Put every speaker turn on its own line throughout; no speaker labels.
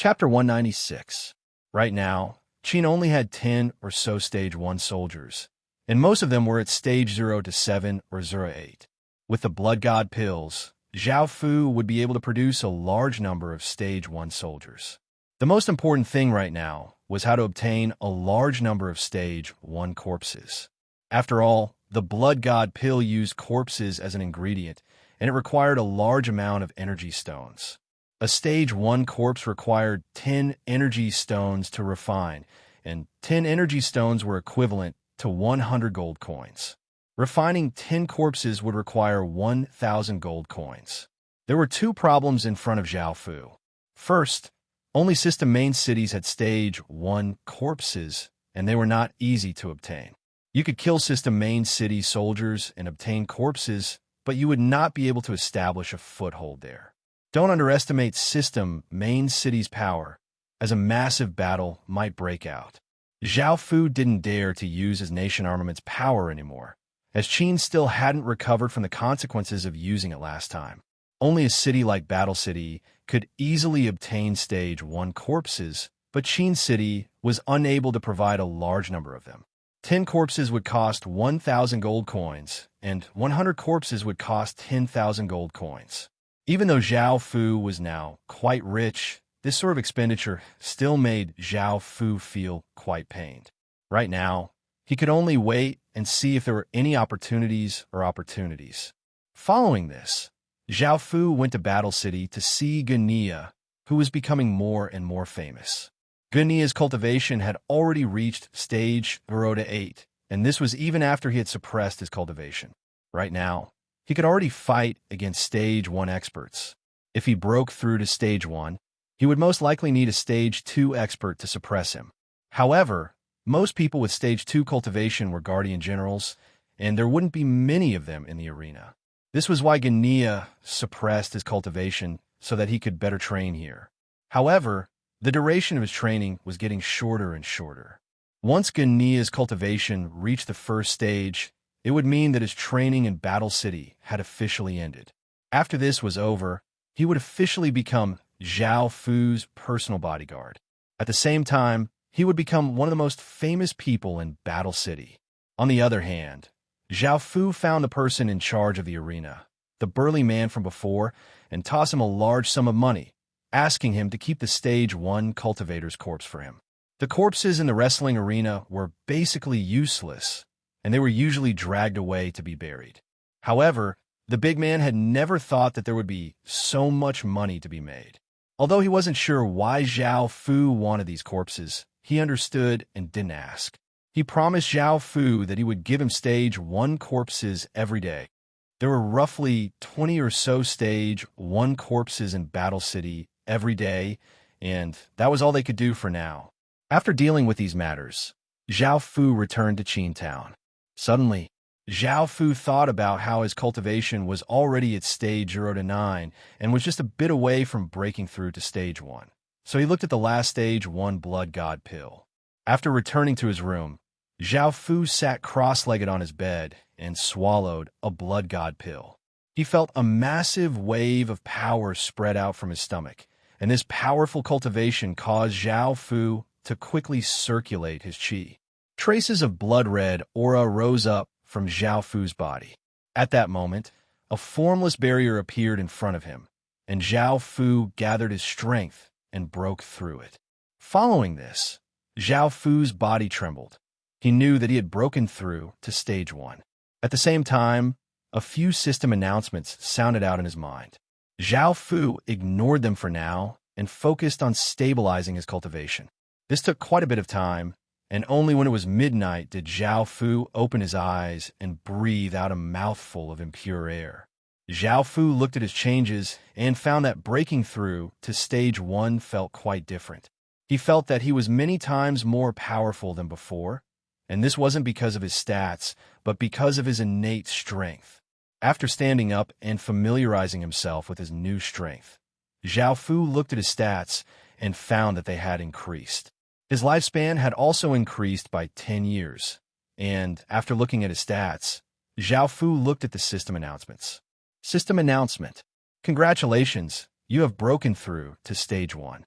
Chapter 196. Right now, Qin only had 10 or so Stage 1 soldiers, and most of them were at Stage 0 to 7 or 08. With the Blood God pills, Zhao Fu would be able to produce a large number of Stage 1 soldiers. The most important thing right now was how to obtain a large number of Stage 1 corpses. After all, the Blood God pill used corpses as an ingredient, and it required a large amount of energy stones. A Stage 1 corpse required 10 energy stones to refine, and 10 energy stones were equivalent to 100 gold coins. Refining 10 corpses would require 1,000 gold coins. There were two problems in front of Zhao Fu. First, only system main cities had Stage 1 corpses, and they were not easy to obtain. You could kill system main city soldiers and obtain corpses, but you would not be able to establish a foothold there. Don't underestimate system main city's power, as a massive battle might break out. Zhao Fu didn't dare to use his nation armament's power anymore, as Qin still hadn't recovered from the consequences of using it last time. Only a city like Battle City could easily obtain Stage 1 corpses, but Qin City was unable to provide a large number of them. 10 corpses would cost 1,000 gold coins, and 100 corpses would cost 10,000 gold coins. Even though Zhao Fu was now quite rich, this sort of expenditure still made Zhao Fu feel quite pained. Right now, he could only wait and see if there were any opportunities. Following this, Zhao Fu went to Battle City to see Gania, who was becoming more and more famous. Gania's cultivation had already reached Stage 0 to 8, and this was even after he had suppressed his cultivation. Right now, he could already fight against Stage 1 experts. If he broke through to Stage 1, he would most likely need a Stage 2 expert to suppress him. However, most people with Stage 2 cultivation were Guardian Generals, and there wouldn't be many of them in the arena. This was why Gania suppressed his cultivation so that he could better train here. However, the duration of his training was getting shorter and shorter. Once Gania's cultivation reached the first stage, it would mean that his training in Battle City had officially ended. After this was over, he would officially become Zhao Fu's personal bodyguard. At the same time, he would become one of the most famous people in Battle City. On the other hand, Zhao Fu found the person in charge of the arena, the burly man from before, and tossed him a large sum of money, asking him to keep the Stage 1 cultivator's corpse for him. The corpses in the wrestling arena were basically useless, and they were usually dragged away to be buried. However, the big man had never thought that there would be so much money to be made. Although he wasn't sure why Zhao Fu wanted these corpses, he understood and didn't ask. He promised Zhao Fu that he would give him Stage 1 corpses every day. There were roughly 20 or so Stage 1 corpses in Battle City every day, and that was all they could do for now. After dealing with these matters, Zhao Fu returned to Qin Town. Suddenly, Zhao Fu thought about how his cultivation was already at Stage 0 to 9 and was just a bit away from breaking through to Stage 1. So he looked at the last Stage 1 Blood God pill. After returning to his room, Zhao Fu sat cross-legged on his bed and swallowed a Blood God pill. He felt a massive wave of power spread out from his stomach, and this powerful cultivation caused Zhao Fu to quickly circulate his qi. Traces of blood-red aura rose up from Zhao Fu's body. At that moment, a formless barrier appeared in front of him, and Zhao Fu gathered his strength and broke through it. Following this, Zhao Fu's body trembled. He knew that he had broken through to Stage 1. At the same time, a few system announcements sounded out in his mind. Zhao Fu ignored them for now and focused on stabilizing his cultivation. This took quite a bit of time, and only when it was midnight did Zhao Fu open his eyes and breathe out a mouthful of impure air. Zhao Fu looked at his changes and found that breaking through to Stage 1 felt quite different. He felt that he was many times more powerful than before, and this wasn't because of his stats, but because of his innate strength. After standing up and familiarizing himself with his new strength, Zhao Fu looked at his stats and found that they had increased. His lifespan had also increased by 10 years, and after looking at his stats, Zhao Fu looked at the system announcements. System announcement. Congratulations, you have broken through to Stage 1.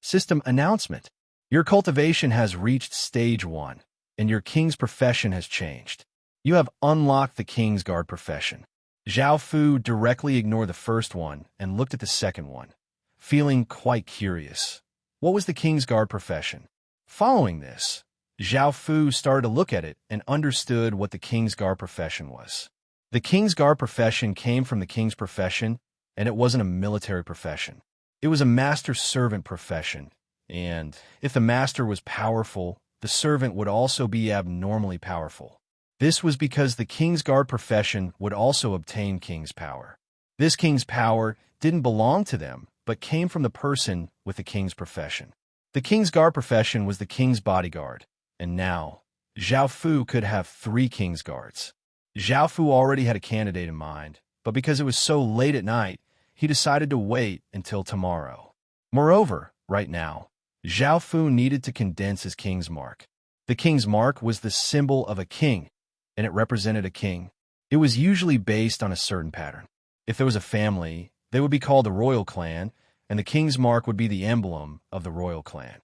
System announcement. Your cultivation has reached stage 1, and your king's profession has changed. You have unlocked the King's Guard profession. Zhao Fu directly ignored the first one and looked at the second one, feeling quite curious. What was the King's Guard profession? Following this, Zhao Fu started to look at it and understood what the King's Guard profession was. The King's Guard profession came from the King's profession, and it wasn't a military profession. It was a master-servant profession, and if the master was powerful, the servant would also be abnormally powerful. This was because the King's Guard profession would also obtain king's power. This king's power didn't belong to them, but came from the person with the king's profession. The King's Guard profession was the king's bodyguard, and now, Zhao Fu could have 3 King's Guards. Zhao Fu already had a candidate in mind, but because it was so late at night, he decided to wait until tomorrow. Moreover, right now, Zhao Fu needed to condense his king's mark. The king's mark was the symbol of a king, and it represented a king. It was usually based on a certain pattern. If there was a family, they would be called the royal clan, and the king's mark would be the emblem of the royal clan.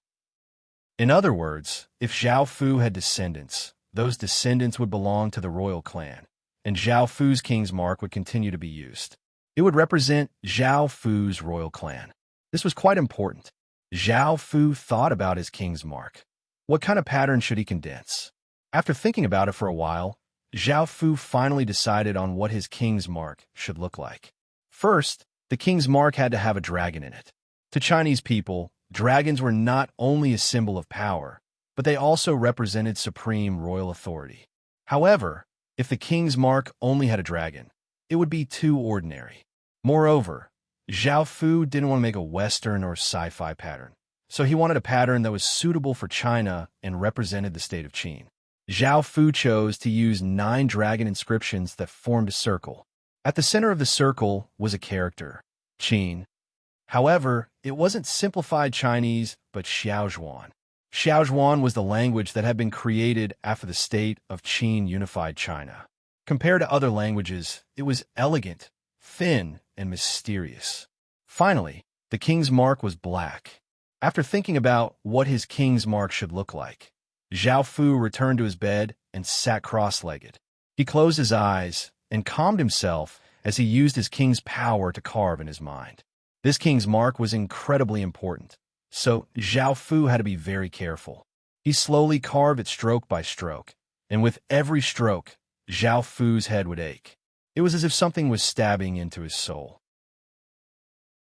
In other words, if Zhao Fu had descendants, those descendants would belong to the royal clan, and Zhao Fu's king's mark would continue to be used. It would represent Zhao Fu's royal clan. This was quite important. Zhao Fu thought about his king's mark. What kind of pattern should he condense? After thinking about it for a while, Zhao Fu finally decided on what his king's mark should look like. First, the king's mark had to have a dragon in it. To Chinese people, dragons were not only a symbol of power, but they also represented supreme royal authority. However, if the king's mark only had a dragon, it would be too ordinary. Moreover, Zhao Fu didn't want to make a Western or sci-fi pattern, so he wanted a pattern that was suitable for China and represented the state of Qin. Zhao Fu chose to use 9 dragon inscriptions that formed a circle. At the center of the circle was a character, Qin. However, it wasn't simplified Chinese, but Xiaozhuan. Xiaozhuan was the language that had been created after the state of Qin unified China. Compared to other languages, it was elegant, thin, and mysterious. Finally, the king's mark was black. After thinking about what his king's mark should look like, Zhao Fu returned to his bed and sat cross-legged. He closed his eyes and calmed himself as he used his king's power to carve in his mind. This king's mark was incredibly important, so Zhao Fu had to be very careful. He slowly carved it stroke by stroke, and with every stroke, Zhao Fu's head would ache. It was as if something was stabbing into his soul.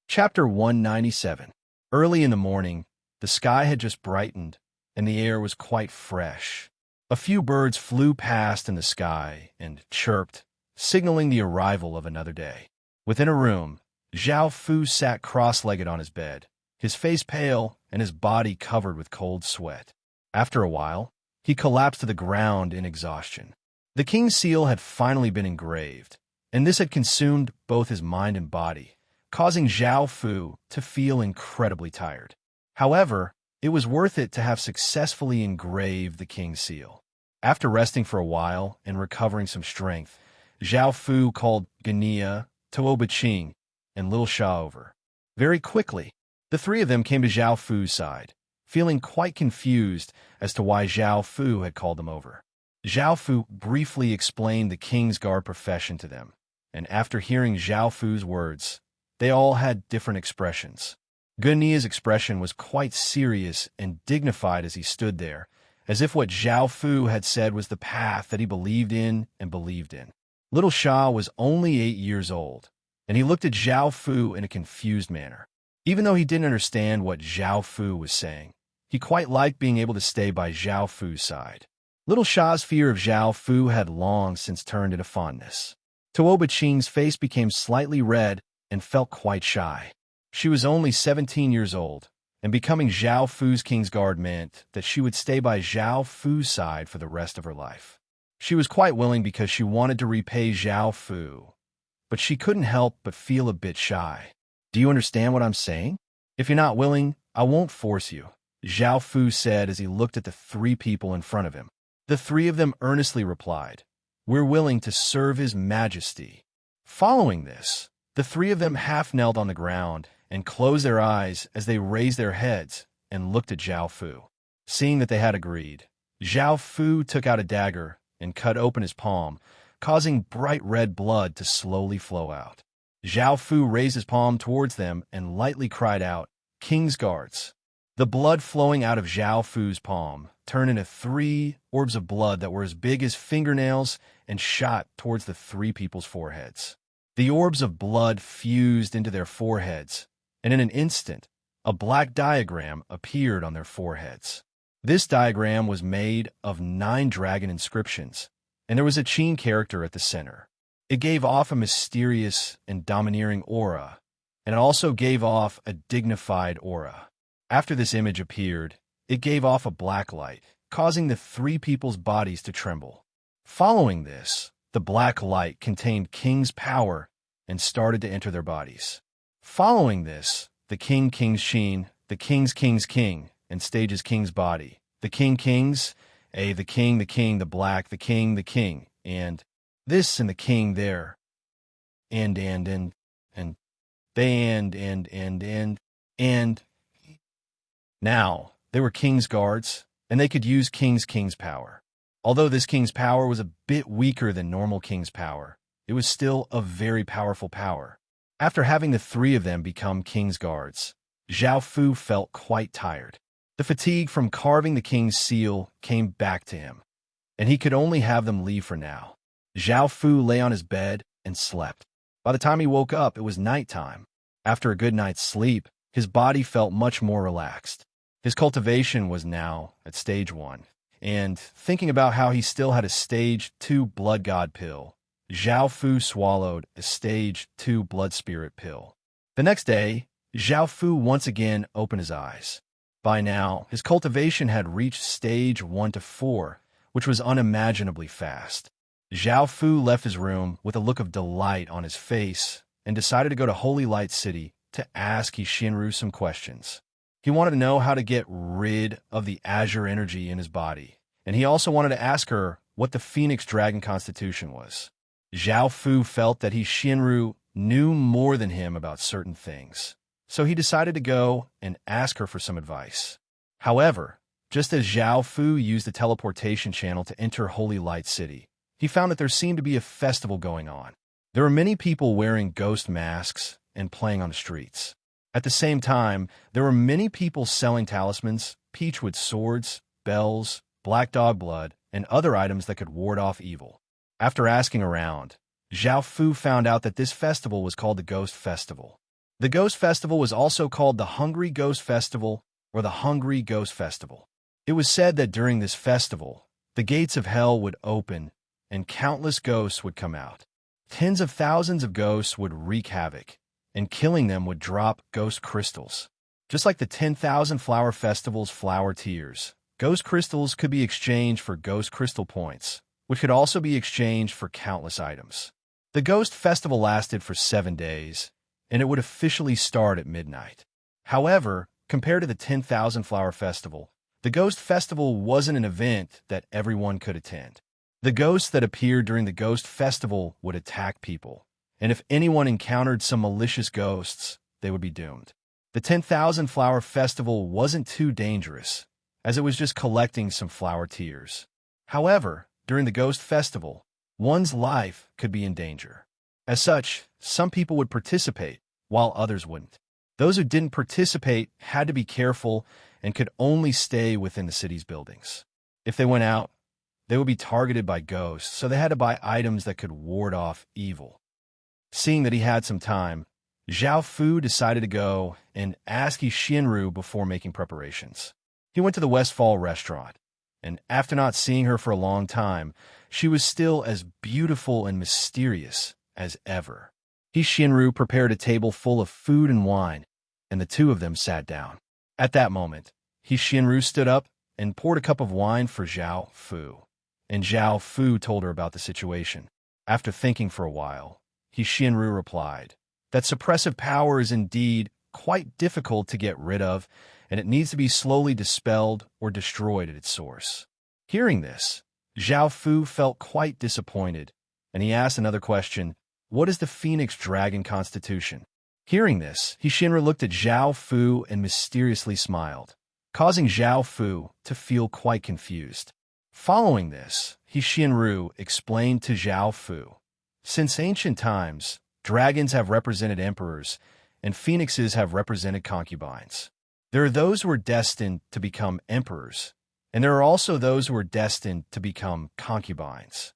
Chapter 197. Early in the morning, the sky had just brightened, and the air was quite fresh. A few birds flew past in the sky and chirped, signaling the arrival of another day. Within a room, Zhao Fu sat cross-legged on his bed, his face pale and his body covered with cold sweat. After a while, he collapsed to the ground in exhaustion. The king's seal had finally been engraved, and this had consumed both his mind and body, causing Zhao Fu to feel incredibly tired. However, it was worth it to have successfully engraved the king's seal. After resting for a while and recovering some strength, Zhao Fu called Gania, Tuoba and Little Sha over. Very quickly, the 3 of them came to Zhao Fu's side, feeling quite confused as to why Zhao Fu had called them over. Zhao Fu briefly explained the King's Guard profession to them, and after hearing Zhao Fu's words, they all had different expressions. Gania's expression was quite serious and dignified as he stood there, as if what Zhao Fu had said was the path that he believed in and believed in. Little Sha was only 8 years old, and he looked at Zhao Fu in a confused manner. Even though he didn't understand what Zhao Fu was saying, he quite liked being able to stay by Zhao Fu's side. Little Sha's fear of Zhao Fu had long since turned into fondness. Tuoba Qing's face became slightly red and felt quite shy. She was only 17 years old, and becoming Zhao Fu's King's Guard meant that she would stay by Zhao Fu's side for the rest of her life. She was quite willing because she wanted to repay Zhao Fu, but she couldn't help but feel a bit shy. Do you understand what I'm saying? If you're not willing, I won't force you, Zhao Fu said as he looked at the 3 people in front of him. The 3 of them earnestly replied, "We're willing to serve His Majesty." Following this, the 3 of them half knelt on the ground and closed their eyes as they raised their heads and looked at Zhao Fu. Seeing that they had agreed, Zhao Fu took out a dagger and cut open his palm, causing bright red blood to slowly flow out. Zhao Fu raised his palm towards them and lightly cried out, "King's Guards." The blood flowing out of Zhao Fu's palm turned into 3 orbs of blood that were as big as fingernails and shot towards the 3 people's foreheads. The orbs of blood fused into their foreheads, and in an instant, a black diagram appeared on their foreheads. This diagram was made of 9 dragon inscriptions, and there was a Qin character at the center. It gave off a mysterious and domineering aura, and it also gave off a dignified aura. After this image appeared, it gave off a black light, causing the 3 people's bodies to tremble. Following this, the black light contained King's power and started to enter their bodies. Following this, the King's Qin, the King's King, and stages King's body. The King's, the King, the black, the King, and this and the King there. And. Now, they were King's Guards, and they could use King's power. Although this King's power was a bit weaker than normal King's power, it was still a very powerful power. After having the 3 of them become King's Guards, Zhao Fu felt quite tired. The fatigue from carving the King's seal came back to him, and he could only have them leave for now. Zhao Fu lay on his bed and slept. By the time he woke up, it was nighttime. After a good night's sleep, his body felt much more relaxed. His cultivation was now at stage 1, and thinking about how he still had a stage 2 blood god pill, Zhao Fu swallowed a stage 2 blood spirit pill. The next day, Zhao Fu once again opened his eyes. By now, his cultivation had reached stage 1 to 4, which was unimaginably fast. Zhao Fu left his room with a look of delight on his face and decided to go to Holy Light City to ask Xinru some questions. He wanted to know how to get rid of the azure energy in his body, and he also wanted to ask her what the Phoenix Dragon Constitution was. Zhao Fu felt that Xinru knew more than him about certain things, so he decided to go and ask her for some advice. However, just as Zhao Fu used the teleportation channel to enter Holy Light City, he found that there seemed to be a festival going on. There were many people wearing ghost masks and playing on the streets. At the same time, there were many people selling talismans, peachwood swords, bells, black dog blood, and other items that could ward off evil. After asking around, Zhao Fu found out that this festival was called the Ghost Festival. The Ghost Festival was also called the Hungry Ghost Festival or the Hungry Ghost Festival. It was said that during this festival, the gates of hell would open and countless ghosts would come out. Tens of thousands of ghosts would wreak havoc, and killing them would drop ghost crystals. Just like the 10,000 Flower Festival's flower tears, ghost crystals could be exchanged for ghost crystal points, which could also be exchanged for countless items. The Ghost Festival lasted for 7 days, and it would officially start at midnight. However, compared to the 10,000 Flower Festival, the Ghost Festival wasn't an event that everyone could attend. The ghosts that appeared during the Ghost Festival would attack people, and if anyone encountered some malicious ghosts, they would be doomed. The 10,000 Flower Festival wasn't too dangerous, as it was just collecting some flower tears. However, during the Ghost Festival, one's life could be in danger. As such, some people would participate, while others wouldn't. Those who didn't participate had to be careful and could only stay within the city's buildings. If they went out, they would be targeted by ghosts, so they had to buy items that could ward off evil. Seeing that he had some time, Zhao Fu decided to go and ask Xinru before making preparations. He went to the Westfall restaurant, and after not seeing her for a long time, she was still as beautiful and mysterious as ever. Xinru prepared a table full of food and wine, and the 2 of them sat down. At that moment, Xinru stood up and poured a cup of wine for Zhao Fu, and Zhao Fu told her about the situation. After thinking for a while, Xinru replied that suppressive power is indeed quite difficult to get rid of, and it needs to be slowly dispelled or destroyed at its source. Hearing this, Zhao Fu felt quite disappointed, and he asked another question: what is the Phoenix Dragon Constitution? Hearing this, Shinru looked at Zhao Fu and mysteriously smiled, causing Zhao Fu to feel quite confused. Following this, Shinru explained to Zhao Fu, since ancient times, dragons have represented emperors, and phoenixes have represented concubines. There are those who are destined to become emperors, and there are also those who are destined to become concubines.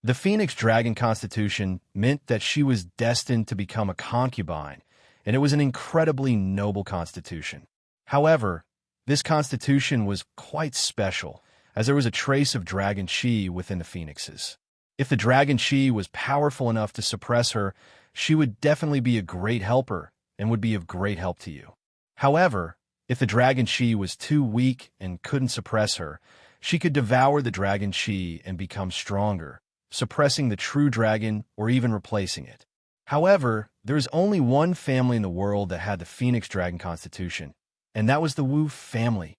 The phoenix dragon constitution meant that she was destined to become a concubine, and it was an incredibly noble constitution. However, this constitution was quite special, as there was a trace of dragon chi within the phoenixes. If the dragon chi was powerful enough to suppress her, she would definitely be a great helper and would be of great help to you. However, if the dragon chi was too weak and couldn't suppress her, she could devour the dragon chi and become stronger, suppressing the true dragon or even replacing it. However, there is only one family in the world that had the phoenix dragon constitution, and that was the Wu family.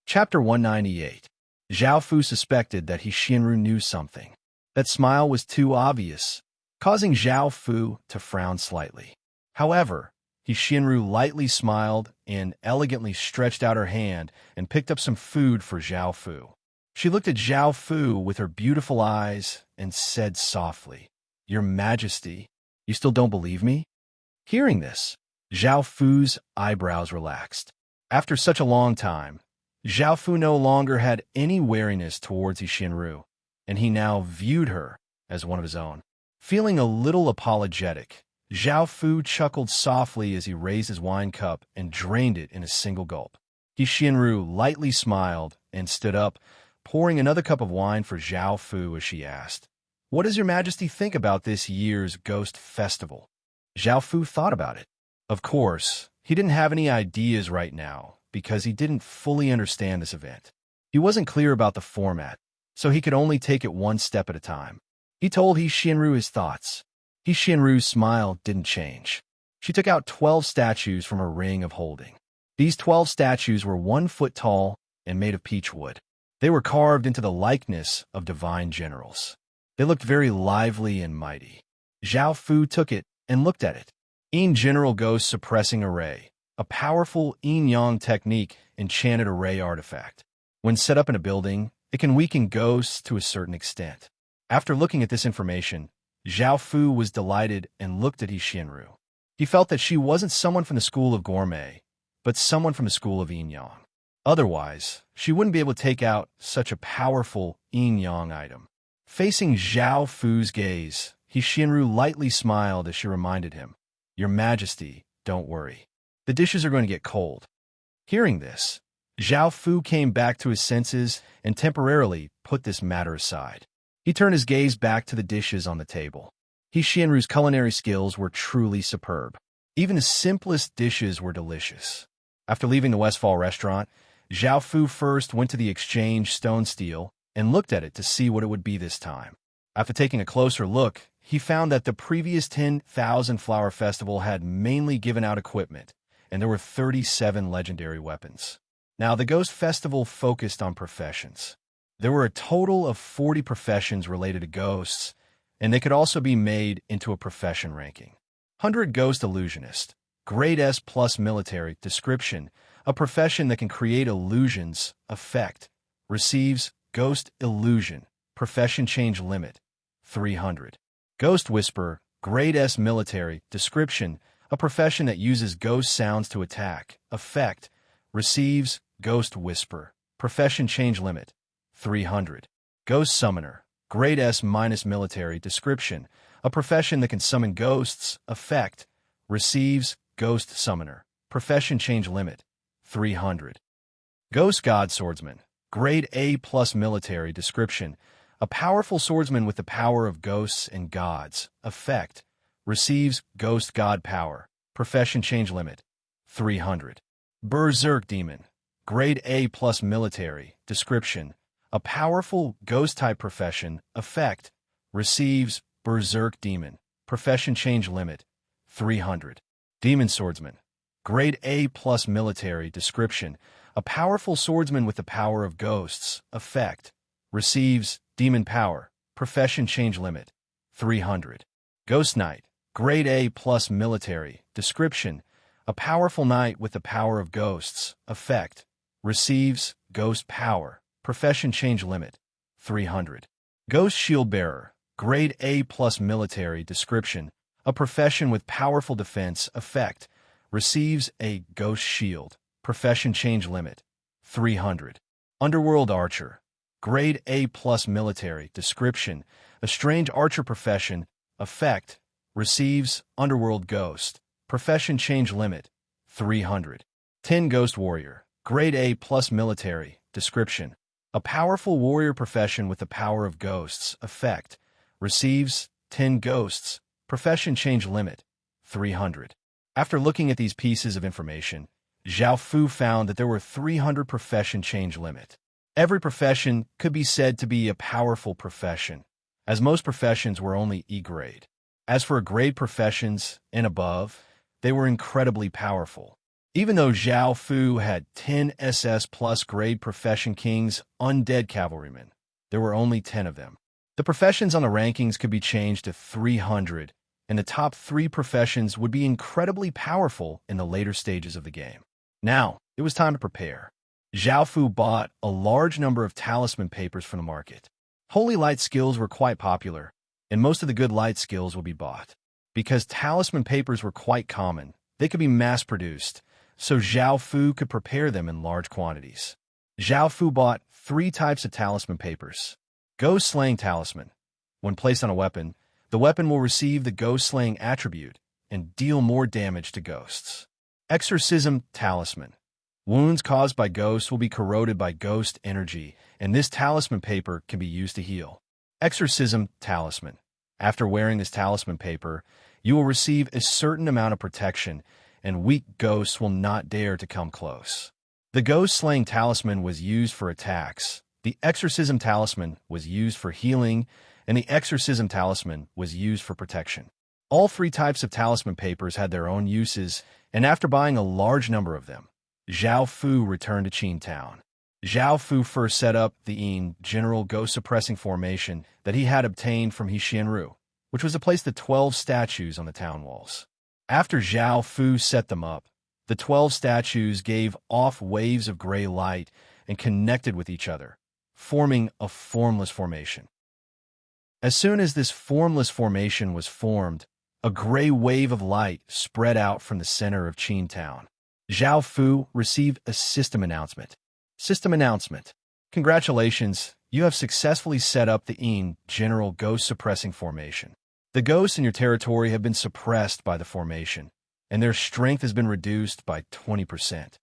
Chapter 198. Zhao Fu suspected that Shinru knew something. That smile was too obvious, causing Zhao Fu to frown slightly. However, Shinru lightly smiled and elegantly stretched out her hand and picked up some food for Zhao Fu. She looked at Zhao Fu with her beautiful eyes and said softly, "Your Majesty, you still don't believe me?" Hearing this, Zhao Fu's eyebrows relaxed. After such a long time, Zhao Fu no longer had any wariness towards Shinru, and he now viewed her as one of his own. Feeling a little apologetic, Zhao Fu chuckled softly as he raised his wine cup and drained it in a single gulp. Shinru lightly smiled and stood up, pouring another cup of wine for Zhao Fu as she asked, "What does Your Majesty think about this year's Ghost Festival?" Zhao Fu thought about it. Of course, he didn't have any ideas right now because he didn't fully understand this event. He wasn't clear about the format, so he could only take it one step at a time. He told Shinru his thoughts. Shinru's smile didn't change. She took out 12 statues from her ring of holding. These 12 statues were 1 foot tall and made of peach wood. They were carved into the likeness of divine generals. They looked very lively and mighty. Zhao Fu took it and looked at it. General Ghost Suppressing Array, a powerful yin-yang technique enchanted array artifact. When set up in a building, it can weaken ghosts to a certain extent. After looking at this information, Zhao Fu was delighted and looked at Shinru. He felt that she wasn't someone from the school of gourmet, but someone from the school of yin-yang. Otherwise, she wouldn't be able to take out such a powerful yin-yang item. Facing Zhao Fu's gaze, Shinru lightly smiled as she reminded him, "Your Majesty, don't worry. The dishes are going to get cold." Hearing this, Zhao Fu came back to his senses and temporarily put this matter aside. He turned his gaze back to the dishes on the table. Shinru's culinary skills were truly superb. Even the simplest dishes were delicious. After leaving the Westfall restaurant, Zhao Fu first went to the exchange stone steel and looked at it to see what it would be this time. After taking a closer look, he found that the previous 10,000 Flower Festival had mainly given out equipment, and there were 37 legendary weapons. Now, the Ghost Festival focused on professions. There were a total of 40 professions related to ghosts, and they could also be made into a profession ranking. 100 Ghost Illusionist, Grade S plus military, description, a profession that can create illusions, effect, receives Ghost Illusion, profession change limit, 300. Ghost Whisperer, Grade S military, description, a profession that uses ghost sounds to attack, effect, receives Ghost Whisper, profession change limit, 300. Ghost Summoner, Grade S minus military, description, a profession that can summon ghosts, effect, receives Ghost Summoner, profession change limit, 300. Ghost God Swordsman, Grade A plus military, description, a powerful swordsman with the power of ghosts and gods, effect, receives Ghost God Power, profession change limit, 300. Berserk Demon, Grade A plus military, description, a powerful ghost-type profession, effect, receives Berserk Demon, profession change limit, 300. Demon Swordsman, Grade A plus military, description, a powerful swordsman with the power of ghosts, effect, receives Demon Power, profession change limit, 300. Ghost Knight, Grade A plus military. Description: a powerful knight with the power of ghosts. Effect: receives ghost power. Profession change limit 300. Ghost shield bearer. Grade A plus military. Description: a profession with powerful defense. Effect: receives a ghost shield. Profession change limit 300. Underworld archer. Grade A plus military. Description: a strange archer profession. Effect: receives underworld ghost. Profession change limit 300. 10 Ghost warrior. Grade A plus military. Description: a powerful warrior profession with the power of ghosts. Effect: receives 10 ghosts. Profession change limit 300. After looking at these pieces of information, Zhao Fu found that there were 300 profession change limit. Every profession could be said to be a powerful profession, as most professions were only E grade. As for grade professions and above, they were incredibly powerful. Even though Zhao Fu had 10 SS plus grade profession kings, undead cavalrymen, there were only 10 of them. The professions on the rankings could be changed to 300, and the top 3 professions would be incredibly powerful in the later stages of the game. Now, it was time to prepare. Zhao Fu bought a large number of talisman papers from the market. Holy light skills were quite popular, and most of the good light skills would be bought. Because talisman papers were quite common, they could be mass-produced, so Zhao Fu could prepare them in large quantities. Zhao Fu bought 3 types of talisman papers. Ghost Slaying Talisman. When placed on a weapon, the weapon will receive the Ghost Slaying attribute and deal more damage to ghosts. Exorcism Talisman. Wounds caused by ghosts will be corroded by ghost energy, and this talisman paper can be used to heal. Exorcism Talisman. After wearing this talisman paper, you will receive a certain amount of protection, and weak ghosts will not dare to come close. The Ghost Slaying Talisman was used for attacks, the Exorcism Talisman was used for healing, and the Exorcism Talisman was used for protection. All 3 types of talisman papers had their own uses, and after buying a large number of them, Zhao Fu returned to Qintown. Zhao Fu first set up the general ghost-suppressing formation that he had obtained from Xianru, which was to place the 12 statues on the town walls. After Zhao Fu set them up, the 12 statues gave off waves of gray light and connected with each other, forming a formless formation. As soon as this formless formation was formed, a gray wave of light spread out from the center of Qintown. Zhao Fu received a system announcement. System announcement. Congratulations, you have successfully set up the general ghost-suppressing formation. The ghosts in your territory have been suppressed by the formation, and their strength has been reduced by 20%.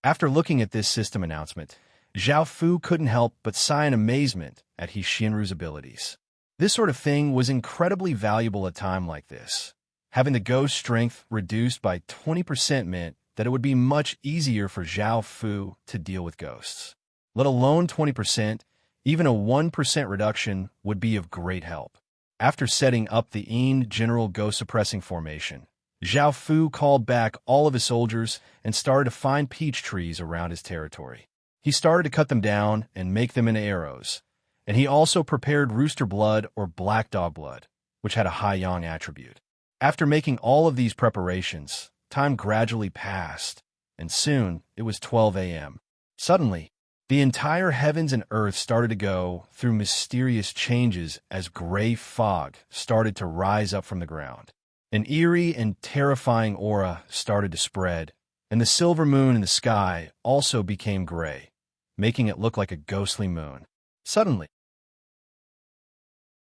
After looking at this system announcement, Zhao Fu couldn't help but sigh in amazement at Xianru's abilities. This sort of thing was incredibly valuable at a time like this. Having the ghost strength reduced by 20% meant that it would be much easier for Zhao Fu to deal with ghosts. Let alone 20%, even a 1% reduction would be of great help. After setting up the general ghost-suppressing formation, Zhao Fu called back all of his soldiers and started to find peach trees around his territory. He started to cut them down and make them into arrows, and he also prepared rooster blood or black dog blood, which had a high yang attribute. After making all of these preparations, time gradually passed, and soon it was 12 a.m. Suddenly, the entire heavens and earth started to go through mysterious changes as gray fog started to rise up from the ground. An eerie and terrifying aura started to spread, and the silver moon in the sky also became gray, making it look like a ghostly moon. Suddenly,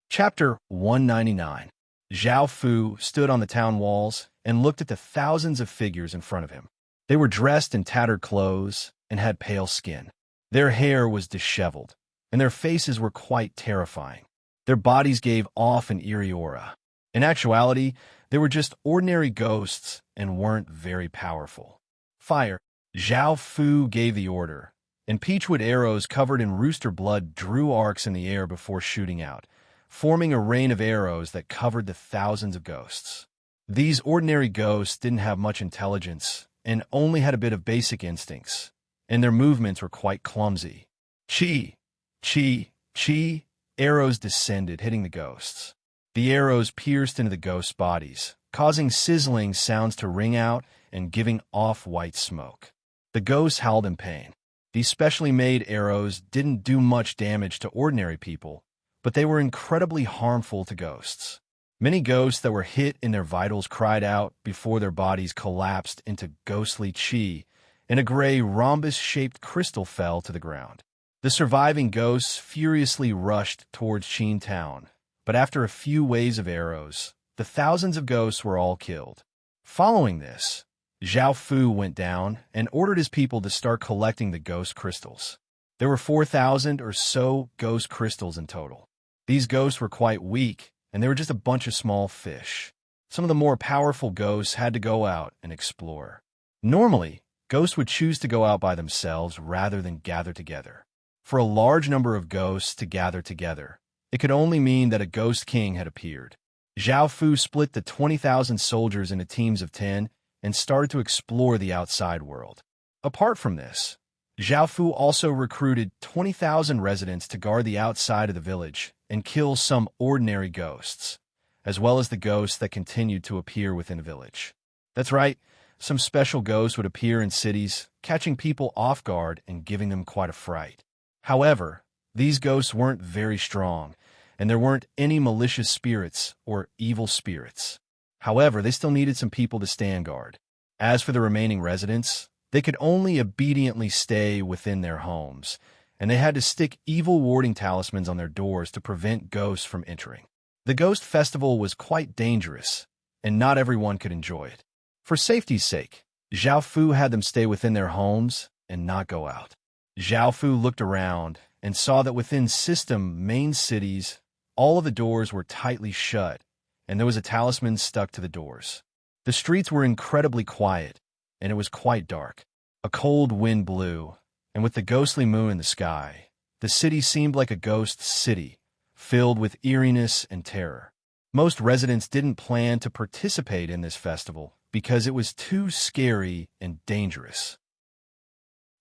Chapter 199. Zhao Fu stood on the town walls and looked at the thousands of figures in front of him. They were dressed in tattered clothes and had pale skin. Their hair was disheveled, and their faces were quite terrifying. Their bodies gave off an eerie aura. In actuality, they were just ordinary ghosts and weren't very powerful. Fire. Zhao Fu gave the order, and peachwood arrows covered in rooster blood drew arcs in the air before shooting out, forming a rain of arrows that covered the thousands of ghosts. These ordinary ghosts didn't have much intelligence and only had a bit of basic instincts, and their movements were quite clumsy. Chi, chi, arrows descended, hitting the ghosts. The arrows pierced into the ghosts' bodies, causing sizzling sounds to ring out and giving off white smoke. The ghosts howled in pain. These specially made arrows didn't do much damage to ordinary people, but they were incredibly harmful to ghosts. Many ghosts that were hit in their vitals cried out before their bodies collapsed into ghostly chi, and a gray rhombus-shaped crystal fell to the ground. The surviving ghosts furiously rushed towards Qin Town, but after a few waves of arrows, the thousands of ghosts were all killed. Following this, Zhao Fu went down and ordered his people to start collecting the ghost crystals. There were 4,000 or so ghost crystals in total. These ghosts were quite weak, and they were just a bunch of small fish. Some of the more powerful ghosts had to go out and explore. Normally, ghosts would choose to go out by themselves rather than gather together. For a large number of ghosts to gather together, it could only mean that a ghost king had appeared. Zhao Fu split the 20,000 soldiers into teams of 10 and started to explore the outside world. Apart from this, Zhao Fu also recruited 20,000 residents to guard the outside of the village and kill some ordinary ghosts, as well as the ghosts that continued to appear within the village. That's right, some special ghosts would appear in cities, catching people off guard and giving them quite a fright. However, these ghosts weren't very strong, and there weren't any malicious spirits or evil spirits. However, they still needed some people to stand guard. As for the remaining residents, they could only obediently stay within their homes, and they had to stick evil warding talismans on their doors to prevent ghosts from entering. The Ghost Festival was quite dangerous, and not everyone could enjoy it. For safety's sake, Zhao Fu had them stay within their homes and not go out. Zhao Fu looked around and saw that within system main cities, all of the doors were tightly shut, and there was a talisman stuck to the doors. The streets were incredibly quiet, and it was quite dark. A cold wind blew, and with the ghostly moon in the sky, the city seemed like a ghost city, filled with eeriness and terror. Most residents didn't plan to participate in this festival because it was too scary and dangerous.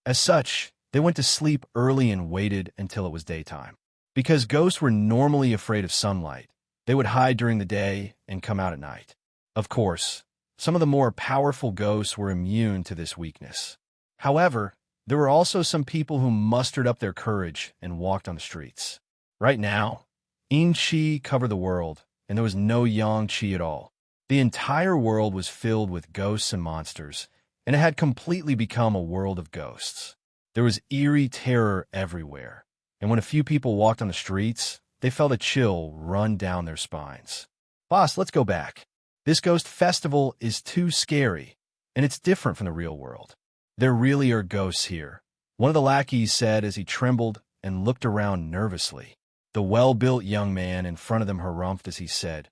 As such, they went to sleep early and waited until it was daytime. Because ghosts were normally afraid of sunlight, they would hide during the day and come out at night. Of course, some of the more powerful ghosts were immune to this weakness. However, there were also some people who mustered up their courage and walked on the streets. Right now, Yin Qi covered the world, and there was no Yang Qi at all. The entire world was filled with ghosts and monsters, and it had completely become a world of ghosts. There was eerie terror everywhere, and when a few people walked on the streets, they felt a chill run down their spines. Boss, let's go back. This ghost festival is too scary, and it's different from the real world. There really are ghosts here, one of the lackeys said as he trembled and looked around nervously. The well-built young man in front of them harumphed as he said,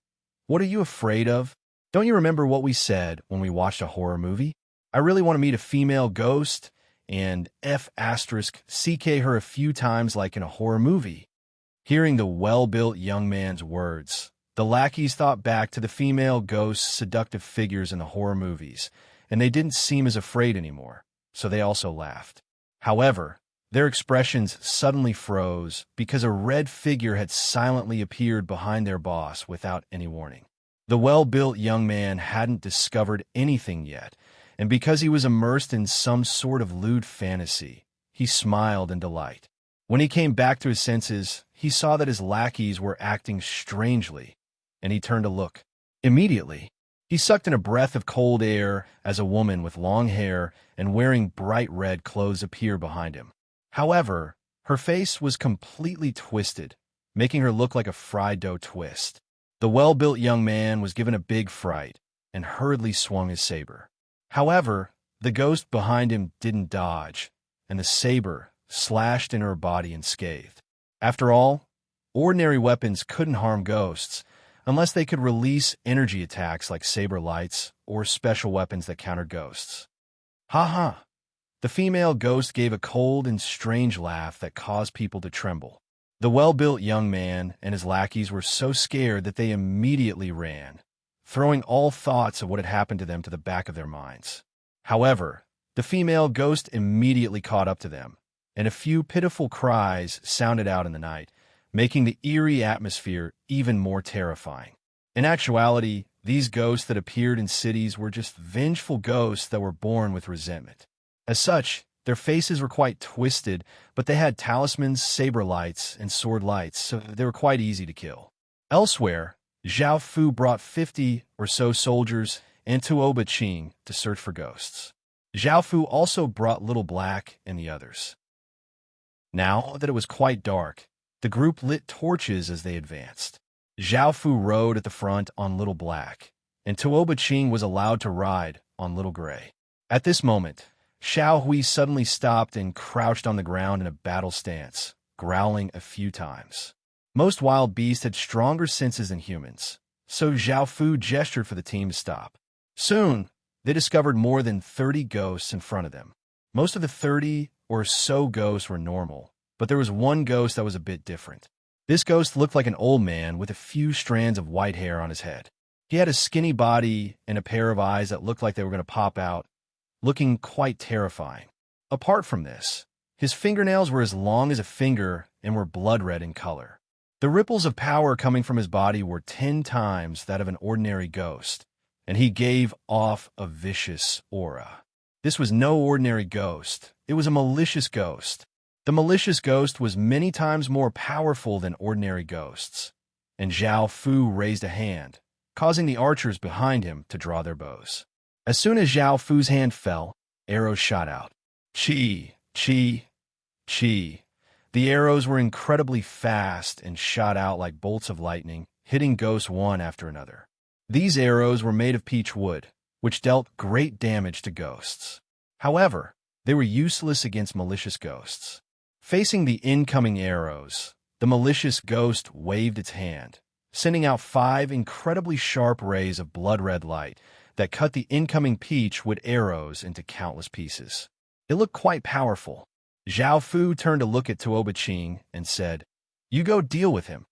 "What are you afraid of? Don't you remember what we said when we watched a horror movie? I really want to meet a female ghost and CK her a few times like in a horror movie." Hearing the well-built young man's words, the lackeys thought back to the female ghosts' seductive figures in the horror movies, and they didn't seem as afraid anymore, so they also laughed. However, their expressions suddenly froze because a red figure had silently appeared behind their boss without any warning. The well-built young man hadn't discovered anything yet, and because he was immersed in some sort of lewd fantasy, he smiled in delight. When he came back to his senses, he saw that his lackeys were acting strangely, and he turned to look. Immediately, he sucked in a breath of cold air as a woman with long hair and wearing bright red clothes appeared behind him. However, her face was completely twisted, making her look like a fried dough twist. The well-built young man was given a big fright and hurriedly swung his saber. However, the ghost behind him didn't dodge, and the saber slashed into her body and scathed. After all, ordinary weapons couldn't harm ghosts unless they could release energy attacks like saber lights or special weapons that counter ghosts. Ha ha! The female ghost gave a cold and strange laugh that caused people to tremble. The well-built young man and his lackeys were so scared that they immediately ran, throwing all thoughts of what had happened to them to the back of their minds. However, the female ghost immediately caught up to them, and a few pitiful cries sounded out in the night, making the eerie atmosphere even more terrifying. In actuality, These ghosts that appeared in cities were just vengeful ghosts that were born with resentment. As such, their faces were quite twisted, but they had talismans, saber lights, and sword lights, so they were quite easy to kill. Elsewhere, Zhao Fu brought 50 or so soldiers and Tuoba Qing to search for ghosts. Zhao Fu also brought Little Black and the others. Now that it was quite dark, the group lit torches as they advanced. Zhao Fu rode at the front on Little Black, and Tuoba Qing was allowed to ride on Little Gray. At this moment, Xiao Hui suddenly stopped and crouched on the ground in a battle stance, growling a few times. Most wild beasts had stronger senses than humans, so Zhao Fu gestured for the team to stop. Soon, they discovered more than 30 ghosts in front of them. Most of the 30 or so ghosts were normal, but there was one ghost that was a bit different. This ghost looked like an old man with a few strands of white hair on his head. He had a skinny body and a pair of eyes that looked like they were going to pop out, looking quite terrifying. Apart from this, his fingernails were as long as a finger and were blood red in color. The ripples of power coming from his body were 10 times that of an ordinary ghost, and he gave off a vicious aura. This was no ordinary ghost. It was a malicious ghost. The malicious ghost was many times more powerful than ordinary ghosts, and Zhao Fu raised a hand, causing the archers behind him to draw their bows. As soon as Zhao Fu's hand fell, arrows shot out. Chi, chi, chi. The arrows were incredibly fast and shot out like bolts of lightning, hitting ghosts one after another. These arrows were made of peach wood, which dealt great damage to ghosts. However, they were useless against malicious ghosts. Facing the incoming arrows, the malicious ghost waved its hand, sending out 5 incredibly sharp rays of blood-red light that cut the incoming peach wood arrows into countless pieces. It looked quite powerful. Zhao Fu turned to look at Tuoba Qing and said, "You go deal with him."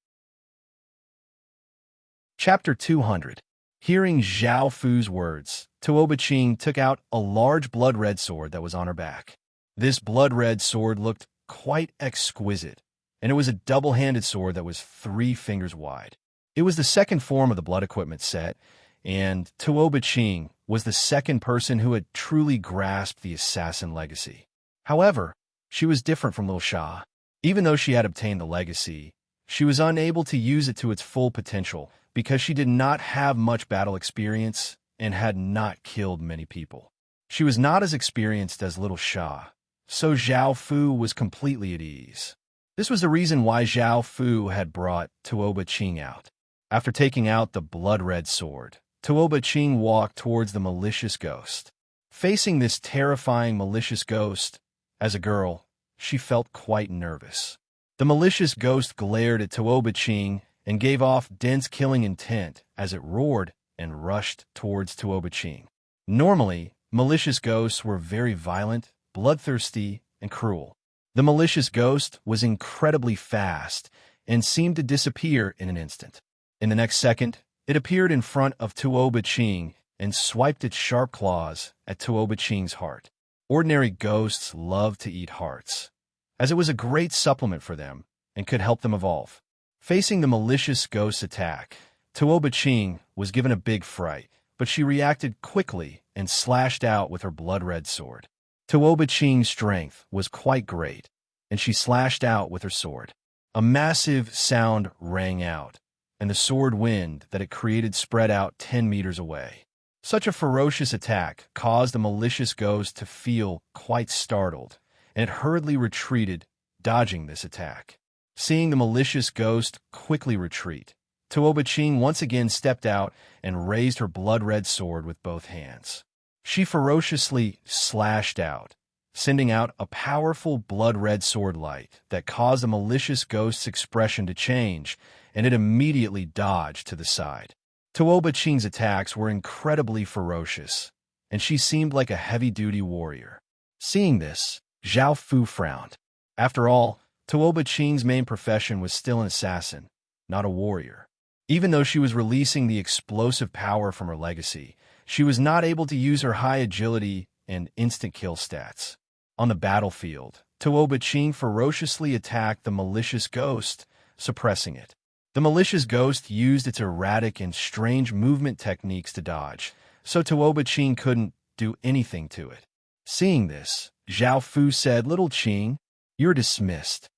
Chapter 200. Hearing Zhao Fu's words, Tuoba Qing took out a large blood-red sword that was on her back. This blood-red sword looked quite exquisite, and it was a double-handed sword that was 3 fingers wide. It was the second form of the blood equipment set, and Tuoba Qing was the second person who had truly grasped the assassin legacy. However, she was different from Lil Sha. Even though she had obtained the legacy, she was unable to use it to its full potential because she did not have much battle experience and had not killed many people. She was not as experienced as Little Sha, so Zhao Fu was completely at ease. This was the reason why Zhao Fu had brought Tuoba Qing out. After taking out the blood-red sword, Tuoba Qing walked towards the malicious ghost. Facing this terrifying malicious ghost, as a girl, she felt quite nervous. The malicious ghost glared at Tuoba Qing and gave off dense killing intent as it roared and rushed towards Tuoba Qing. Normally, malicious ghosts were very violent, bloodthirsty, and cruel. The malicious ghost was incredibly fast and seemed to disappear in an instant. In the next second, it appeared in front of Tuoba Qing and swiped its sharp claws at Tuoba Qing's heart. Ordinary ghosts love to eat hearts, as it was a great supplement for them and could help them evolve. Facing the malicious ghost's attack, Tuoba Qing was given a big fright, but she reacted quickly and slashed out with her blood-red sword. Tuoba Qing's strength was quite great, and she slashed out with her sword. A massive sound rang out, and the sword wind that it created spread out 10 meters away. Such a ferocious attack caused the malicious ghost to feel quite startled, and it hurriedly retreated, dodging this attack. Seeing the malicious ghost quickly retreat, Tuoba Qing once again stepped out and raised her blood-red sword with both hands. She ferociously slashed out, sending out a powerful blood-red sword light that caused the malicious ghost's expression to change, and it immediately dodged to the side. Tuoba Qing's attacks were incredibly ferocious, and she seemed like a heavy-duty warrior. Seeing this, Zhao Fu frowned. After all, Tuoba Qing's main profession was still an assassin, not a warrior. Even though she was releasing the explosive power from her legacy, she was not able to use her high agility and instant kill stats. On the battlefield, Tuoba Qing ferociously attacked the malicious ghost, suppressing it. The malicious ghost used its erratic and strange movement techniques to dodge, so Tuoba Ching couldn't do anything to it. Seeing this, Zhao Fu said, "Little Qing, you're dismissed."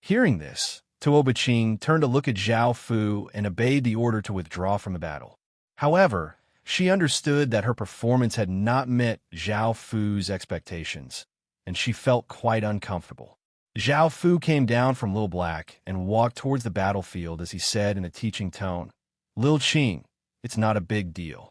Hearing this, Tuoba Ching turned to look at Zhao Fu and obeyed the order to withdraw from the battle. However, she understood that her performance had not met Zhao Fu's expectations, and she felt quite uncomfortable. Zhao Fu came down from Lil Black and walked towards the battlefield as he said in a teaching tone, "Lil Qing, it's not a big deal.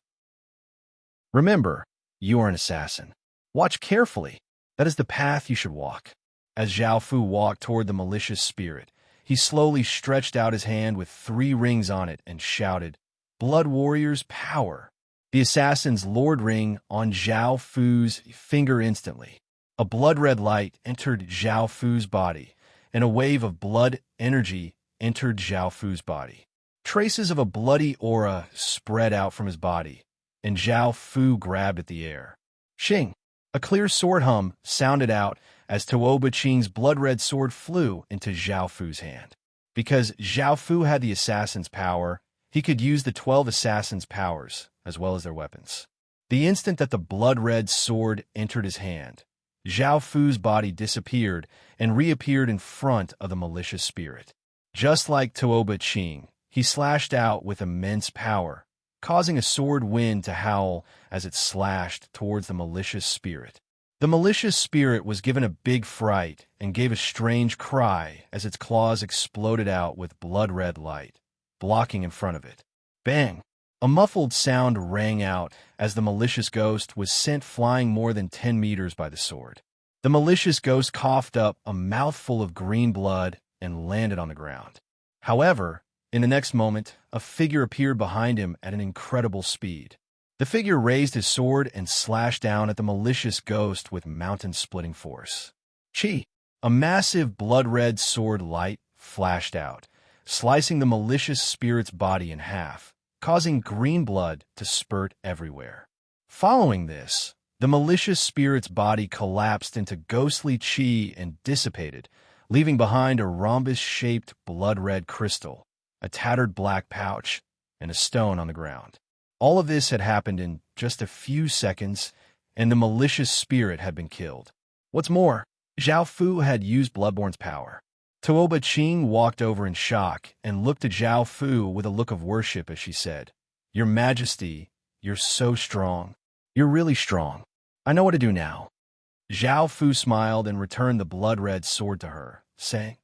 Remember, you are an assassin. Watch carefully. That is the path you should walk." As Zhao Fu walked toward the malicious spirit, he slowly stretched out his hand with 3 rings on it and shouted, "Blood Warrior's power." The assassin's Lord ring on Zhao Fu's finger instantly. A blood-red light entered Zhao Fu's body, and a wave of blood energy entered Zhao Fu's body. Traces of a bloody aura spread out from his body, and Zhao Fu grabbed at the air. Shing! A clear sword hum sounded out as Tuoba Ching's blood-red sword flew into Zhao Fu's hand. Because Zhao Fu had the assassin's power, he could use the 12 assassins' powers, as well as their weapons. The instant that the blood-red sword entered his hand, Zhao Fu's body disappeared and reappeared in front of the malicious spirit. Just like Tuoba Ching, he slashed out with immense power, causing a sword wind to howl as it slashed towards the malicious spirit. The malicious spirit was given a big fright and gave a strange cry as its claws exploded out with blood-red light, blocking in front of it. Bang! A muffled sound rang out as the malicious ghost was sent flying more than 10 meters by the sword. The malicious ghost coughed up a mouthful of green blood and landed on the ground. However, in the next moment, a figure appeared behind him at an incredible speed. The figure raised his sword and slashed down at the malicious ghost with mountain-splitting force. Chi! A massive blood-red sword light flashed out, slicing the malicious spirit's body in half, causing green blood to spurt everywhere. Following this, the malicious spirit's body collapsed into ghostly chi and dissipated, leaving behind a rhombus-shaped blood-red crystal, a tattered black pouch, and a stone on the ground. All of this had happened in just a few seconds, and the malicious spirit had been killed. What's more, Zhao Fu had used Bloodborne's power. Tuoba Ching walked over in shock and looked at Zhao Fu with a look of worship as she said, "Your Majesty, you're so strong. You're really strong. I know what to do now." Zhao Fu smiled and returned the blood-red sword to her, saying,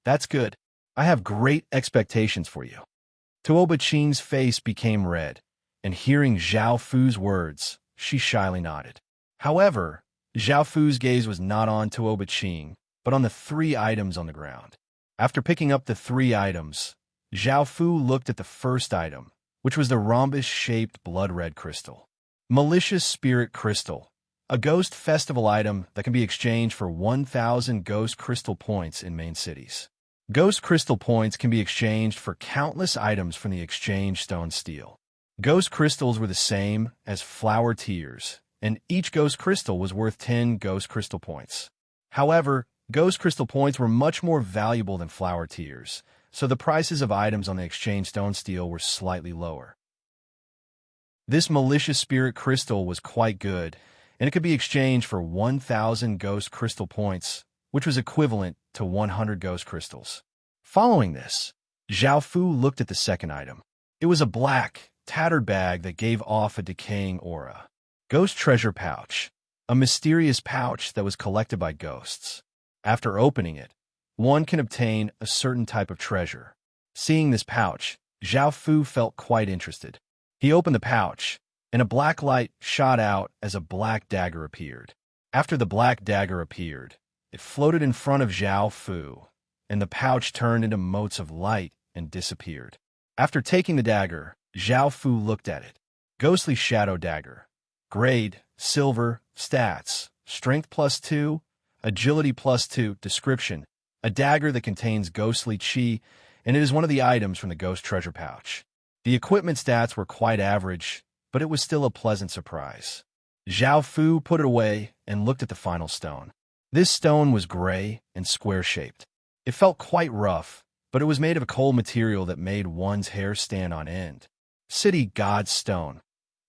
"That's good. I have great expectations for you." Tuoba Ching's face became red, and hearing Zhao Fu's words, she shyly nodded. However, Zhao Fu's gaze was not on Tuoba Ching, but on the 3 items on the ground. After picking up the 3 items, Zhao Fu looked at the first item, which was the rhombus-shaped blood-red crystal. Malicious Spirit Crystal, a ghost festival item that can be exchanged for 1,000 ghost crystal points in main cities. Ghost crystal points can be exchanged for countless items from the exchange stone steel. Ghost crystals were the same as flower tears, and each ghost crystal was worth 10 ghost crystal points. However, ghost crystal points were much more valuable than flower tears, so the prices of items on the exchange stone steel were slightly lower. This malicious spirit crystal was quite good, and it could be exchanged for 1,000 ghost crystal points, which was equivalent to 100 ghost crystals. Following this, Zhao Fu looked at the second item. It was a black, tattered bag that gave off a decaying aura. Ghost Treasure Pouch, a mysterious pouch that was collected by ghosts. After opening it, one can obtain a certain type of treasure. Seeing this pouch, Zhao Fu felt quite interested. He opened the pouch, and a black light shot out as a black dagger appeared. After the black dagger appeared, it floated in front of Zhao Fu, and the pouch turned into motes of light and disappeared. After taking the dagger, Zhao Fu looked at it. Ghostly Shadow Dagger. Grade, Silver, Stats, Strength +2, Agility +2, Description. A dagger that contains ghostly chi, and it is one of the items from the Ghost Treasure Pouch. The equipment stats were quite average, but it was still a pleasant surprise. Zhao Fu put it away and looked at the final stone. This stone was gray and square-shaped. It felt quite rough, but it was made of a cold material that made one's hair stand on end. City God Stone,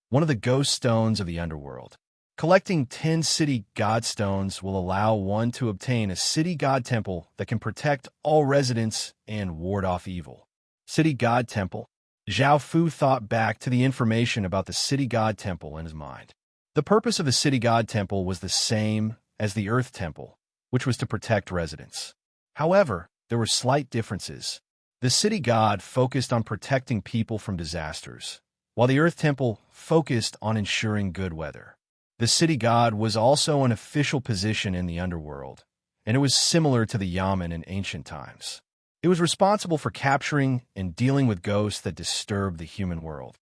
one of the ghost stones of the underworld. Collecting 10 city god stones will allow one to obtain a city god temple that can protect all residents and ward off evil. City God Temple. Zhao Fu thought back to the information about the city god temple in his mind. The purpose of the city god temple was the same as the earth temple, which was to protect residents. However, there were slight differences. The city god focused on protecting people from disasters, while the earth temple focused on ensuring good weather. The city god was also an official position in the underworld, and it was similar to the yamen in ancient times. It was responsible for capturing and dealing with ghosts that disturb the human world.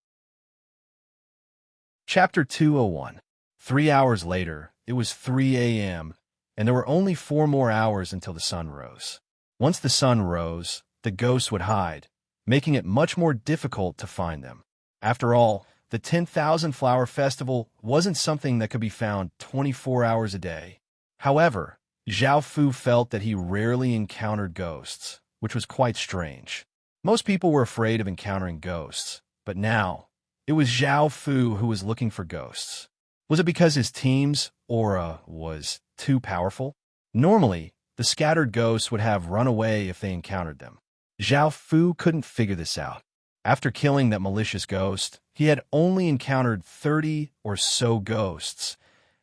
Chapter 201. 3 hours later, it was 3 a.m., and there were only 4 more hours until the sun rose. Once the sun rose, the ghosts would hide, making it much more difficult to find them. After all, the 10,000 Flower Festival wasn't something that could be found 24 hours a day. However, Zhao Fu felt that he rarely encountered ghosts, which was quite strange. Most people were afraid of encountering ghosts, but now, it was Zhao Fu who was looking for ghosts. Was it because his team's aura was too powerful? Normally, the scattered ghosts would have run away if they encountered them. Zhao Fu couldn't figure this out. After killing that malicious ghost, he had only encountered 30 or so ghosts,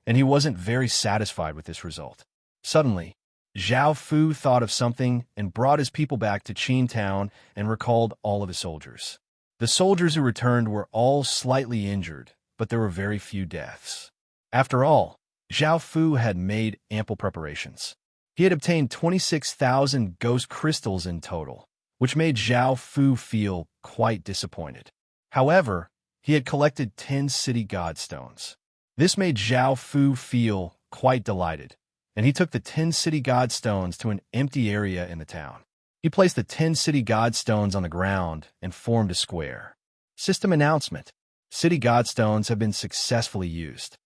and he wasn't very satisfied with this result. Suddenly, Zhao Fu thought of something and brought his people back to Qin Town and recalled all of his soldiers. The soldiers who returned were all slightly injured, but there were very few deaths. After all, Zhao Fu had made ample preparations. He had obtained 26,000 ghost crystals in total, which made Zhao Fu feel quite disappointed. However, he had collected 10 city god stones. This made Zhao Fu feel quite delighted, and he took the 10 city god stones to an empty area in the town. He placed the 10 city god stones on the ground and formed a square. System announcement. City god stones have been successfully used.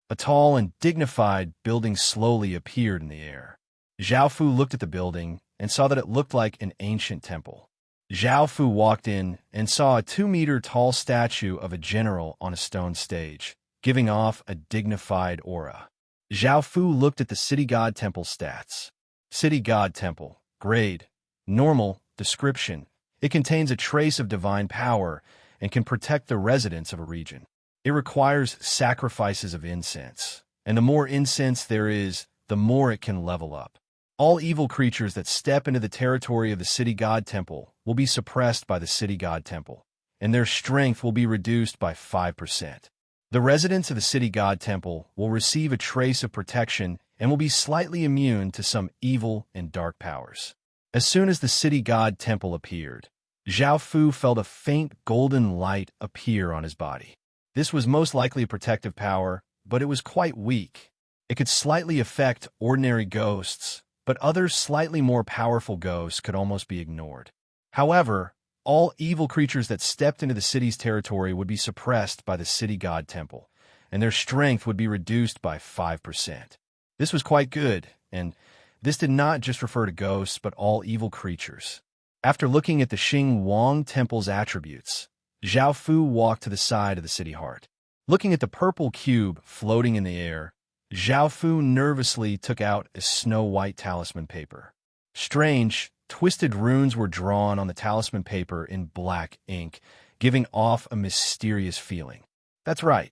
A tall and dignified building slowly appeared in the air. Zhao Fu looked at the building and saw that it looked like an ancient temple. Zhao Fu walked in and saw a 2-meter-tall statue of a general on a stone stage, giving off a dignified aura. Zhao Fu looked at the City God Temple stats. City God Temple. Grade. Normal. Description. It contains a trace of divine power and can protect the residents of a region. It requires sacrifices of incense, and the more incense there is, the more it can level up. All evil creatures that step into the territory of the City God Temple will be suppressed by the City God Temple, and their strength will be reduced by 5%. The residents of the City God Temple will receive a trace of protection and will be slightly immune to some evil and dark powers. As soon as the City God Temple appeared, Zhao Fu felt a faint golden light appear on his body. This was most likely a protective power, but it was quite weak. It could slightly affect ordinary ghosts, but other slightly more powerful ghosts could almost be ignored. However, all evil creatures that stepped into the city's territory would be suppressed by the City God Temple, and their strength would be reduced by 5%. This was quite good, and this did not just refer to ghosts, but all evil creatures. After looking at the Xing Wang Temple's attributes, Zhao Fu walked to the side of the city heart. Looking at the purple cube floating in the air, Zhao Fu nervously took out a snow-white talisman paper. Strange, twisted runes were drawn on the talisman paper in black ink, giving off a mysterious feeling. That's right.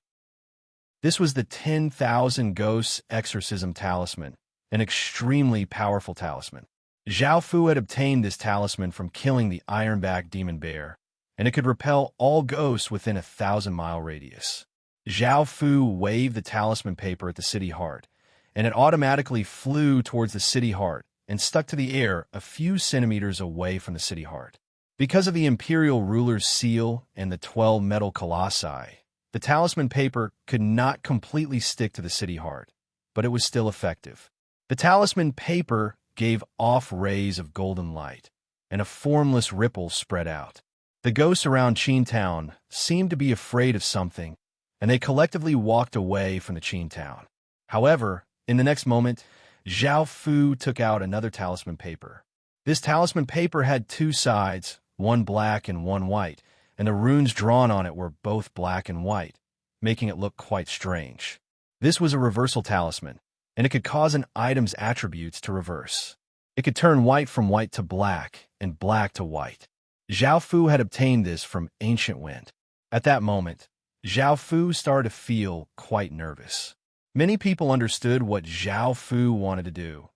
This was the 10,000 Ghosts Exorcism Talisman, an extremely powerful talisman. Zhao Fu had obtained this talisman from killing the Ironback Demon Bear, and it could repel all ghosts within a 1,000-mile radius. Zhao Fu waved the talisman paper at the city heart, and it automatically flew towards the city heart and stuck to the air a few centimeters away from the city heart. Because of the imperial ruler's seal and the 12 metal colossi, the talisman paper could not completely stick to the city heart, but it was still effective. The talisman paper gave off rays of golden light, and a formless ripple spread out. The ghosts around Qin Town seemed to be afraid of something, and they collectively walked away from the Qin Town. However, in the next moment, Zhao Fu took out another talisman paper. This talisman paper had two sides, one black and one white, and the runes drawn on it were both black and white, making it look quite strange. This was a reversal talisman, and it could cause an item's attributes to reverse. It could turn white from white to black, and black to white. Zhao Fu had obtained this from Ancient Wind. At that moment, Zhao Fu started to feel quite nervous. Many people understood what Zhao Fu wanted to do.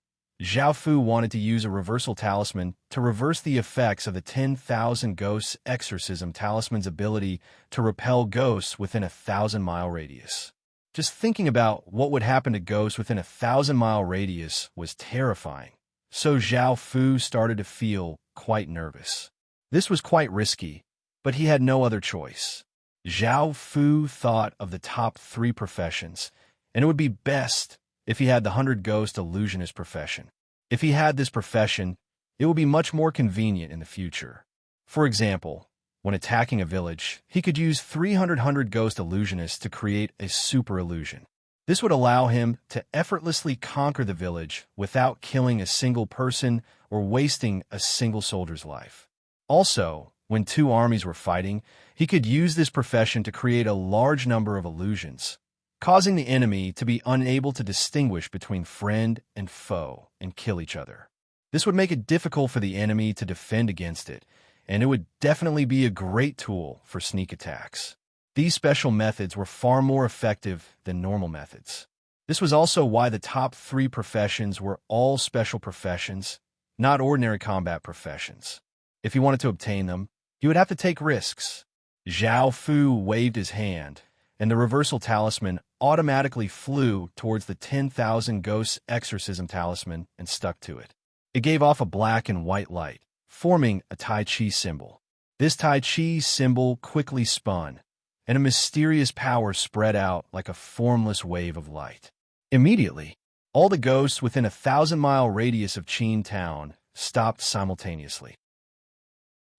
Zhao Fu wanted to use a reversal talisman to reverse the effects of the 10,000 Ghosts Exorcism Talisman's ability to repel ghosts within a 1,000-mile radius. Just thinking about what would happen to ghosts within a 1,000-mile radius was terrifying, so Zhao Fu started to feel quite nervous. This was quite risky, but he had no other choice. Zhao Fu thought of the top 3 professions, and it would be best if he had the 100 Ghost Illusionist profession. If he had this profession, it would be much more convenient in the future. For example, when attacking a village, he could use 300 Ghost Illusionists to create a super illusion. This would allow him to effortlessly conquer the village without killing a single person or wasting a single soldier's life. Also, when 2 armies were fighting, he could use this profession to create a large number of illusions, causing the enemy to be unable to distinguish between friend and foe and kill each other. This would make it difficult for the enemy to defend against it, and it would definitely be a great tool for sneak attacks. These special methods were far more effective than normal methods. This was also why the top 3 professions were all special professions, not ordinary combat professions. If he wanted to obtain them, he would have to take risks. Zhao Fu waved his hand, and the reversal talisman automatically flew towards the 10,000 Ghosts Exorcism Talisman and stuck to it. It gave off a black and white light, forming a Tai Chi symbol. This Tai Chi symbol quickly spun, and a mysterious power spread out like a formless wave of light. Immediately, all the ghosts within a 1,000-mile radius of Qin Town stopped simultaneously.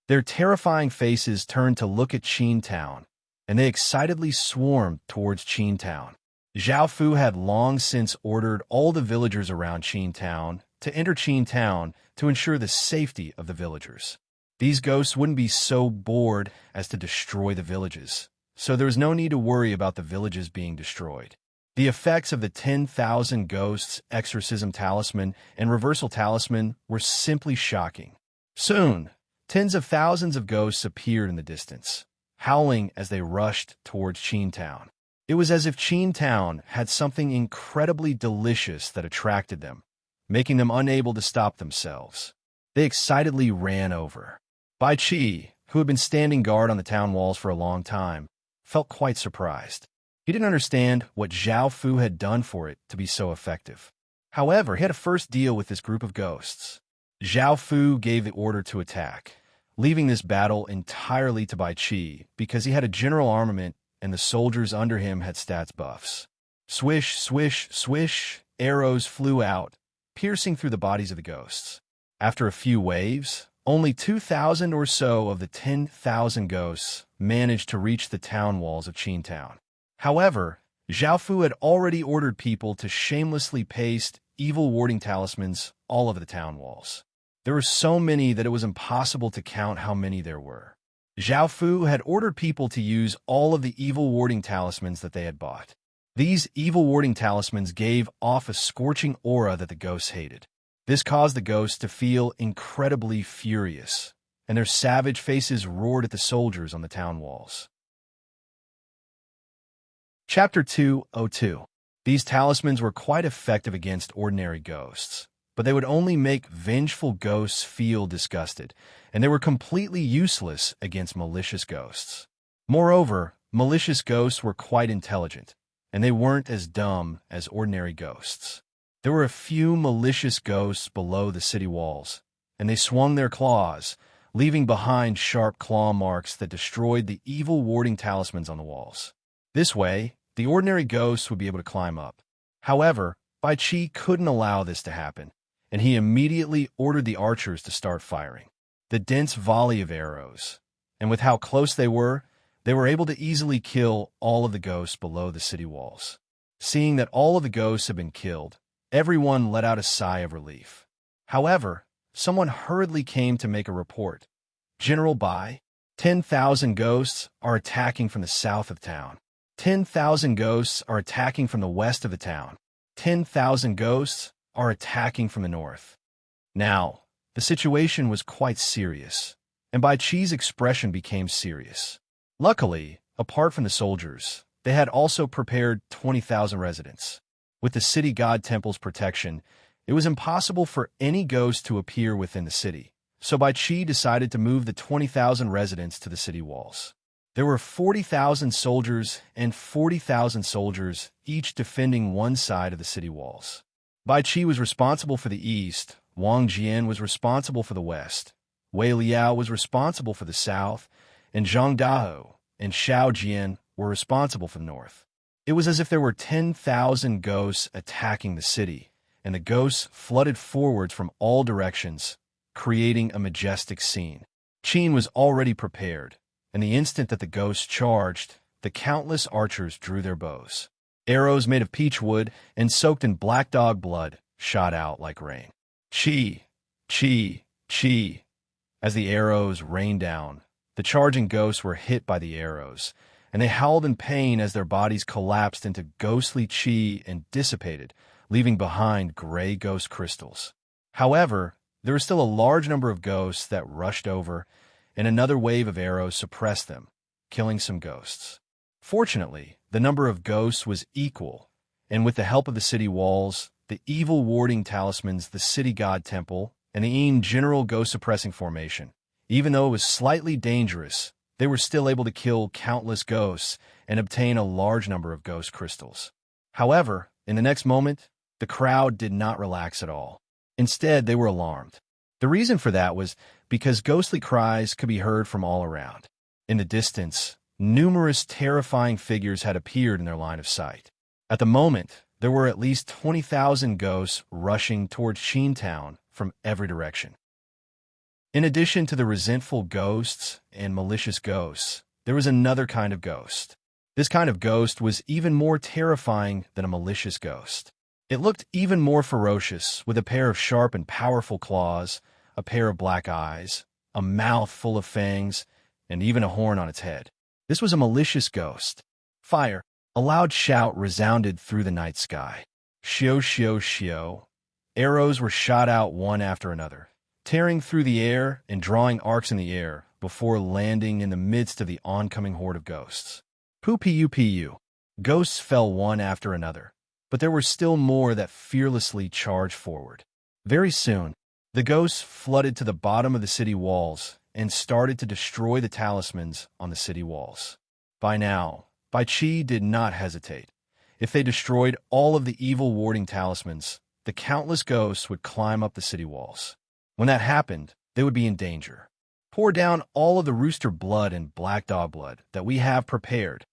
Their terrifying faces turned to look at Qin Town, and they excitedly swarmed towards Qin Town. Zhao Fu had long since ordered all the villagers around Qin Town to enter Qin Town to ensure the safety of the villagers. These ghosts wouldn't be so bored as to destroy the villages, so there was no need to worry about the villages being destroyed. The effects of the 10,000 Ghosts Exorcism Talisman and Reversal Talisman were simply shocking. Soon, tens of thousands of ghosts appeared in the distance, howling as they rushed towards Qin Town. It was as if Qin Town had something incredibly delicious that attracted them, making them unable to stop themselves. They excitedly ran over. Bai Qi, who had been standing guard on the town walls for a long time, felt quite surprised. He didn't understand what Zhao Fu had done for it to be so effective. However, he had to first deal with this group of ghosts. Zhao Fu gave the order to attack, leaving this battle entirely to Bai Qi because he had a general armament and the soldiers under him had stats buffs. Swish, swish, swish, arrows flew out, piercing through the bodies of the ghosts. After a few waves, only 2,000 or so of the 10,000 ghosts managed to reach the town walls of Qin Town. However, Zhao Fu had already ordered people to shamelessly paste evil warding talismans all over the town walls. There were so many that it was impossible to count how many there were. Zhao Fu had ordered people to use all of the evil warding talismans that they had bought. These evil warding talismans gave off a scorching aura that the ghosts hated. This caused the ghosts to feel incredibly furious, and their savage faces roared at the soldiers on the town walls. Chapter 202. These talismans were quite effective against ordinary ghosts, but they would only make vengeful ghosts feel disgusted, and they were completely useless against malicious ghosts. Moreover, malicious ghosts were quite intelligent, and they weren't as dumb as ordinary ghosts. There were a few malicious ghosts below the city walls, and they swung their claws, leaving behind sharp claw marks that destroyed the evil warding talismans on the walls. This way, the ordinary ghosts would be able to climb up. However, Bai Qi couldn't allow this to happen, and he immediately ordered the archers to start firing. The dense volley of arrows, and with how close they were able to easily kill all of the ghosts below the city walls. Seeing that all of the ghosts had been killed, everyone let out a sigh of relief. However, someone hurriedly came to make a report. General Bai, 10,000 ghosts are attacking from the south of town. 10,000 ghosts are attacking from the west of the town. 10,000 ghosts are attacking from the north. Now, the situation was quite serious, and Bai Chi's expression became serious. Luckily, apart from the soldiers, they had also prepared 20,000 residents. With the city god temple's protection, it was impossible for any ghost to appear within the city, so Bai Chi decided to move the 20,000 residents to the city walls. There were 40,000 soldiers and 40,000 soldiers, each defending one side of the city walls. Bai Chi was responsible for the east, Wang Jian was responsible for the west, Wei Liao was responsible for the south, and Zhang Dahou and Xiao Jian were responsible for the north. It was as if there were 10,000 ghosts attacking the city, and the ghosts flooded forwards from all directions, creating a majestic scene. Qin was already prepared, and the instant that the ghosts charged, the countless archers drew their bows. Arrows made of peach wood and soaked in black dog blood shot out like rain. Chi, chi, chi. As the arrows rained down, the charging ghosts were hit by the arrows, and they howled in pain as their bodies collapsed into ghostly chi and dissipated, leaving behind gray ghost crystals. However, there was still a large number of ghosts that rushed over, and another wave of arrows suppressed them, killing some ghosts. Fortunately, the number of ghosts was equal, and with the help of the city walls, the evil warding talismans, the city god temple, and the general ghost-suppressing formation, even though it was slightly dangerous, they were still able to kill countless ghosts and obtain a large number of ghost crystals. However, in the next moment, the crowd did not relax at all. Instead, they were alarmed. The reason for that was because ghostly cries could be heard from all around. In the distance, numerous terrifying figures had appeared in their line of sight. At the moment, there were at least 20,000 ghosts rushing towards Town from every direction. In addition to the resentful ghosts and malicious ghosts, there was another kind of ghost. This kind of ghost was even more terrifying than a malicious ghost. It looked even more ferocious, with a pair of sharp and powerful claws, a pair of black eyes, a mouth full of fangs, and even a horn on its head. This was a malicious ghost. Fire! A loud shout resounded through the night sky. Shio, shio, shio. Arrows were shot out one after another, tearing through the air and drawing arcs in the air before landing in the midst of the oncoming horde of ghosts. Pu. Ghosts fell one after another, but there were still more that fearlessly charged forward. Very soon, the ghosts flooded to the bottom of the city walls and started to destroy the talismans on the city walls. By now, Bai Chi did not hesitate. If they destroyed all of the evil warding talismans, the countless ghosts would climb up the city walls. When that happened, they would be in danger. Pour down all of the rooster blood and black dog blood that we have prepared.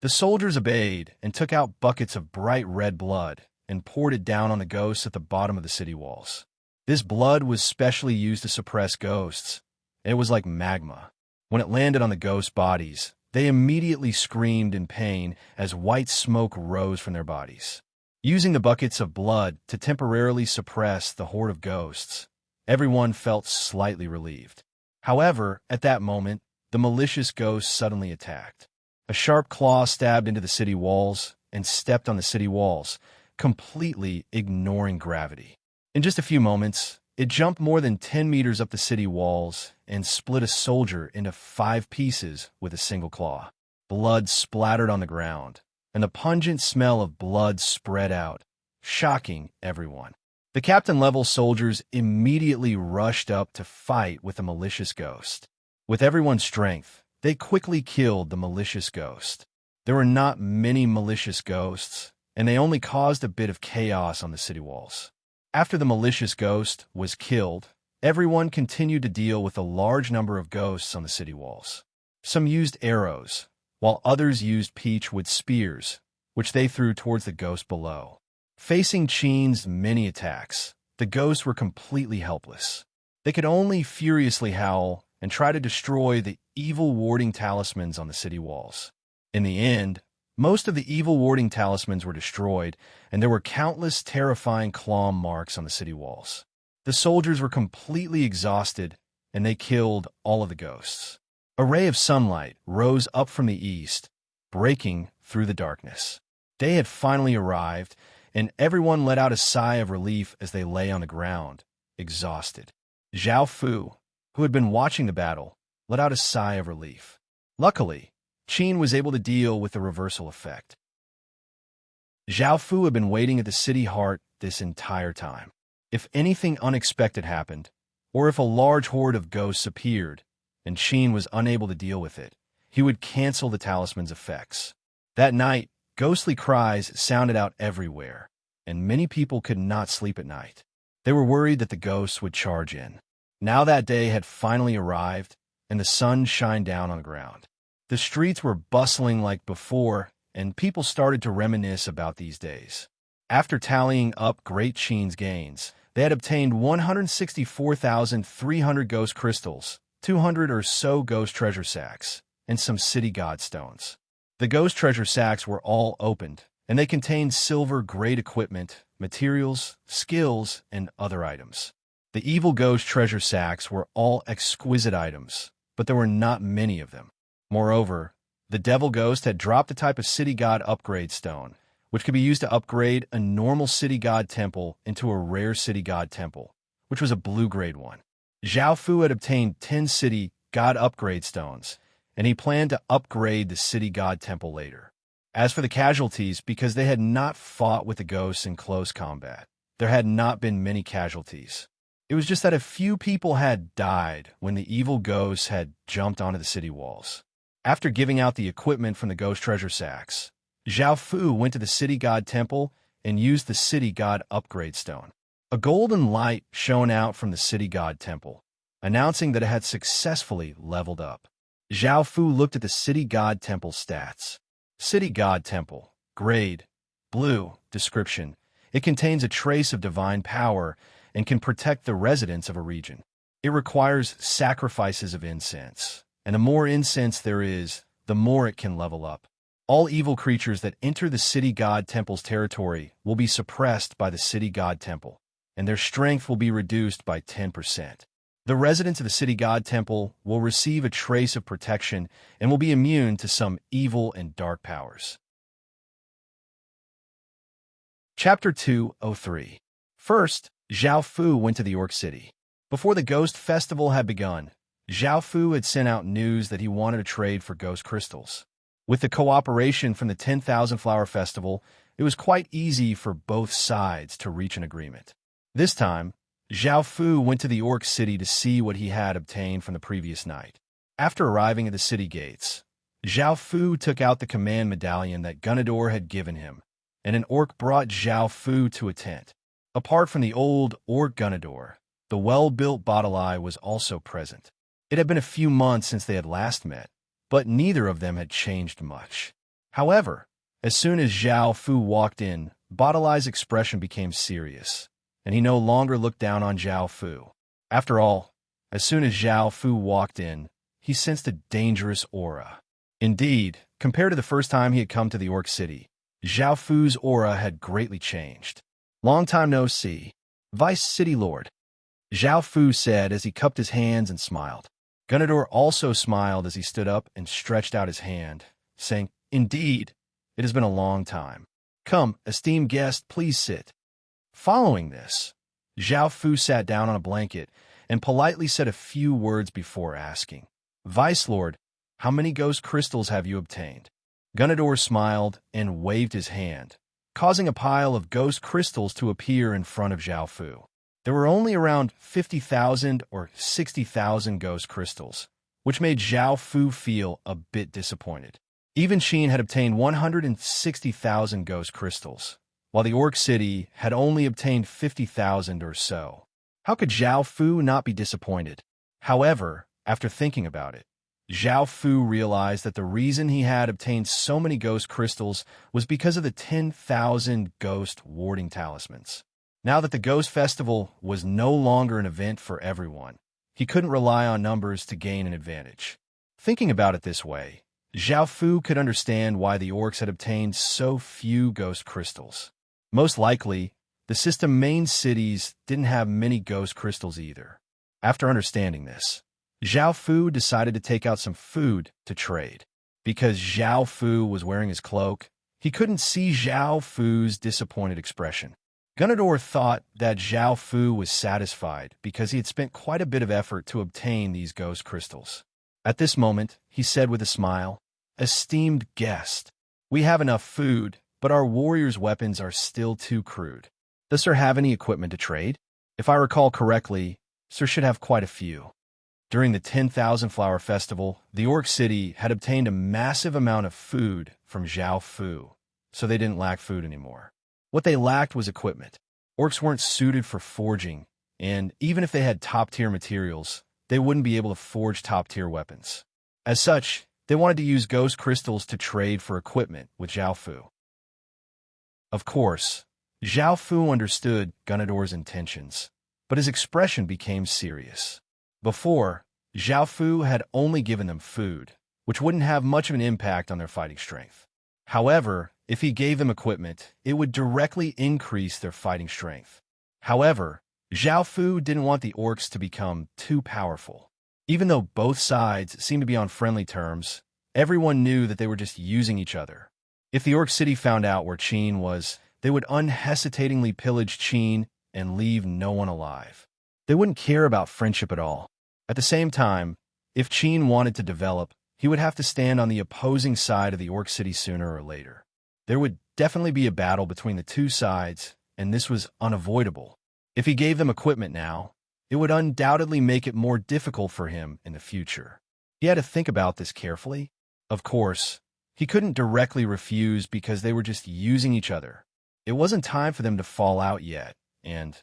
The soldiers obeyed and took out buckets of bright red blood and poured it down on the ghosts at the bottom of the city walls. This blood was specially used to suppress ghosts. It was like magma. When it landed on the ghost bodies, they immediately screamed in pain as white smoke rose from their bodies. Using the buckets of blood to temporarily suppress the horde of ghosts, everyone felt slightly relieved. However, at that moment, the malicious ghost suddenly attacked. A sharp claw stabbed into the city walls and stepped on the city walls, completely ignoring gravity. In just a few moments, it jumped more than 10 meters up the city walls and split a soldier into 5 pieces with a single claw. Blood splattered on the ground, and the pungent smell of blood spread out, shocking everyone. The captain-level soldiers immediately rushed up to fight with the malicious ghost. With everyone's strength, they quickly killed the malicious ghost. There were not many malicious ghosts, and they only caused a bit of chaos on the city walls. After the malicious ghost was killed, everyone continued to deal with a large number of ghosts on the city walls. Some used arrows, while others used peach wood spears, which they threw towards the ghost below. Facing Qin's many attacks, the ghosts were completely helpless. They could only furiously howl and try to destroy the evil warding talismans on the city walls. In the end, most of the evil warding talismans were destroyed, and there were countless terrifying claw marks on the city walls. The soldiers were completely exhausted, and they killed all of the ghosts. A ray of sunlight rose up from the east, breaking through the darkness. Day had finally arrived, and everyone let out a sigh of relief as they lay on the ground, exhausted. Zhao Fu, who had been watching the battle, let out a sigh of relief. Luckily, Qin was able to deal with the reversal effect. Zhao Fu had been waiting at the city heart this entire time. If anything unexpected happened, or if a large horde of ghosts appeared, and Qin was unable to deal with it, he would cancel the talisman's effects. That night, ghostly cries sounded out everywhere, and many people could not sleep at night. They were worried that the ghosts would charge in. Now that day had finally arrived, and the sun shined down on the ground. The streets were bustling like before, and people started to reminisce about these days. After tallying up Great Qin's gains, they had obtained 164,300 ghost crystals, 200 or so ghost treasure sacks, and some city god stones. The ghost treasure sacks were all opened, and they contained silver-grade equipment, materials, skills, and other items. The evil ghost treasure sacks were all exquisite items, but there were not many of them. Moreover, the devil ghost had dropped a type of city god upgrade stone, which could be used to upgrade a normal city god temple into a rare city god temple, which was a blue-grade one. Zhao Fu had obtained 10 city god upgrade stones, and he planned to upgrade the city god temple later. As for the casualties, because they had not fought with the ghosts in close combat, there had not been many casualties. It was just that a few people had died when the evil ghosts had jumped onto the city walls. After giving out the equipment from the ghost treasure sacks, Zhao Fu went to the city god temple and used the city god upgrade stone. A golden light shone out from the city god temple, announcing that it had successfully leveled up. Zhao Fu looked at the city god temple stats. City god temple, grade, blue, description. It contains a trace of divine power and can protect the residents of a region. It requires sacrifices of incense, and the more incense there is, the more it can level up. All evil creatures that enter the city god temple's territory will be suppressed by the city god temple, and their strength will be reduced by 10%. The residents of the city god temple will receive a trace of protection and will be immune to some evil and dark powers. Chapter 203. First, Zhao Fu went to the Orc City. Before the Ghost Festival had begun, Zhao Fu had sent out news that he wanted to trade for ghost crystals. With the cooperation from the 10,000 Flower Festival, it was quite easy for both sides to reach an agreement. This time, Zhao Fu went to the Orc City to see what he had obtained from the previous night. After arriving at the city gates, Zhao Fu took out the command medallion that Gunador had given him, and an orc brought Zhao Fu to a tent. Apart from the old orc Gunador, the well-built Bottle-Eye was also present. It had been a few months since they had last met, but neither of them had changed much. However, as soon as Zhao Fu walked in, Bottle-Eye's expression became serious, and he no longer looked down on Zhao Fu. After all, as soon as Zhao Fu walked in, he sensed a dangerous aura. Indeed, compared to the first time he had come to the Orc City, Zhao Fu's aura had greatly changed. "Long time no see, Vice City Lord," Zhao Fu said as he cupped his hands and smiled. Gunador also smiled as he stood up and stretched out his hand, saying, "Indeed, it has been a long time. Come, esteemed guest, please sit." Following this, Zhao Fu sat down on a blanket and politely said a few words before asking, "Vice Lord, how many ghost crystals have you obtained?" Gunador smiled and waved his hand, causing a pile of ghost crystals to appear in front of Zhao Fu. There were only around 50,000 or 60,000 ghost crystals, which made Zhao Fu feel a bit disappointed. Even Qin had obtained 160,000 ghost crystals, while the Orc City had only obtained 50,000 or so. How could Zhao Fu not be disappointed? However, after thinking about it, Zhao Fu realized that the reason he had obtained so many ghost crystals was because of the 10,000 ghost warding talismans. Now that the Ghost Festival was no longer an event for everyone, he couldn't rely on numbers to gain an advantage. Thinking about it this way, Zhao Fu could understand why the orcs had obtained so few ghost crystals. Most likely, the system's main cities didn't have many ghost crystals either. After understanding this, Zhao Fu decided to take out some food to trade. Because Zhao Fu was wearing his cloak, he couldn't see Zhao Fu's disappointed expression. Gunador thought that Zhao Fu was satisfied because he had spent quite a bit of effort to obtain these ghost crystals. At this moment, he said with a smile, "Esteemed guest, we have enough food, but our warriors' weapons are still too crude. Does Sir have any equipment to trade? If I recall correctly, Sir should have quite a few." During the 10,000 Flower Festival, the Orc City had obtained a massive amount of food from Zhao Fu, so they didn't lack food anymore. What they lacked was equipment. Orcs weren't suited for forging, and even if they had top-tier materials, they wouldn't be able to forge top-tier weapons. As such, they wanted to use ghost crystals to trade for equipment with Zhao Fu. Of course, Zhao Fu understood Gunador's intentions, but his expression became serious. Before, Zhao Fu had only given them food, which wouldn't have much of an impact on their fighting strength. However, if he gave them equipment, it would directly increase their fighting strength. However, Zhao Fu didn't want the orcs to become too powerful. Even though both sides seemed to be on friendly terms, everyone knew that they were just using each other. If the Orc City found out where Qin was, they would unhesitatingly pillage Qin and leave no one alive. They wouldn't care about friendship at all. At the same time, if Qin wanted to develop, he would have to stand on the opposing side of the Orc City sooner or later. There would definitely be a battle between the two sides, and this was unavoidable. If he gave them equipment now, it would undoubtedly make it more difficult for him in the future. He had to think about this carefully. Of course, he couldn't directly refuse because they were just using each other. It wasn't time for them to fall out yet, and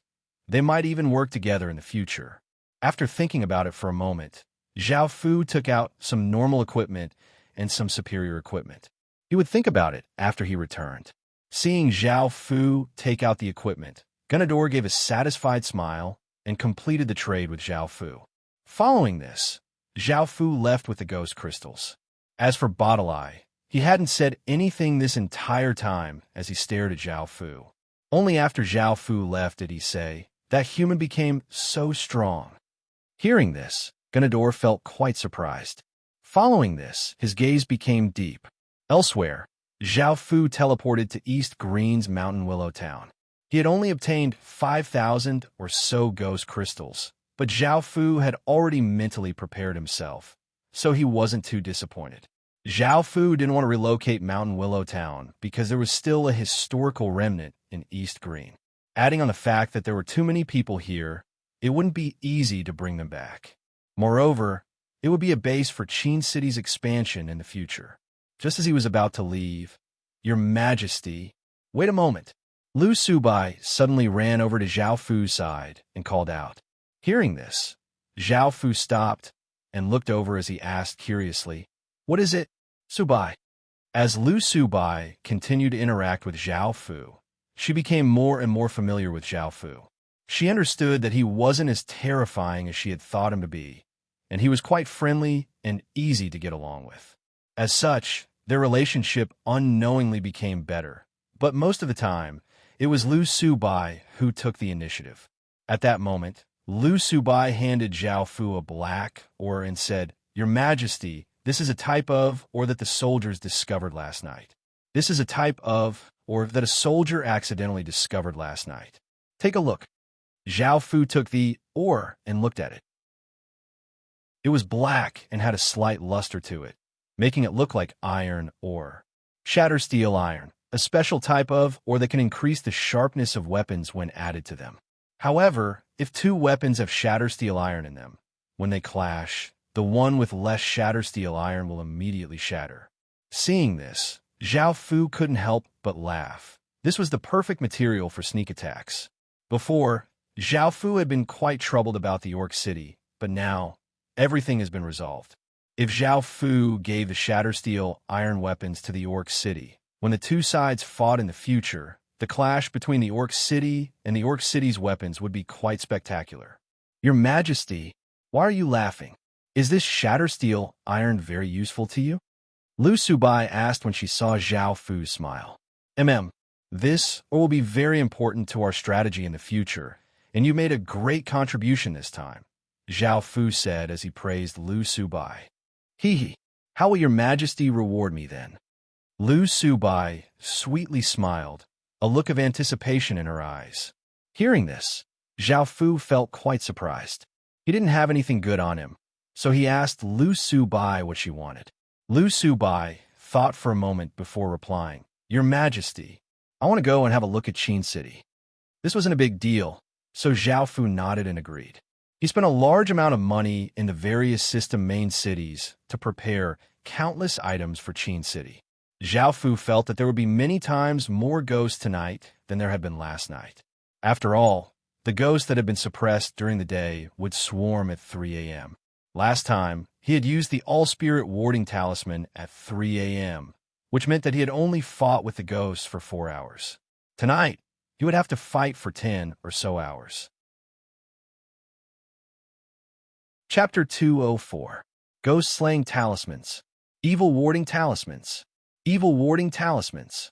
they might even work together in the future. After thinking about it for a moment, Zhao Fu took out some normal equipment and some superior equipment. He would think about it after he returned. Seeing Zhao Fu take out the equipment, Gunador gave a satisfied smile and completed the trade with Zhao Fu. Following this, Zhao Fu left with the ghost crystals. As for Bottle Eye, he hadn't said anything this entire time as he stared at Zhao Fu. Only after Zhao Fu left did he say, "That human became so strong." Hearing this, Gunador felt quite surprised. Following this, his gaze became deep. Elsewhere, Zhao Fu teleported to East Green's Mountain Willow Town. He had only obtained 5,000 or so ghost crystals, but Zhao Fu had already mentally prepared himself, so he wasn't too disappointed. Zhao Fu didn't want to relocate Mountain Willow Town because there was still a historical remnant in East Green. Adding on the fact that there were too many people here, it wouldn't be easy to bring them back. Moreover, it would be a base for Qin City's expansion in the future. Just as he was about to leave, "Your Majesty," wait a moment. Lu Subai suddenly ran over to Zhao Fu's side and called out. Hearing this, Zhao Fu stopped and looked over as he asked curiously, "What is it, Subai?" As Lu Subai continued to interact with Zhao Fu, she became more and more familiar with Zhao Fu. She understood that he wasn't as terrifying as she had thought him to be, and he was quite friendly and easy to get along with. As such, their relationship unknowingly became better, but most of the time, it was Lu Subai who took the initiative. At that moment, Lu Subai handed Zhao Fu a black ore and said, "Your Majesty, this is a type of ore that the soldiers discovered last night. This is a type of ore that a soldier accidentally discovered last night. Take a look." Zhao Fu took the ore and looked at it. It was black and had a slight luster to it, making it look like iron ore. Shatter steel iron, a special type of ore that can increase the sharpness of weapons when added to them. However, if two weapons have shatter steel iron in them, when they clash, the one with less shatter steel iron will immediately shatter. Seeing this, Zhao Fu couldn't help but laugh. This was the perfect material for sneak attacks. Before, Zhao Fu had been quite troubled about the Orc City, but now, everything has been resolved. If Zhao Fu gave the shatter steel iron weapons to the Orc City, when the two sides fought in the future, the clash between the Orc City and the Orc City's weapons would be quite spectacular. "Your Majesty, why are you laughing? Is this shatter steel iron very useful to you?" Lu Subai asked when she saw Zhao Fu smile. This will be very important to our strategy in the future, and you made a great contribution this time, Zhao Fu said as he praised Lu Subai. Hee, how will your majesty reward me then? Lu Subai sweetly smiled, a look of anticipation in her eyes. Hearing this, Zhao Fu felt quite surprised. He didn't have anything good on him, so he asked Lu Subai what she wanted. Lu Subai thought for a moment before replying, Your Majesty, I want to go and have a look at Qin City. This wasn't a big deal, so Zhao Fu nodded and agreed. He spent a large amount of money in the various system main cities to prepare countless items for Qin City. Zhao Fu felt that there would be many times more ghosts tonight than there had been last night. After all, the ghosts that had been suppressed during the day would swarm at 3 a.m. Last time, he had used the All-Spirit Warding Talisman at 3 a.m., which meant that he had only fought with the ghosts for 4 hours. Tonight, he would have to fight for 10 or so hours. Chapter 204. Ghost-Slaying Talismans. Evil Warding Talismans. Evil Warding Talismans.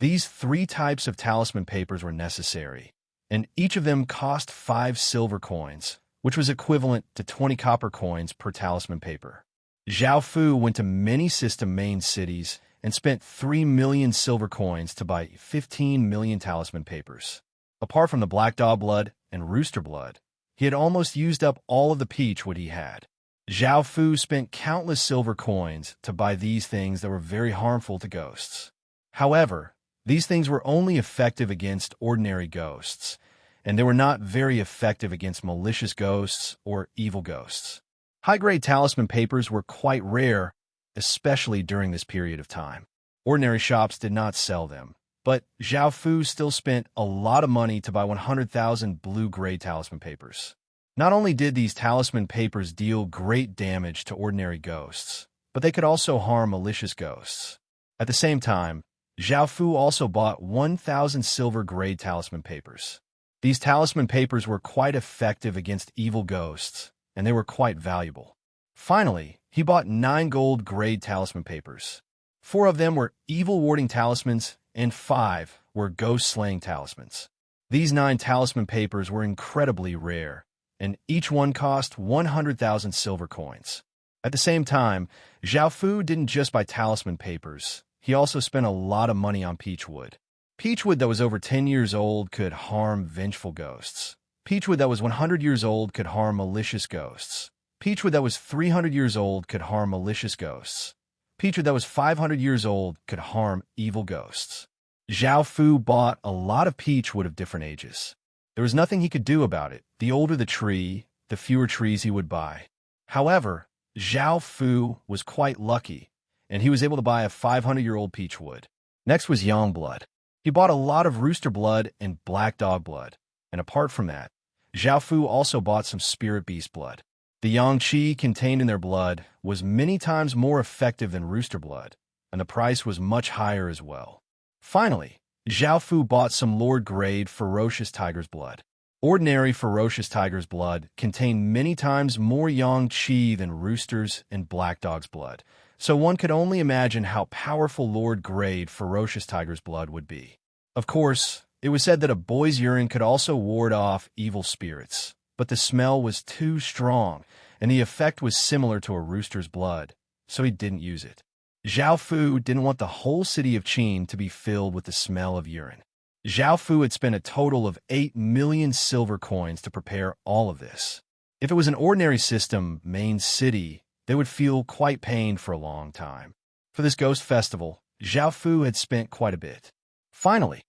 These 3 types of talisman papers were necessary, and each of them cost 5 silver coins, which was equivalent to 20 copper coins per talisman paper. Zhao Fu went to many system main cities and spent 3 million silver coins to buy 15 million talisman papers. Apart from the black dog blood and rooster blood, he had almost used up all of the peach wood he had. Zhao Fu spent countless silver coins to buy these things that were very harmful to ghosts. However, these things were only effective against ordinary ghosts, and they were not very effective against malicious ghosts or evil ghosts. High-grade talisman papers were quite rare, especially during this period of time. Ordinary shops did not sell them, but Zhao Fu still spent a lot of money to buy 100,000 blue-grade talisman papers. Not only did these talisman papers deal great damage to ordinary ghosts, but they could also harm malicious ghosts. At the same time, Zhao Fu also bought 1,000 silver-grade talisman papers. These talisman papers were quite effective against evil ghosts, and they were quite valuable. Finally, he bought 9 gold-grade talisman papers. 4 of them were evil warding talismans, and 5 were ghost-slaying talismans. These 9 talisman papers were incredibly rare, and each one cost 100,000 silver coins. At the same time, Zhao Fu didn't just buy talisman papers. He also spent a lot of money on peach wood. Peach wood that was over 10 years old could harm vengeful ghosts. Peach wood that was 100 years old could harm malicious ghosts. Peach wood that was 300 years old could harm malicious ghosts. Peach wood that was 500 years old could harm evil ghosts. Zhao Fu bought a lot of peach wood of different ages. There was nothing he could do about it. The older the tree, the fewer trees he would buy. However, Zhao Fu was quite lucky, and he was able to buy a 500-year-old peach wood. Next was yang blood. He bought a lot of rooster blood and black dog blood, and apart from that, Zhao Fu also bought some spirit beast blood. The yang qi contained in their blood was many times more effective than rooster blood, and the price was much higher as well. Finally, Zhao Fu bought some Lord-grade ferocious tiger's blood. Ordinary ferocious tiger's blood contained many times more yang qi than roosters and black dog's blood, so one could only imagine how powerful Lord-grade ferocious tiger's blood would be. Of course, it was said that a boy's urine could also ward off evil spirits, but the smell was too strong, and the effect was similar to a rooster's blood, so he didn't use it. Zhao Fu didn't want the whole city of Qin to be filled with the smell of urine. Zhao Fu had spent a total of 8 million silver coins to prepare all of this. If it was an ordinary system, main city, they would feel quite pained for a long time. For this ghost festival, Zhao Fu had spent quite a bit. Finally,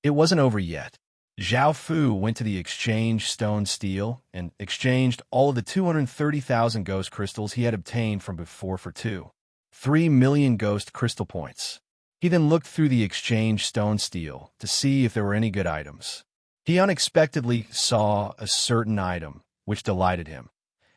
it wasn't over yet. Zhao Fu went to the exchange stone steel and exchanged all of the 230,000 ghost crystals he had obtained from before for 3 million ghost crystal points. He then looked through the exchange stone steel to see if there were any good items. He unexpectedly saw a certain item, which delighted him,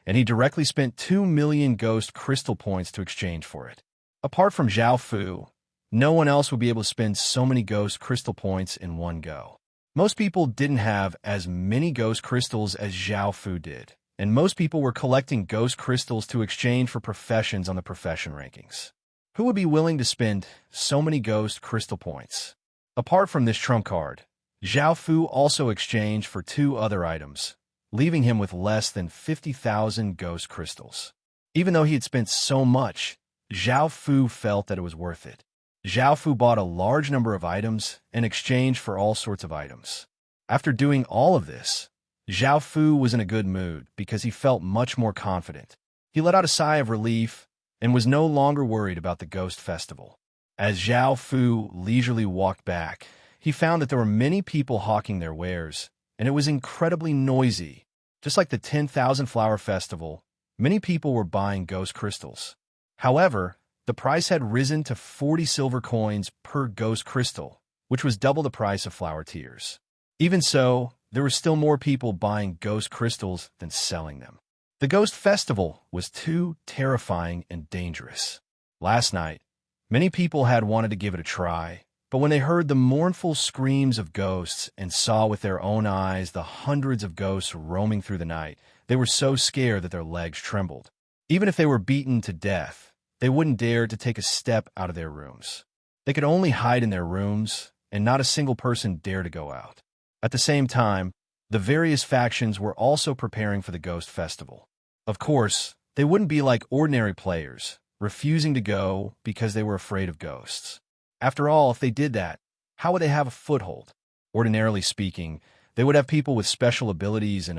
and he directly spent 2 million ghost crystal points to exchange for it. Apart from Zhao Fu, no one else would be able to spend so many ghost crystal points in one go. Most people didn't have as many ghost crystals as Zhao Fu did, and most people were collecting ghost crystals to exchange for professions on the profession rankings. Who would be willing to spend so many ghost crystal points? Apart from this trump card, Zhao Fu also exchanged for 2 other items, leaving him with less than 50,000 ghost crystals. Even though he had spent so much, Zhao Fu felt that it was worth it. Zhao Fu bought a large number of items in exchange for all sorts of items. After doing all of this, Zhao Fu was in a good mood because he felt much more confident. He let out a sigh of relief and was no longer worried about the Ghost Festival. As Zhao Fu leisurely walked back, he found that there were many people hawking their wares, and it was incredibly noisy. Just like the 10,000 Flower Festival, many people were buying ghost crystals. However, the price had risen to 40 silver coins per ghost crystal, which was double the price of flower tears. Even so, there were still more people buying ghost crystals than selling them. The Ghost Festival was too terrifying and dangerous. Last night, many people had wanted to give it a try, but when they heard the mournful screams of ghosts and saw with their own eyes the hundreds of ghosts roaming through the night, they were so scared that their legs trembled. Even if they were beaten to death, they wouldn't dare to take a step out of their rooms. They could only hide in their rooms, and not a single person dared to go out. At the same time, the various factions were also preparing for the Ghost Festival. Of course, they wouldn't be like ordinary players, refusing to go because they were afraid of ghosts. After all, if they did that, how would they have a foothold? Ordinarily speaking, they would have people with special abilities,